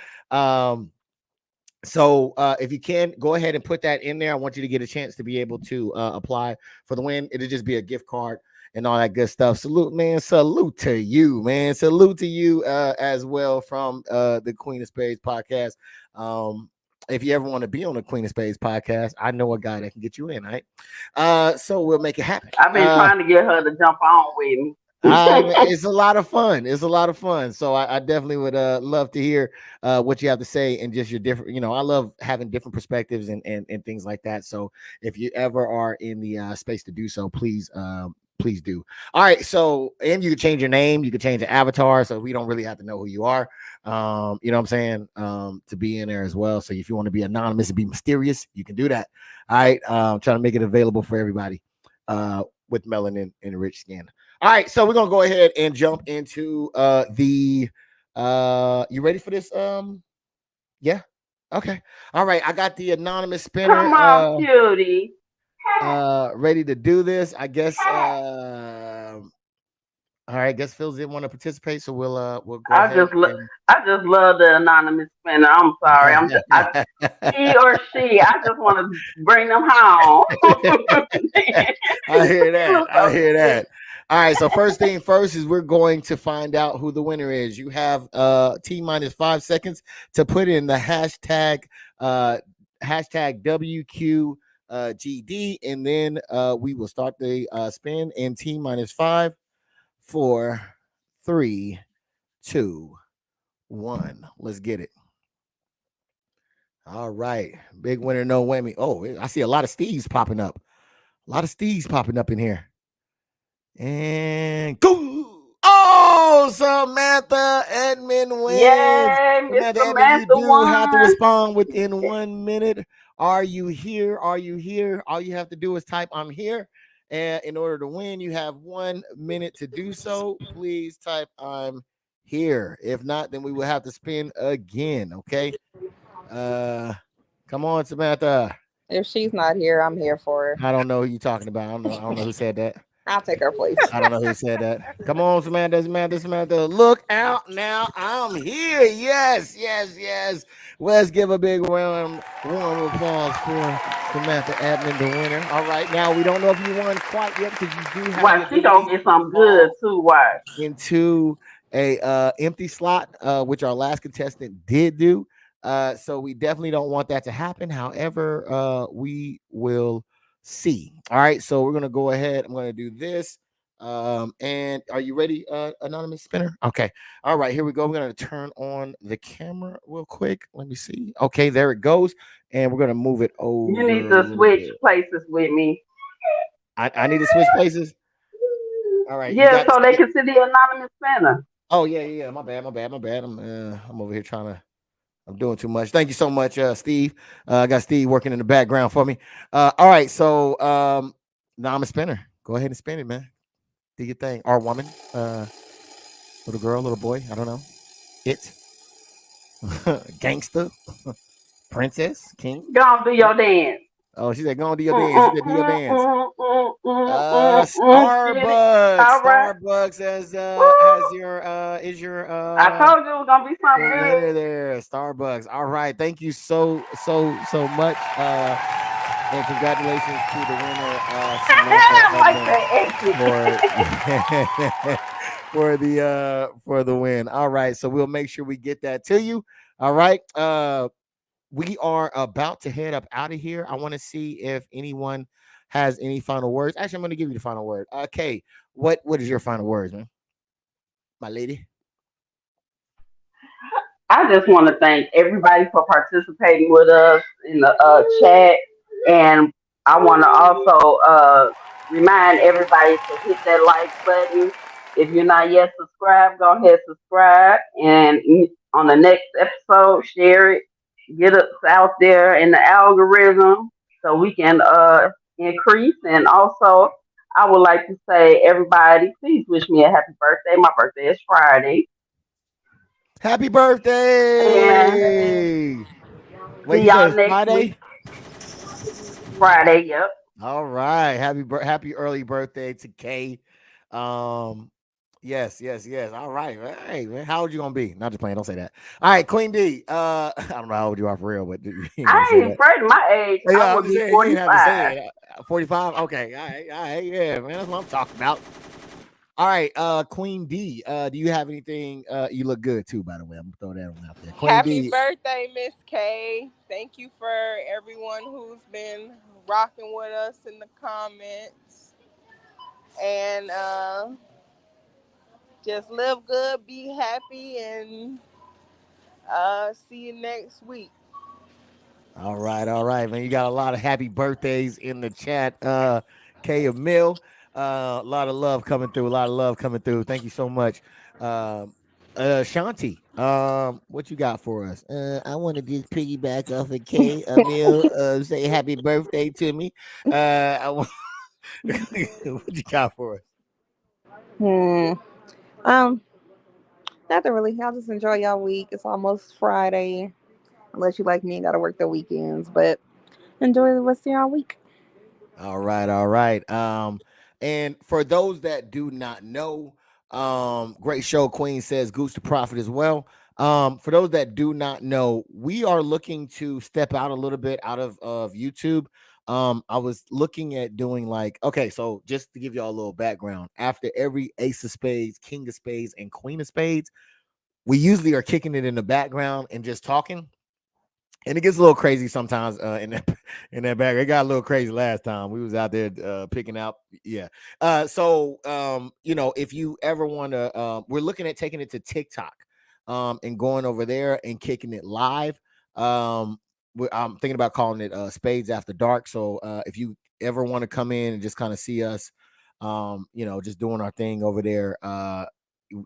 So if you can go ahead and put that in there, I want you to get a chance to be able to apply for the win. It'll just be a gift card and all that good stuff. Salute, man. Salute to you, man. Salute to you as well from the Queen of Spades podcast. If you ever want to be on the Queen of Spades podcast, I know a guy that can get you in, right? So we'll make it happen. I've been trying to get her to jump on with me. It's a lot of fun. It's a lot of fun. So I definitely would love to hear what you have to say and just your different. I love having different perspectives and things like that. So if you ever are in the space to do so, please do. All right. So and you can change your name. You can change your avatar, so we don't really have to know who you are. You know what I'm saying? To be in there as well. So if you want to be anonymous and be mysterious, you can do that. All right. Trying to make it available for everybody with melanin and rich skin. All right, so we're gonna go ahead and jump into the you ready for this? Yeah. Okay. All right, I got the anonymous spinner Come on, cutie. ready to do this. I guess all right, I guess Phil didn't want to participate, so we'll go I ahead just lo- and I just love the anonymous spinner. I'm sorry. He or she. I just want to bring them home. I hear It that. was I so hear sweet. that. All right. So first thing first is we're going to find out who the winner is. You have T minus 5 seconds to put in the uh hashtag WQGD, and then we will start the spin in T minus 5, 4, 3, 2, 1. Let's get it. All right. Big winner, no whammy. Oh, I see a lot of Steves popping up. A lot of Steves popping up in here. And go. Oh, Samantha Edmond wins. Yay, Miss Samantha Edmond, you Samantha do have to won. respond within 1 minute. Are you here? Are you here? All you have to do is type I'm here. And in order to win, you have 1 minute to do so. Please type I'm here. If not, then we will have to spin again. Okay. Uh come on, Samantha. If she's not here, I'm here for her. I don't know who you're talking about. I don't know who said that. I'll take her place. I don't know who said that. Come on, Samantha. Look out now. I'm here. Yes. Let's give a big warm applause for Samantha Edmond, the winner. All right. Now, we don't know if you won quite yet because you do have the Why she ability gonna get to some good fall too? Why? into a empty slot, which our last contestant did do. So we definitely don't want that to happen. However, we will see. All right, so we're gonna go ahead. I'm gonna do this. And are you ready, anonymous spinner? Okay. All right, here we go. We're gonna turn on the camera real quick. Let me see. Okay, there it goes. And we're gonna move it You need over a to little switch bit. places with me. I need to switch places. All right, you Yeah, got so they the. can see the anonymous center. Oh yeah. My bad. I'm over here trying to. I'm doing too much. Thank you so much, Steve. I got Steve working in the background for me. All right, so now I'm a spinner. Go ahead and spin it, man. Do your thing. Or woman, little girl, little boy. I don't know. It, gangster, princess, king. Go on, do your dance. Oh, she said, "Go on, do your Mm, dance." She mm, said, "Do your mm, dance." mm, mm, mm, mm, mm. Get it? Starbucks. All right. Starbucks has Woo! your is your I told you it was gonna be the something good. winner there, Starbucks. All right. Thank you so much. And congratulations to the winner, Samantha I like Edmond, that exit. for for the win. All right. So we'll make sure we get that to you. All right. We are about to head up out of here. I want to see if anyone has any final words. Actually, I'm going to give you the final word. Okay. What is your final words, man? My lady? I just want to thank everybody for participating with us in the chat, and I want to also remind everybody to hit that like button. If you're not yet subscribed, go ahead subscribe, and on the next episode, share it, get us out there in the algorithm so we can increase. And also, I would like to say, everybody, please wish me a happy birthday. My birthday is Friday. Happy And birthday. Wait, see you said y'all it's next week, Friday? Friday. Yep. All right. Happy early birthday to Kay. Um, yes. All right. Hey, man. How old you gonna be? Not just playing, don't say that. All right, Queen D. I don't know how old you are for real, but you ain't gotta I say ain't that. afraid of my age. I Yeah, I'm would just be saying you ain't have to say 45. it. 45. Okay. All right, yeah, man. That's what I'm talking about. All right, Queen D. Do you have anything? You look good too, by the way. I'm gonna throw that one out there. Queen Happy D. birthday, Miss K. Thank you for everyone who's been rocking with us in the comments. And just live good, be happy, and see you next week. All right, man. You got a lot of happy birthdays in the chat. K of Mill. A lot of love coming through. A lot of love coming through. Thank you so much. Shanti, what you got for us? I want to just piggyback off of K Emil. Say happy birthday to me. I want what you got for us? Hmm. Um, Nothing really. Y'all just enjoy y'all week. It's almost Friday. Unless you like me and gotta work the weekends, but enjoy the rest of y'all week. All right. And for those that do not know, great show. Queen says Goose to Profit as well. For those that do not know, we are looking to step out a little bit out of YouTube. I was looking at doing like, okay, so just to give y'all a little background, after every Ace of Spades, King of Spades, and Queen of Spades, we usually are kicking it in the background and just talking, and it gets a little crazy sometimes in that in that bag. It got a little crazy last time. We was out there picking out. Yeah. If you ever want to, we're looking at taking it to TikTok, and going over there and kicking it live. I'm thinking about calling it Spades After Dark. So if you ever want to come in and just kind of see us, just doing our thing over there,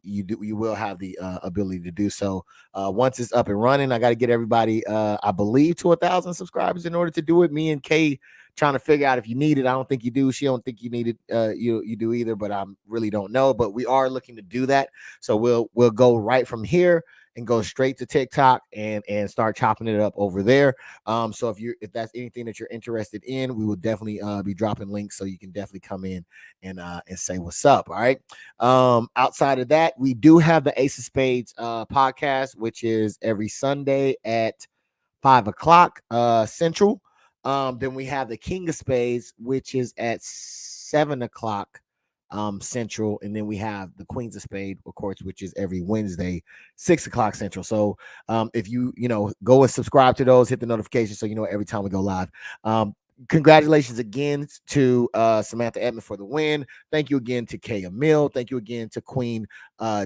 you will have the ability to do so. Once it's up and running, I got to get everybody, I believe, to 1,000 subscribers in order to do it. Me and Kay trying to figure out if you need it. I don't think you do. She don't think you need it. You do either, but I really don't know. But we are looking to do that. So we'll go right from here and go straight to TikTok and start chopping it up over there. So if that's anything that you're interested in, we will definitely be dropping links, so you can definitely come in and say what's up. All right. Outside of that, we do have the Ace of Spades podcast, which is every Sunday at 5 o'clock Central. Then we have the King of Spades, which is at 7 o'clock Central, and then we have the Queens of Spade, of course, which is every Wednesday, 6 o'clock Central. So if you go and subscribe to those, hit the notification so you know every time we go live. Congratulations again to Samantha Edmond for the win. Thank you again to Kaya Mill. Thank you again to Queen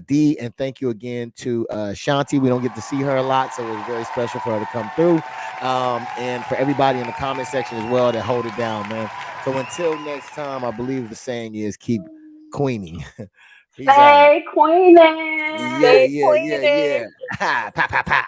D, and thank you again to Shanti. We don't get to see her a lot, so it was very special for her to come through. And for everybody in the comment section as well that hold it down, man. So until next time, I believe the saying is keep queening. Peace out. Stay queening. Yeah. Stay queening. Ha, pa, pa, pa.